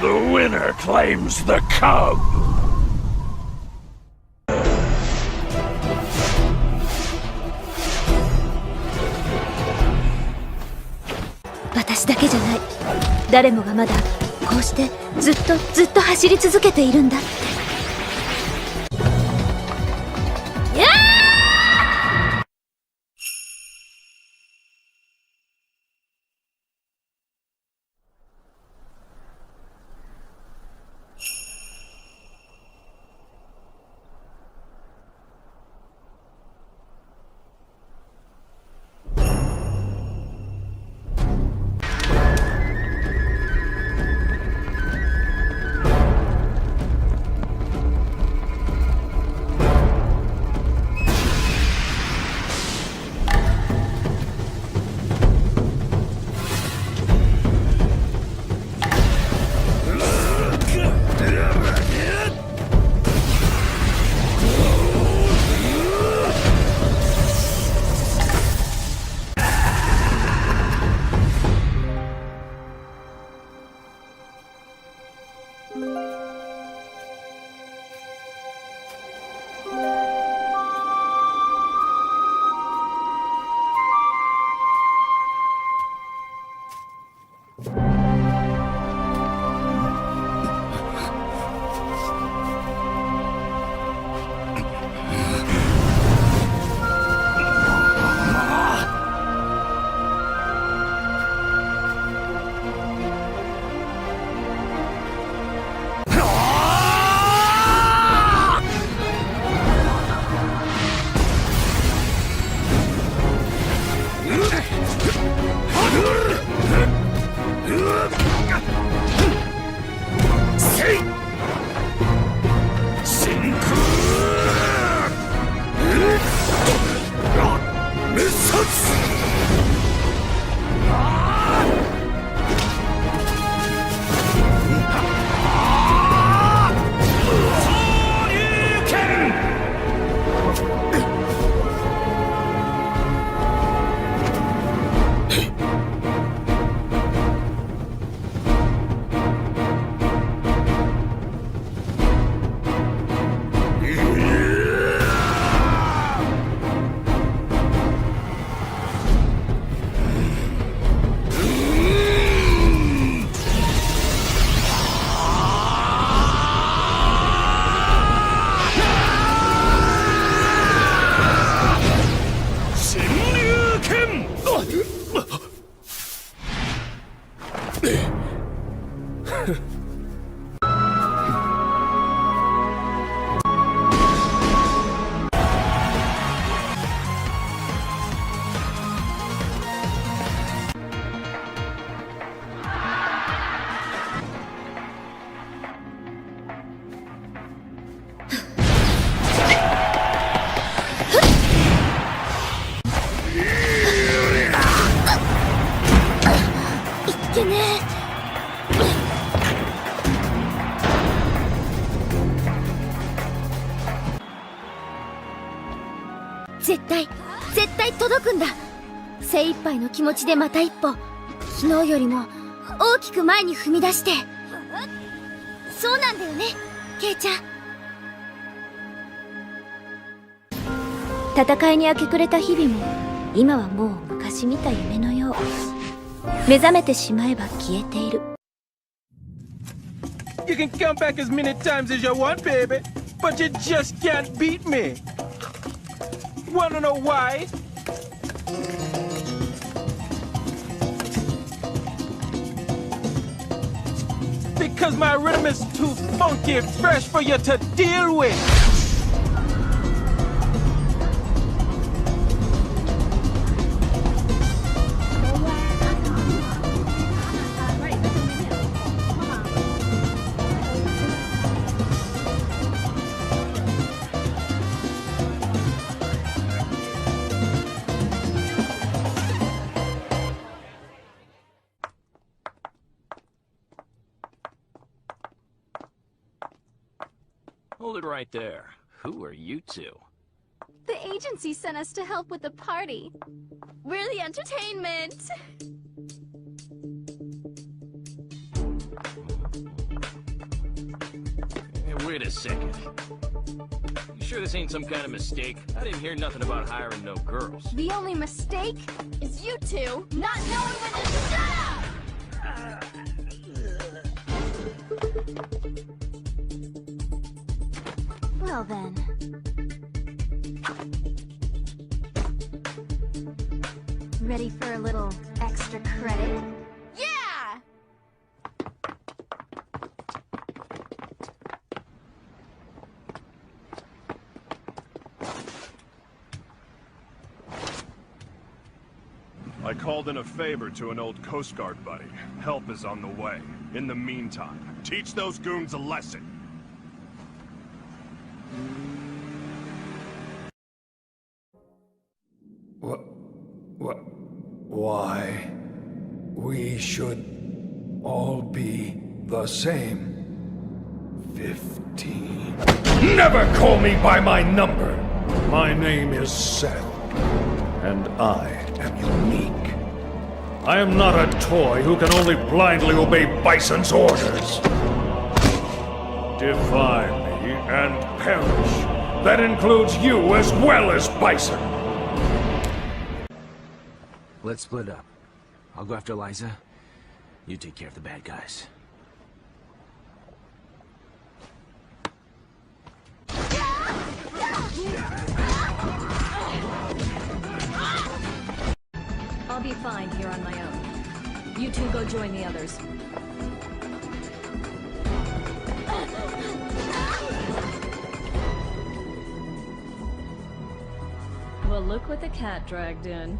The winner claims the cub. 私だけじゃない。誰もがまだこうしてずっと走り続けているんだって。やー！絶対届くんだ。精一杯の気持ちでまた一歩、昨日よりも大きく前に踏み出して。そうなんだよね、ケイちゃん。戦いに明け暮れた日々も今はもう昔見た夢のよう。目覚めてしまえば消えている。 You can come back as many times as you want, baby, but you just can't beat me. Wanna know why? Because my rhythm is too funky and fresh for you to deal with. Hold it right there. Who are you two? The agency sent us to help with the party. We're the entertainment. Hey, wait a second. You sure this ain't some kind of mistake? I didn't hear nothing about hiring no girls. The only mistake is you two not knowing when to shut up! Well then. Ready for a little extra credit? Yeah! I called in a favor to an old Coast Guard buddy. Help is on the way. In the meantime, teach those goons a lesson. Why? We should all be the same. 15. Never call me by my number! My name is Seth, and I am unique. I am not a toy who can only blindly obey Bison's orders. Defy me and perish. That includes you as well as Bison. Let's split up. I'll go after Liza. You take care of the bad guys. I'll be fine here on my own. You two go join the others. Well, look what the cat dragged in.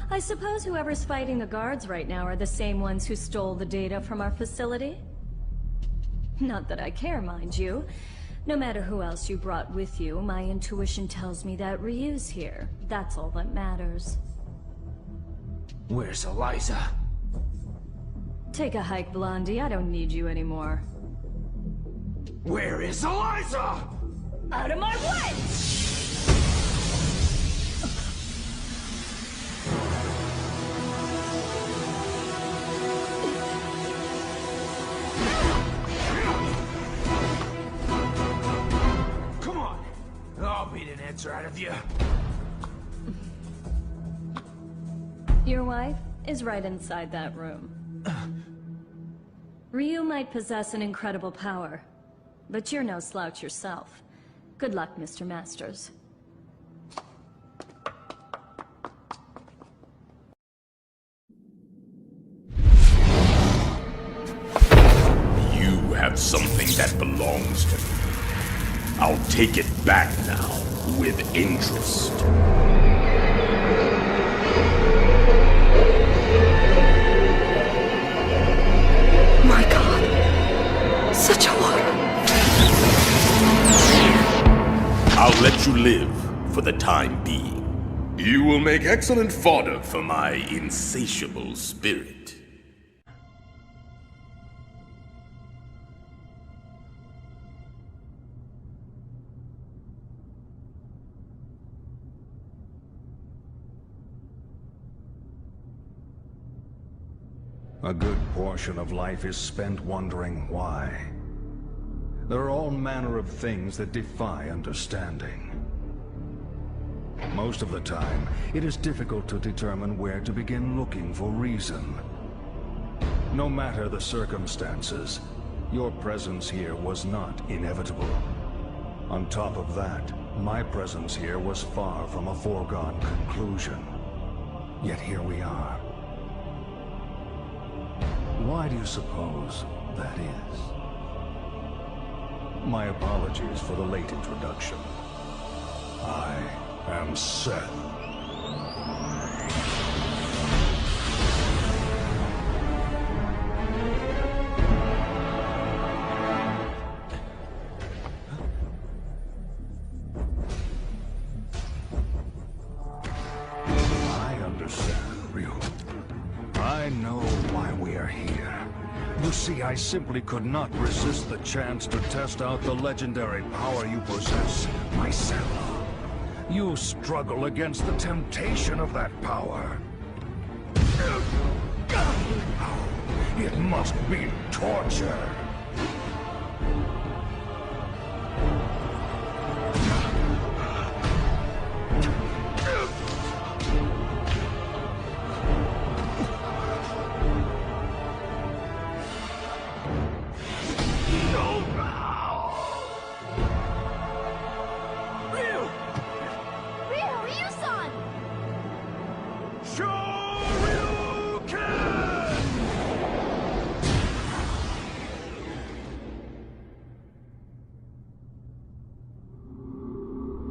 I suppose whoever's fighting the guards right now are the same ones who stole the data from our facility? Not that I care, mind you. No matter who else you brought with you, my intuition tells me that Ryu's here. That's all that matters. Where's Eliza? Take a hike, Blondie. I don't need you anymore. Where is Eliza? Out of my way! Come on! I'll beat an answer out of you. Your wife is right inside that room. Ryu might possess an incredible power, but you're no slouch yourself. Good luck, Mr. Masters. You have something that belongs to me. I'll take it back now, with interest. My God. Such a lot. I'll let you live for the time being. You will make excellent fodder for my insatiable spirit. A good portion of life is spent wondering why. There are all manner of things that defy understanding. Most of the time, it is difficult to determine where to begin looking for reason. No matter the circumstances, your presence here was not inevitable. On top of that, my presence here was far from a foregone conclusion. Yet here we are. Why do you suppose that is? My apologies for the late introduction. I am Seth. I understand, Ryu. I know why we are here. You see, I simply could not resist the chance to test out the legendary power you possess myself. You struggle against the temptation of that power. It must be torture.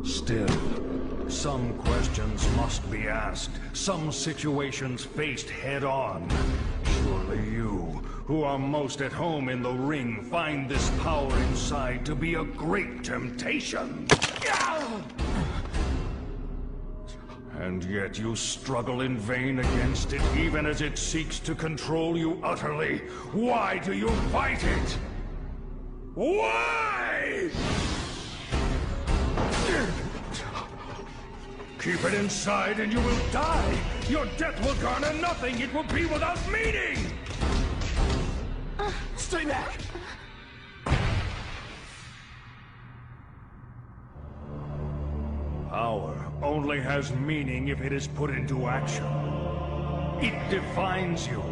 Still, some questions must be asked, some situations faced head-on. Surely you, who are most at home in the ring, find this power inside to be a great temptation. And yet you struggle in vain against it, even as it seeks to control you utterly. Why do you fight it? Why? Keep it inside and you will die. Your death will garner nothing. It will be without meaning. Stay back. Power only has meaning if it is put into action. It defines you.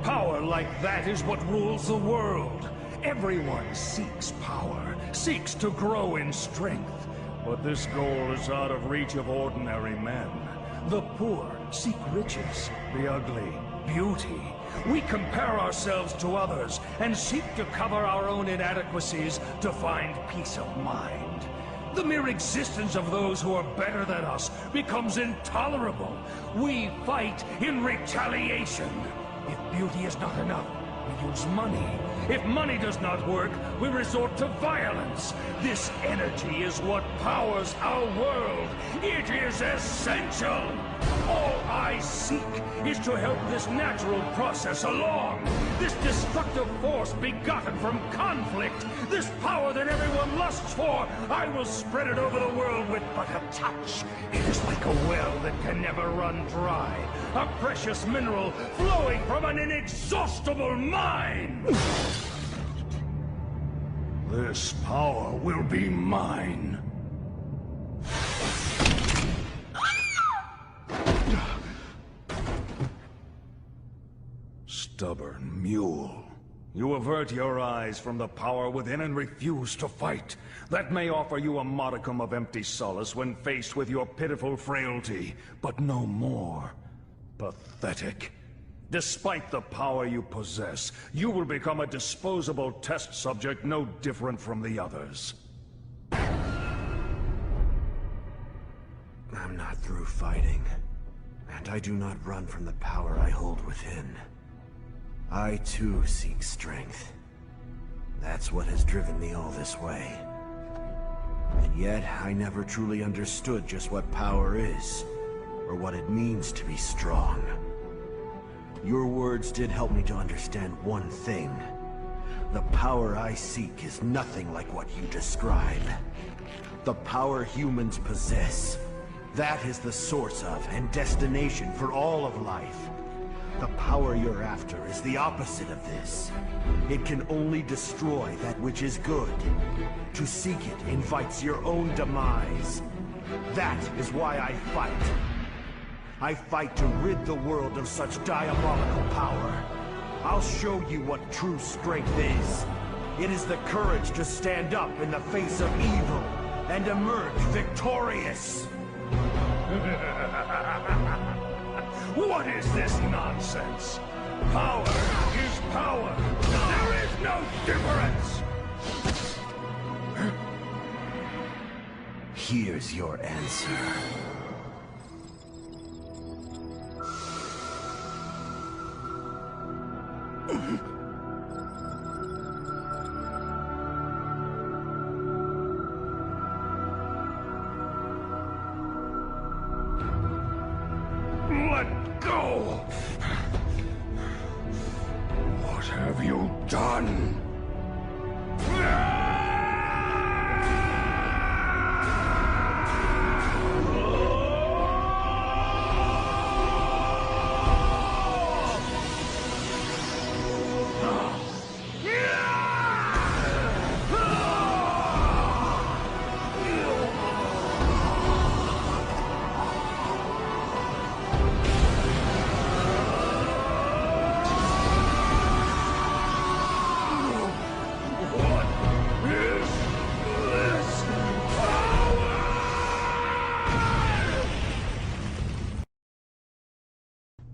Power like that is what rules the world. Everyone seeks power, seeks to grow in strength. But this goal is out of reach of ordinary men. The poor seek riches, the ugly, beauty. We compare ourselves to others and seek to cover our own inadequacies to find peace of mind. The mere existence of those who are better than us becomes intolerable. We fight in retaliation. If beauty is not enough, we use money. If money does not work, we resort to violence. This energy is what powers our world. It is essential. All I seek is to help this natural process along. This destructive force begotten from conflict. This power that everyone lusts for. I will spread it over the world with but a touch. It is like a well that can never run dry. A precious mineral flowing from an inexhaustible mine. This power will be mine. Stubborn mule. You avert your eyes from the power within and refuse to fight. That may offer you a modicum of empty solace when faced with your pitiful frailty, but no more. Pathetic. Despite the power you possess, you will become a disposable test subject no different from the others. I'm not through fighting, and I do not run from the power I hold within. I too seek strength. That's what has driven me all this way. And yet, I never truly understood just what power is, or what it means to be strong. Your words did help me to understand one thing. The power I seek is nothing like what you describe. The power humans possess. That is the source of and destination for all of life. The power you're after is the opposite of this. It can only destroy that which is good. To seek it invites your own demise. That is why I fight. I fight to rid the world of such diabolical power. I'll show you what true strength is. It is the courage to stand up in the face of evil and emerge victorious. What is this nonsense? Power is power. There is no difference. Here's your answer. Let go! What have you done.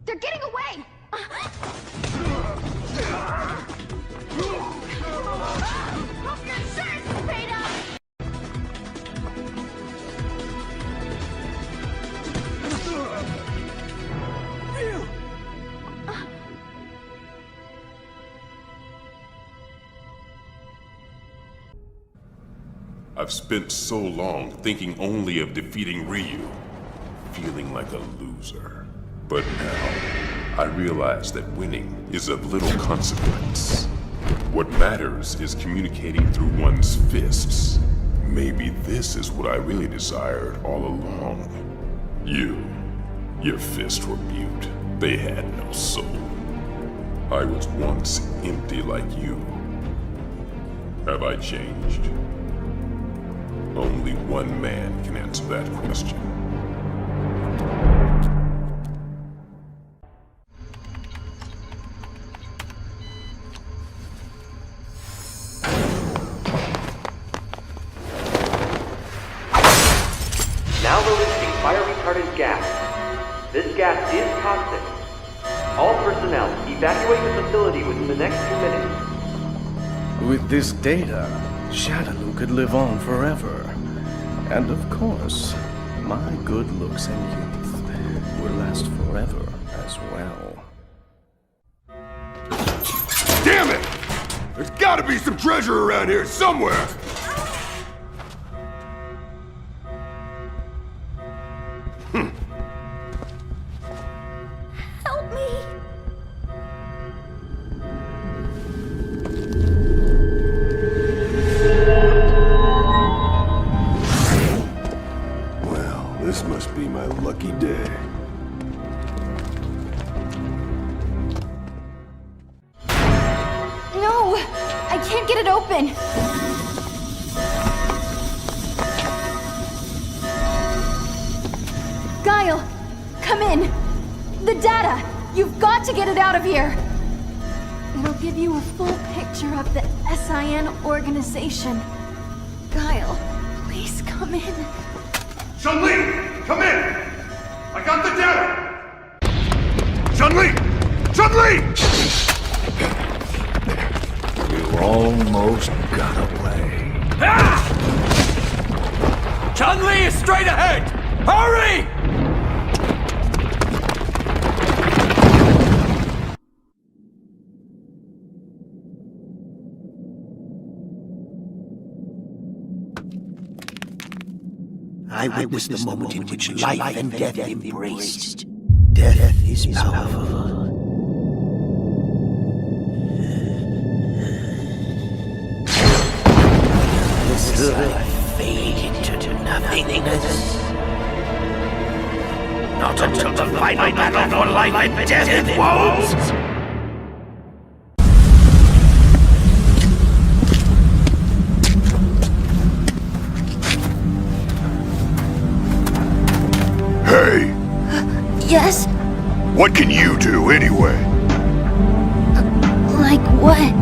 They're getting away! Hope your insurance paid up! I've spent so long thinking only of defeating Ryu, feeling like a loser. But now, I realize that winning is of little consequence. What matters is communicating through one's fists. Maybe this is what I really desired all along. Your fists were mute. They had no soul. I was once empty like you. Have I changed? Only one man can answer that question. Now releasing fire-retardant gas. This gas is toxic. All personnel, evacuate the facility within the next 2 minutes. With this data, Shadaloo could live on forever. And of course, my good looks and youth will last forever as well. Damn it! There's gotta be some treasure around here somewhere! Help me! Well, this must be my lucky day. No! I can't get it open! Guile! Come in! The data! You've got to get it out of here! It'll give you a full picture of the SIN organization. Guile, please come in. Chunli! Come in! I got the data! Chunli! Chunli! You almost got away. Chunli is straight ahead! Hurry! I witnessed the moment in which life and death embraced. Death is powerful. This life fade into nothingness. Not until the final battle for life and death it won't! Hey! Yes? What can you do anyway? Like what?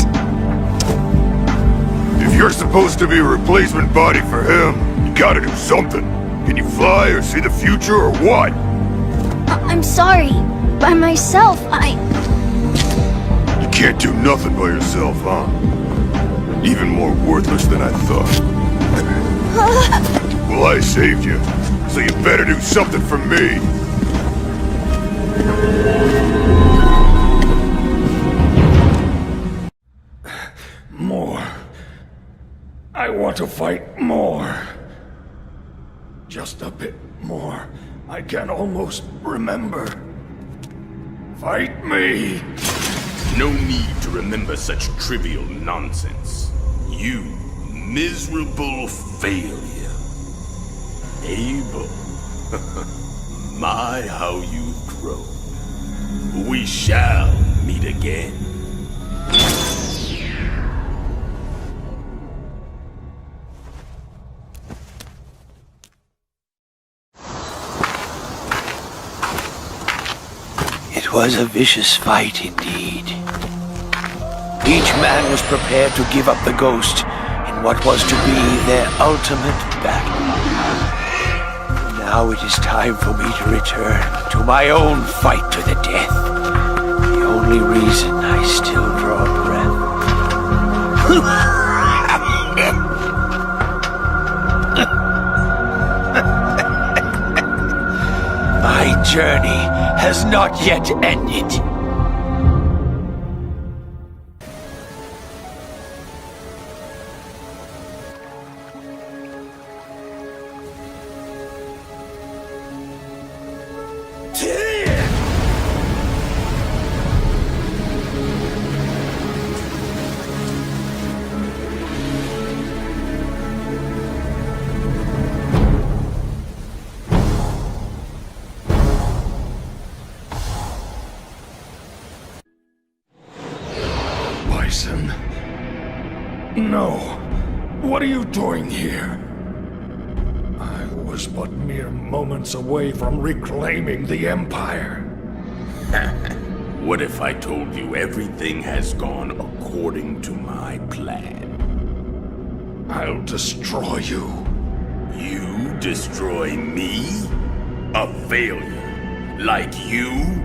If you're supposed to be a replacement body for him, you gotta do something. Can you fly or see the future or what? I'm sorry. By myself, You can't do nothing by yourself, huh? Even more worthless than I thought. Well, I saved you, so you better do something for me. More. I want to fight more. Just a bit more. I can almost remember. Fight me! No need to remember such trivial nonsense. You miserable failure. Abel. My, how you've grown. We shall meet again. It was a vicious fight indeed. Each man was prepared to give up the ghost in what was to be their ultimate battle. Now it is time for me to return to my own fight to the death. The only reason I still draw breath. My journey has not yet ended. Bison? No. What are you doing here? I was but mere moments away from reclaiming the Empire. What if I told you everything has gone according to my plan? I'll destroy you. You destroy me? A failure? Like you?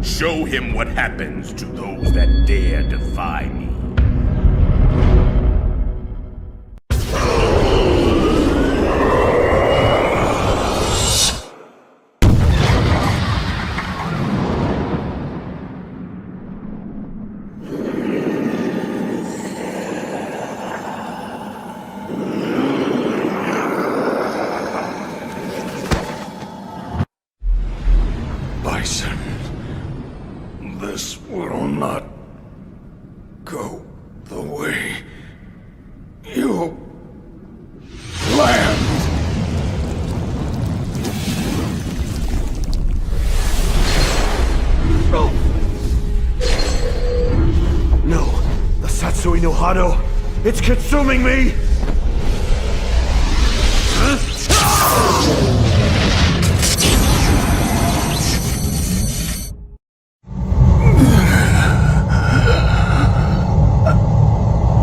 Show him what happens to those that dare defy me. Bison, this will not go the way you planned. No, the Satsui no Hado, it's consuming me!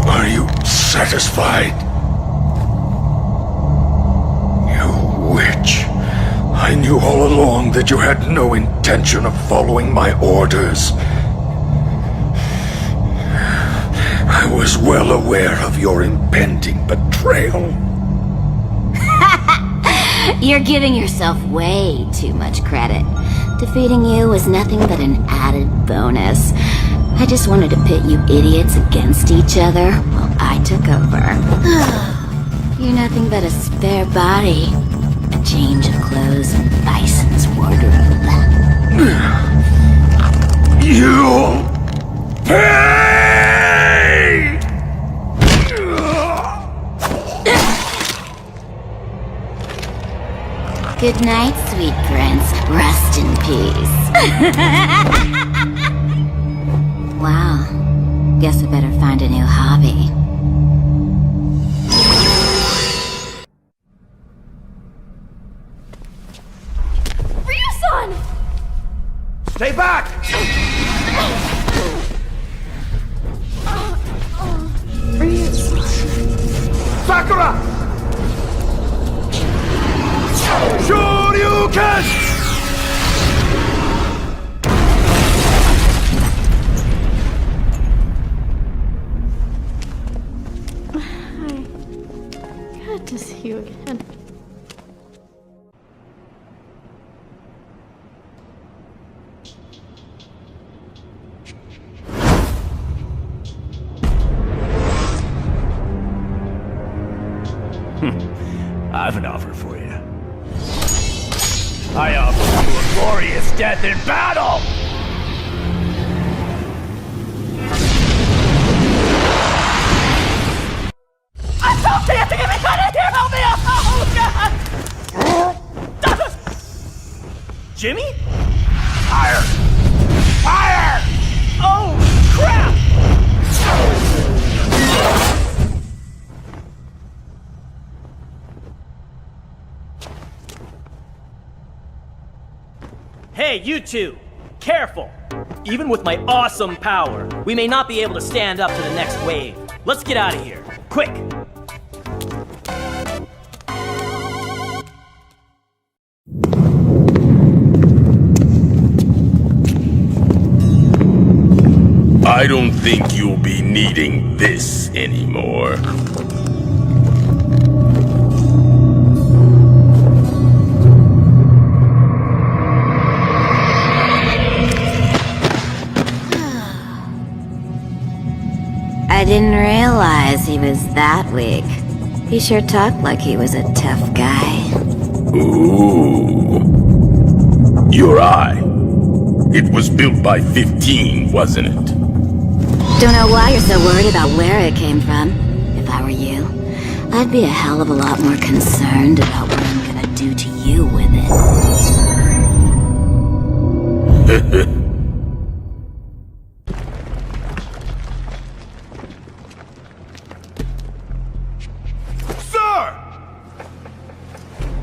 Are you satisfied? You witch. I knew all along that you had no intention of following my orders. I was well aware of your impending betrayal. You're giving yourself way too much credit. Defeating you was nothing but an added bonus. I just wanted to pit you idiots against each other while I took over. You're nothing but a spare body. A change of clothes in Bison's wardrobe. You'll pay! Good night, sweet prince. Rest in peace. Wow. Guess I better find a new hobby. Ryu-san! Stay back! Sakura! Shoryuken! Good to see you again. I have an offer for you. I offer you a glorious death in battle! Jimmy? Fire! Fire! Oh, crap! Hey, you two! Careful! Even with my awesome power, we may not be able to stand up to the next wave. Let's get out of here. Quick! I don't think you'll be needing this anymore. I didn't realize he was that weak. He sure talked like he was a tough guy. Ooh. Your eye. It was built by 15, wasn't it? Don't know why you're so worried about where it came from. If I were you, I'd be a hell of a lot more concerned about what I'm gonna do to you with it.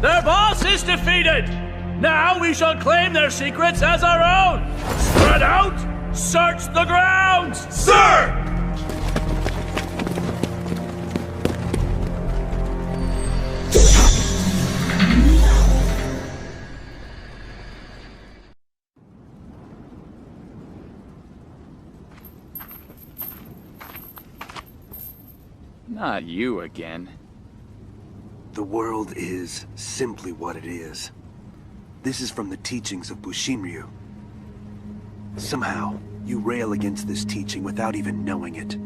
Their boss is defeated! Now we shall claim their secrets as our own! Spread out! Search the grounds! Sir! Not you again. The world is simply what it is. This is from the teachings of Bushinryu. Somehow, you rail against this teaching without even knowing it.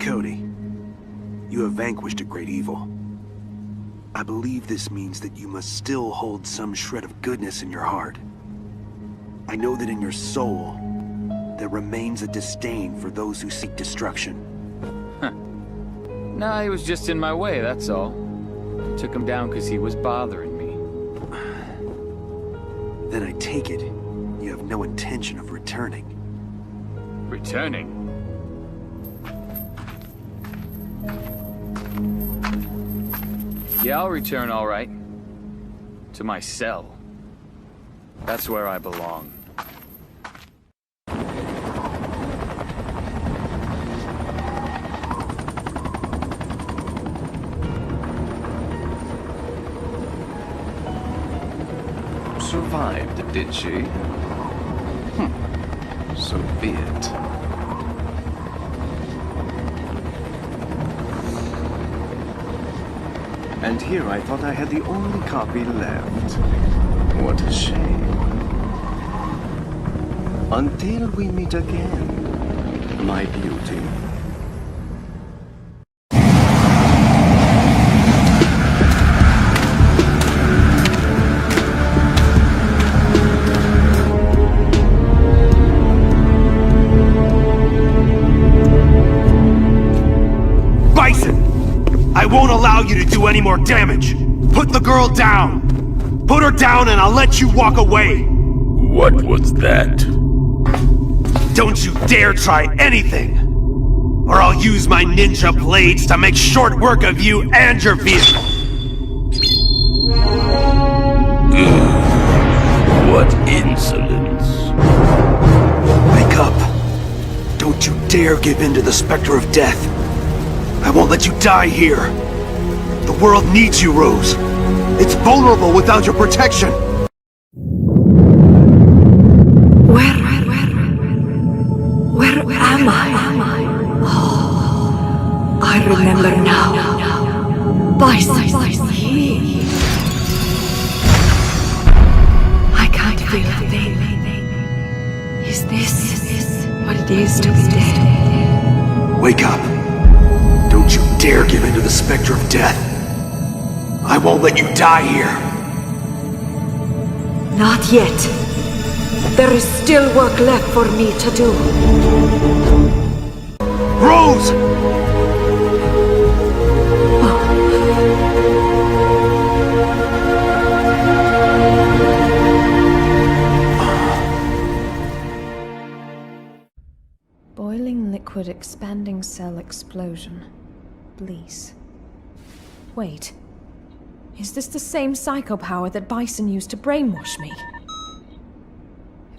Cody, you have vanquished a great evil. I believe this means that you must still hold some shred of goodness in your heart. I know that in your soul, there remains a disdain for those who seek destruction. Huh. Nah, he was just in my way, that's all. I took him down because he was bothering me. Then I take it, you have no intention of returning. Returning? Yeah, I'll return all right. To my cell. That's where I belong. Survived, did she? So be it. And here I thought I had the only copy left. What a shame. Until we meet again, my beauty. I won't allow you to do any more damage! Put the girl down! Put her down and I'll let you walk away! What was that? Don't you dare try anything! Or I'll use my ninja blades to make short work of you and your vehicle! What insolence! Wake up! Don't you dare give in to the specter of death! I won't let you die here! The world needs you, Rose! It's vulnerable without your protection! Where am I? Oh, I remember now. Bison. I can't feel a thing. Is this what it is to be dead? Wake up! Don't you dare give in to the specter of death! I won't let you die here! Not yet. There is still work left for me to do. Rose! expanding cell explosion. Blease. Wait. Is this the same psychopower that Bison used to brainwash me?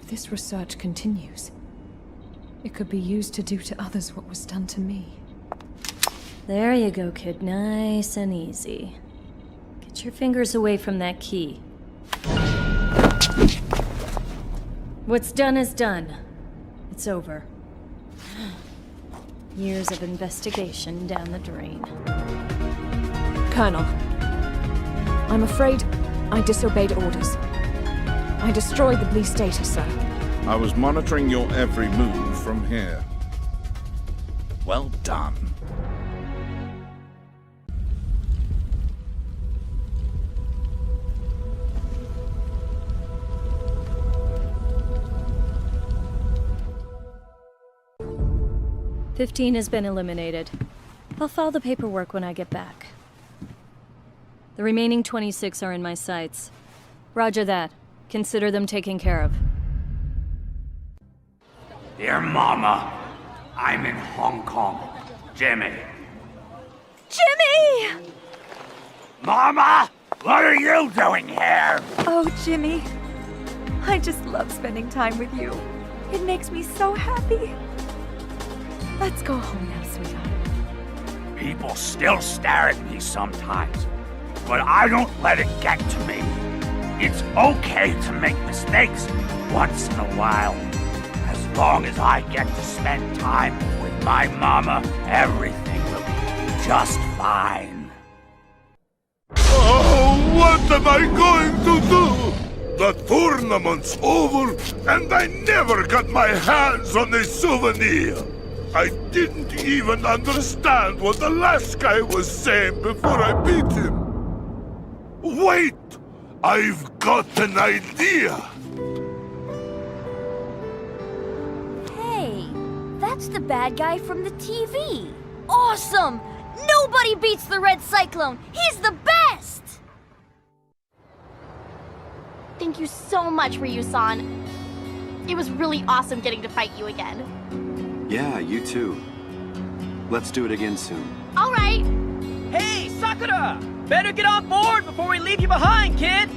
If this research continues, it could be used to do to others what was done to me. There you go, kid. Nice and easy. Get your fingers away from that key. What's done is done. It's over. Years of investigation down the drain. Colonel, I'm afraid I disobeyed orders. I destroyed the police data, sir. I was monitoring your every move from here. Well done. "15 has been eliminated. I'll file the paperwork when I get back. The remaining 26 are in my sights. Roger that. Consider them taken care of." Dear Mama, I'm in Hong Kong. Jimmy. Jimmy! Mama, what are you doing here? Oh, Jimmy. I just love spending time with you. It makes me so happy. Let's go home now, sweetheart. People still stare at me sometimes, but I don't let it get to me. It's okay to make mistakes once in a while. As long as I get to spend time with my mama, everything will be just fine. Oh, what am I going to do? The tournament's over, and I never got my hands on a souvenir. I didn't even understand what the last guy was saying before I beat him. Wait! I've got an idea! Hey, that's the bad guy from the TV. Awesome! Nobody beats the Red Cyclone! He's the best! Thank you so much, Ryu-san. It was really awesome getting to fight you again. Yeah, you too. Let's do it again soon. All right. Hey, Sakura! Better get on board before we leave you behind, kid!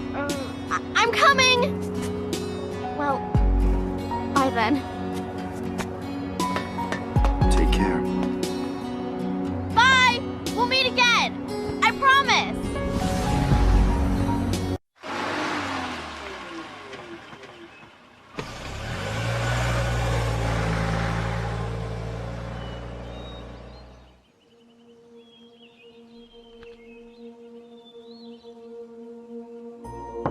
I'm coming! Well, bye then. Take care. Bye! We'll meet again! I promise!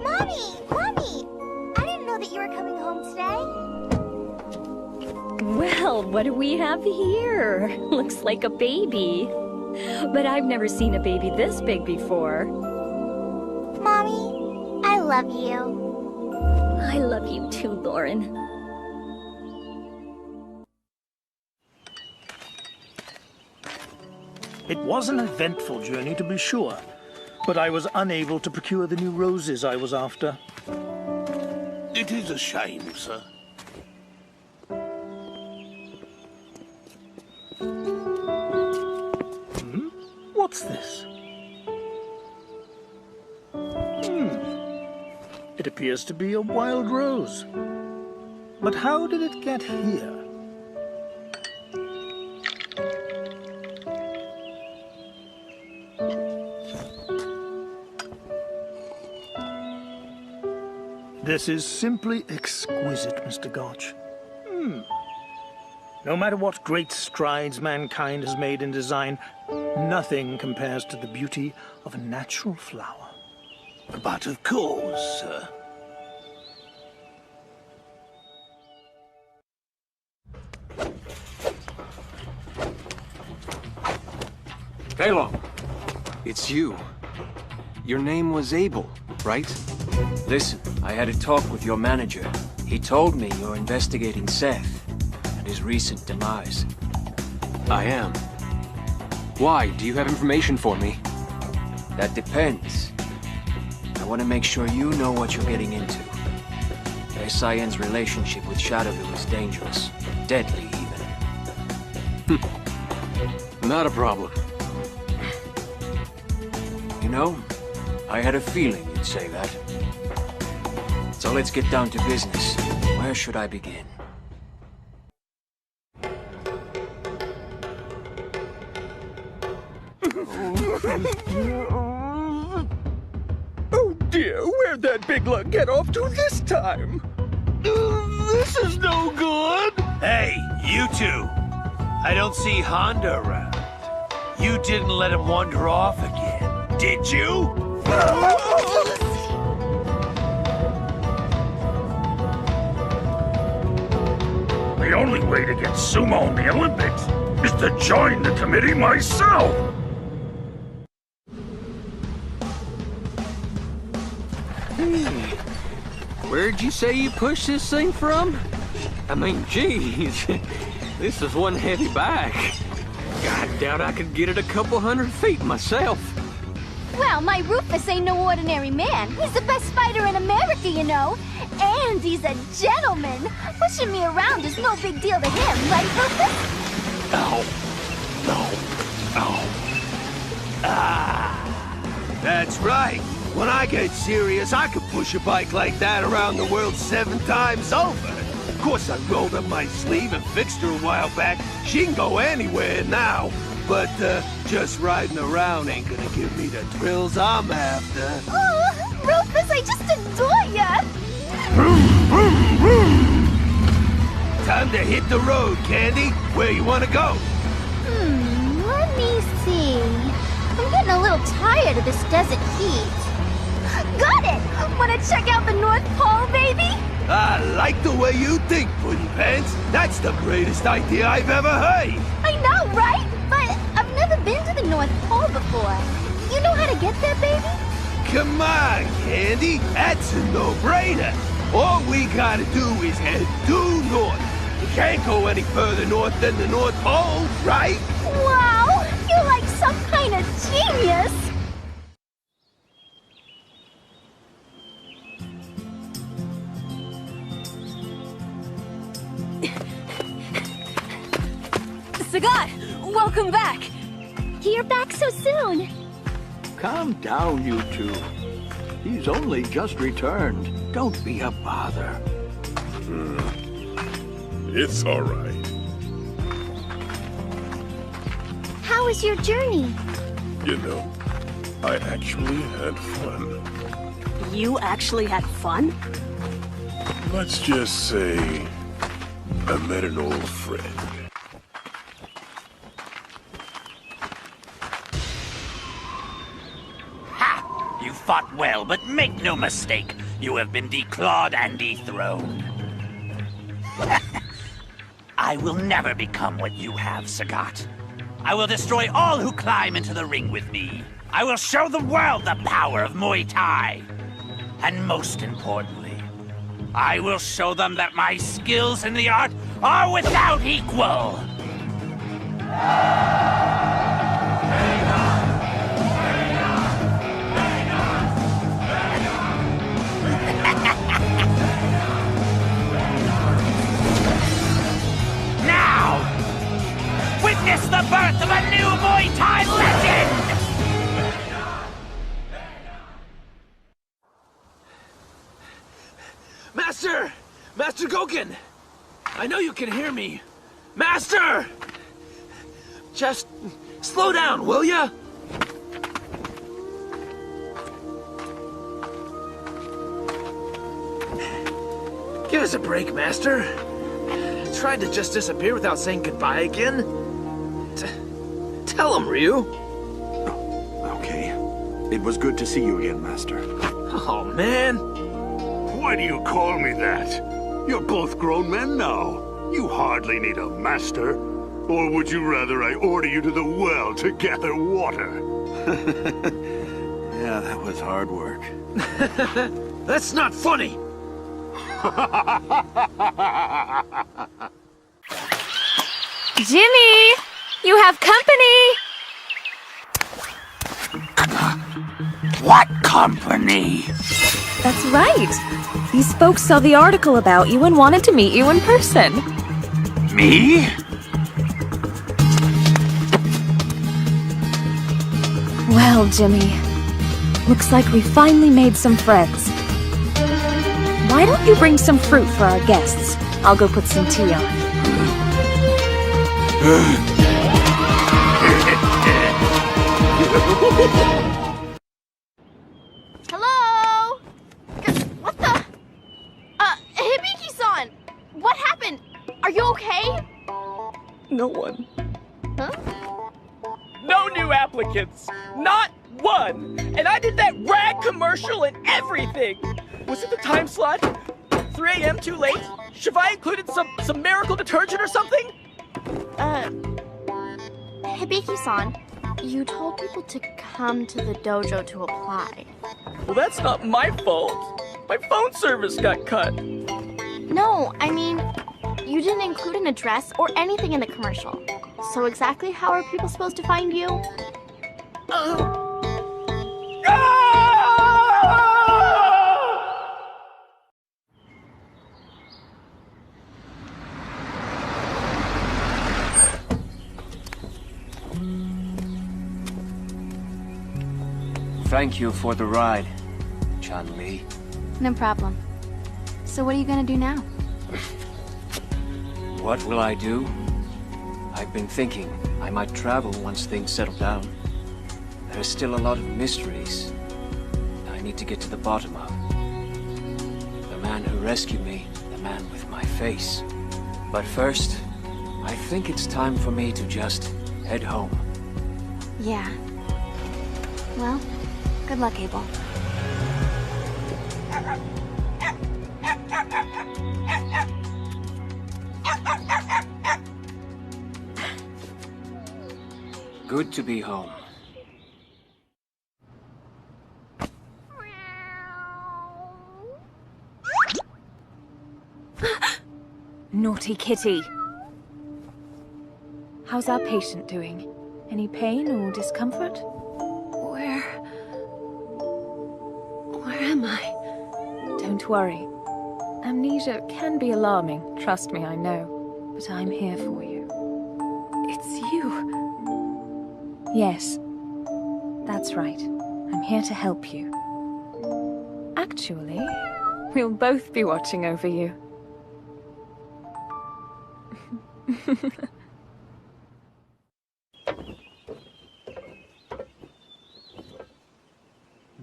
Mommy! I didn't know that you were coming home today. Well, what do we have here? Looks like a baby. But I've never seen a baby this big before. Mommy, I love you. I love you too, Lauren. It was an eventful journey, to be sure, but I was unable to procure the new roses I was after. It is a shame, sir. What's this? It appears to be a wild rose. But how did it get here? This is simply exquisite, Mr. Gotch. No matter what great strides mankind has made in design, nothing compares to the beauty of a natural flower. But of course, sir. Halo. It's you. Your name was Abel, right? Listen, I had a talk with your manager. He told me you're investigating Seth and his recent demise. I am. Why? Do you have information for me? That depends. I want to make sure you know what you're getting into. SIN's relationship with Shadowloo is dangerous. Deadly, even. Not a problem. You know, I had a feeling you'd say that. So let's get down to business. Where should I begin? Oh dear, where'd that big lug get off to this time? This is no good! Hey, you two! I don't see Honda around. You didn't let him wander off again, did you? The only way to get sumo in the Olympics is to join the committee myself! Where'd you say you pushed this thing from? I mean, geez, this is one heavy bag. I doubt I could get it a couple 100 feet myself. Well, my Rufus ain't no ordinary man. He's the best fighter in America, you know. And he's a gentleman. Pushing me around is no big deal to him, right, Rufus? No. That's right. When I get serious, I could push a bike like that around the world 7 times over. Of course, I rolled up my sleeve and fixed her a while back. She can go anywhere now. But just riding around ain't gonna give me the thrills I'm after. Oh, Rufus, I just adore ya! Time to hit the road, Candy. Where you wanna go? Let me see. I'm getting a little tired of this desert heat. Got it! Wanna check out the North Pole, baby? I like the way you think, Puddin' Pants. That's the greatest idea I've ever heard. I know, right? But I've never been to the North Pole before. You know how to get there, baby? Come on, Candy. That's a no-brainer. All we gotta do is head due north. You can't go any further north than the North Pole, right? Wow! You're like some kind of genius! Sagat, welcome back! You're back so soon! Calm down, you two. He's only just returned. Don't be a bother. It's all right. How was your journey? You know, I actually had fun. You actually had fun? Let's just say I met an old friend. You fought well, but make no mistake, you have been declawed and dethroned. I will never become what you have, Sagat. I will destroy all who climb into the ring with me. I will show the world the power of Muay Thai. And most importantly, I will show them that my skills in the art are without equal. Witness the birth of a new Muay Thai legend! Master Gouken! I know you can hear me. Master! Just slow down, will ya? Give us a break, Master. Tried to just disappear without saying goodbye again. Tell him, Ryu. Okay. It was good to see you again, Master. Oh, man. Why do you call me that? You're both grown men now. You hardly need a master. Or would you rather I order you to the well to gather water? Yeah, that was hard work. That's not funny! Jimmy! You have company! What company? That's right. These folks saw the article about you and wanted to meet you in person. Me? Well, Jimmy, looks like we finally made some friends. Why don't you bring some fruit for our guests? I'll go put some tea on. Hello? What the? Hibiki-san! What happened? Are you okay? No one. Huh? No new applicants! Not one! And I did that rag commercial and everything! Was it the time slot? 3 a.m. too late? Should I included some miracle detergent or something? Hibiki-san, you told people to come to the dojo to apply. Well, that's not my fault. My phone service got cut. No, I mean, you didn't include an address or anything in the commercial. So exactly how are people supposed to find you? Thank you for the ride, Chunli. No problem. So what are you gonna do now? What will I do? I've been thinking I might travel once things settle down. There's still a lot of mysteries I need to get to the bottom of. The man who rescued me, the man with my face. But first, I think it's time for me to just head home. Yeah. Well, good luck, Abel. Good to be home. Naughty kitty. How's our patient doing? Any pain or discomfort? Where am I? Don't worry. Amnesia can be alarming, trust me, I know. But I'm here for you. It's you. Yes, that's right. I'm here to help you. Actually, we'll both be watching over you.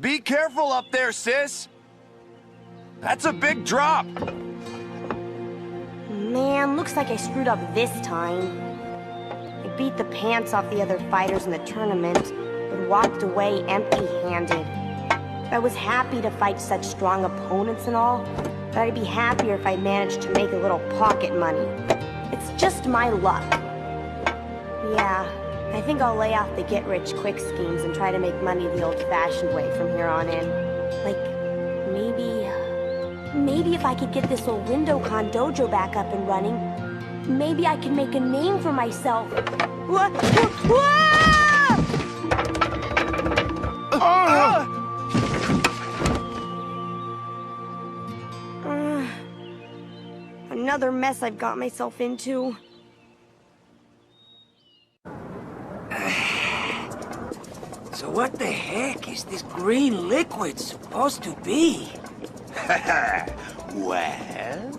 Be careful up there, sis! That's a big drop! Man, looks like I screwed up this time. I beat the pants off the other fighters in the tournament, but walked away empty-handed. I was happy to fight such strong opponents and all, but I'd be happier if I managed to make a little pocket money. It's just my luck. Yeah, I think I'll lay off the get-rich-quick schemes and try to make money the old-fashioned way from here on in. Like, maybe if I could get this old Rindocon dojo back up and running, maybe I can make a name for myself. Another mess I've got myself into. So what the heck is this green liquid supposed to be? Well,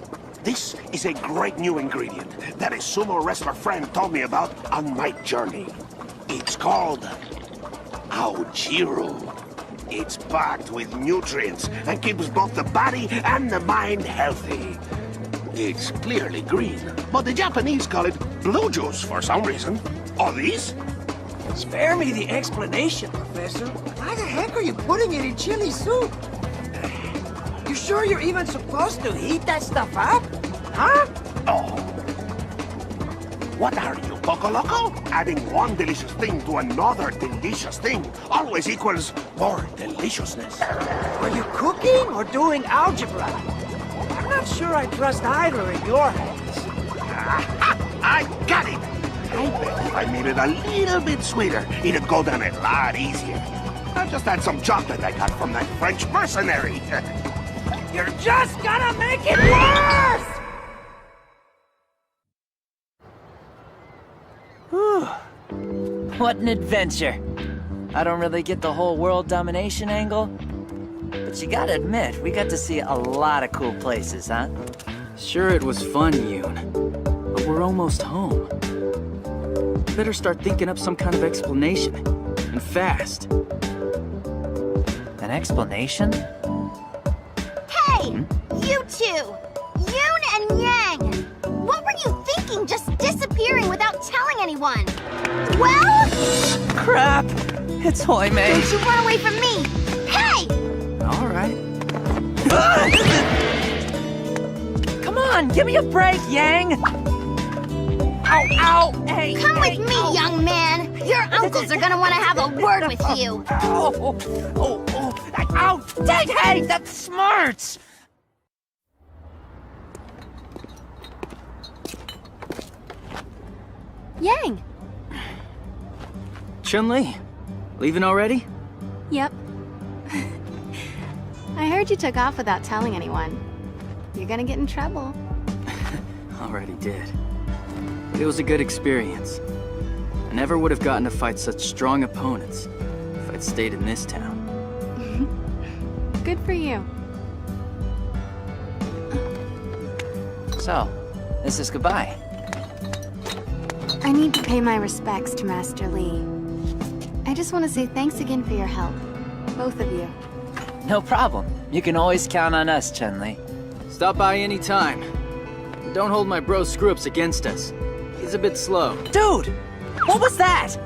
this is a great new ingredient that a sumo wrestler friend told me about on my journey. It's called Aojiru. It's packed with nutrients and keeps both the body and the mind healthy. It's clearly green, but the Japanese call it blue juice for some reason. Or these? Spare me the explanation, Professor. Why the heck are you putting it in chili soup? You sure you're even supposed to heat that stuff up? Huh? Oh. What are you, Poco Loco? Adding one delicious thing to another delicious thing always equals more deliciousness. Are you cooking or doing algebra? I'm not sure I trust either in your hands. I got it! I bet if I made it a little bit sweeter, it'd go down a lot easier. I just had some chocolate I got from that French mercenary. You're just gonna make it worse! What an adventure. I don't really get the whole world domination angle. But you gotta admit, we got to see a lot of cool places, huh? Sure, it was fun, Yoon. But we're almost home. Better start thinking up some kind of explanation. And fast. An explanation? Hey! You two! Yoon and Yang! What were you thinking just disappearing without telling anyone? Well? Crap! It's Hoime. Don't you run away from me! Hey! All right. Come on, give me a break, Yang! Ow, ow! Hey! Come with me, young man! Your uncles are gonna want to have a word with you! Ow! Dang, hey! That smarts! Yang! Chunli, leaving already? Yep. I heard you took off without telling anyone. You're gonna get in trouble. Already did. But it was a good experience. I never would have gotten to fight such strong opponents if I'd stayed in this town. Good for you. So, this is goodbye. I need to pay my respects to Master Lee. I just want to say thanks again for your help. Both of you. No problem. You can always count on us, Chunli. Stop by any time. Don't hold my bro screw-ups against us. He's a bit slow. Dude! What was that?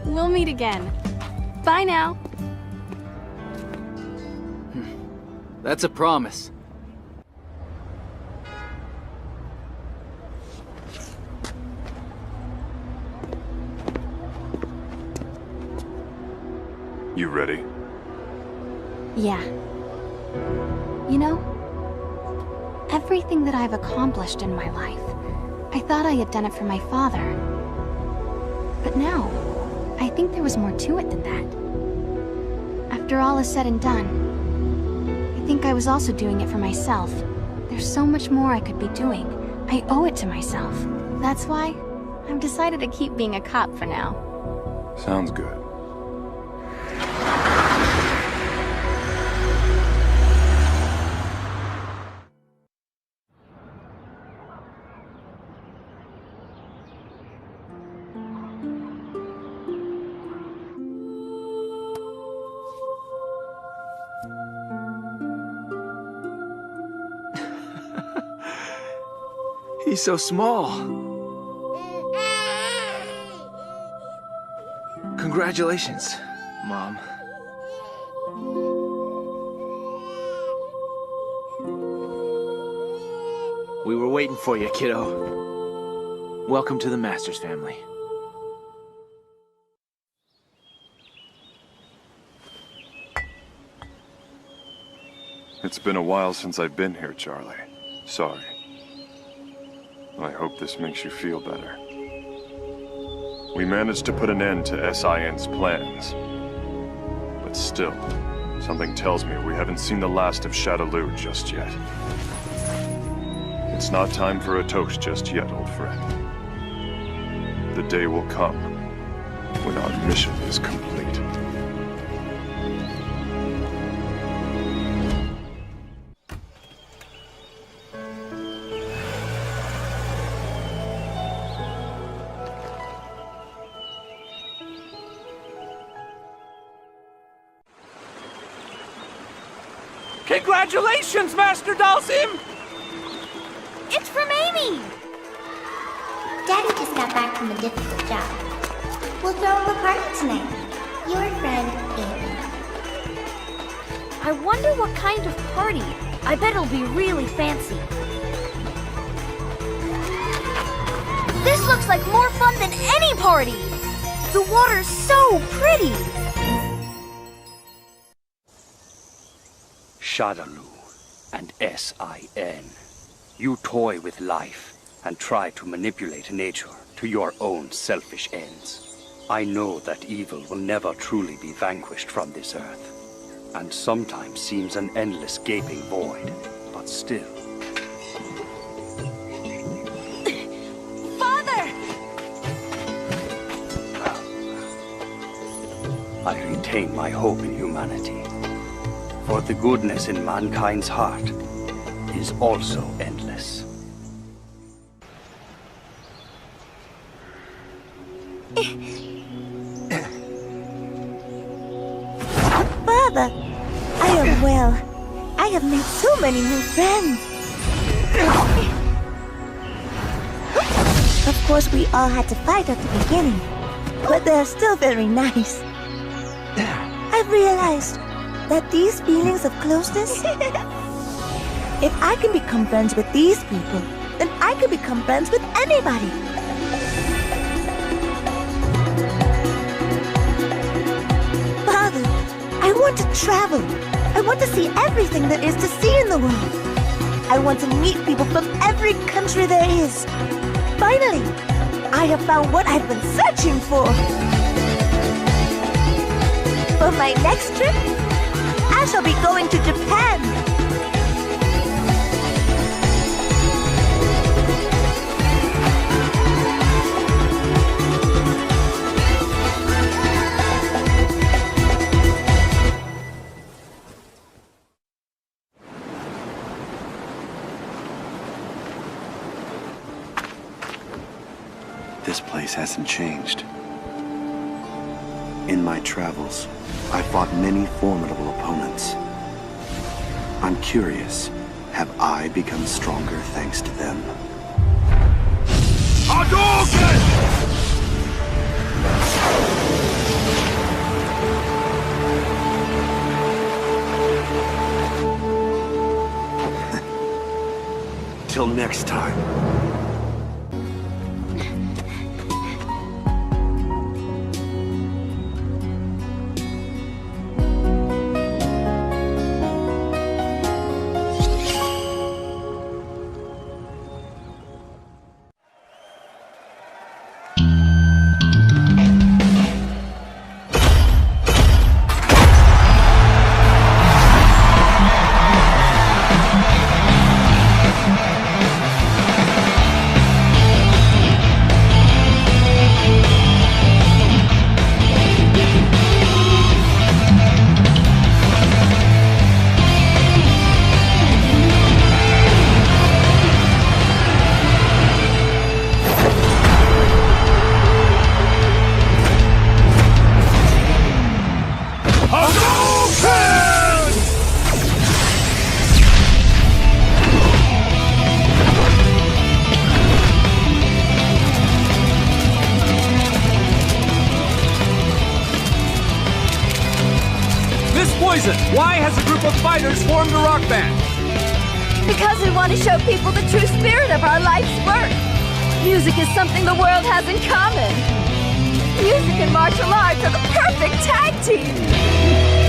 We'll meet again. Bye now. That's a promise. You ready? Yeah. You know, everything that I've accomplished in my life, I thought I had done it for my father. But now, I think there was more to it than that. After all is said and done, I think I was also doing it for myself. There's so much more I could be doing. I owe it to myself. That's why I've decided to keep being a cop for now. Sounds good. He's so small. Congratulations, Mom. We were waiting for you, kiddo. Welcome to the Masters family. It's been a while since I've been here, Charlie. Sorry. I hope this makes you feel better. We managed to put an end to SIN's plans. But still, something tells me we haven't seen the last of Shadaloo just yet. It's not time for a toast just yet, old friend. The day will come when our mission is complete. Congratulations, Master Dalsim! It's from Amy! Daddy just got back from a difficult job. We'll throw him a party tonight. Your friend, Amy. I wonder what kind of party. I bet it'll be really fancy. This looks like more fun than any party! The water's so pretty! Shadaloo and SIN. You toy with life and try to manipulate nature to your own selfish ends. I know that evil will never truly be vanquished from this earth, and sometimes seems an endless gaping void, but still. Father! I retain my hope in humanity. For the goodness in mankind's heart is also endless. Father, I am well. I have made so many new friends. Of course, we all had to fight at the beginning, but they're still very nice. I've realized that these feelings of closeness, if I can become friends with these people, then I can become friends with anybody. Father, I want to travel. I want to see everything there is to see in the world. I want to meet people from every country there is. Finally, I have found what I've been searching for. For my next trip, I shall be going to Japan. This place hasn't changed. In my travels, I fought many formidable opponents. I'm curious, have I become stronger thanks to them? Hadouken! Till next time. Why has a group of fighters formed a rock band? Because we want to show people the true spirit of our life's work. Music is something the world has in common. Music and martial arts are the perfect tag team.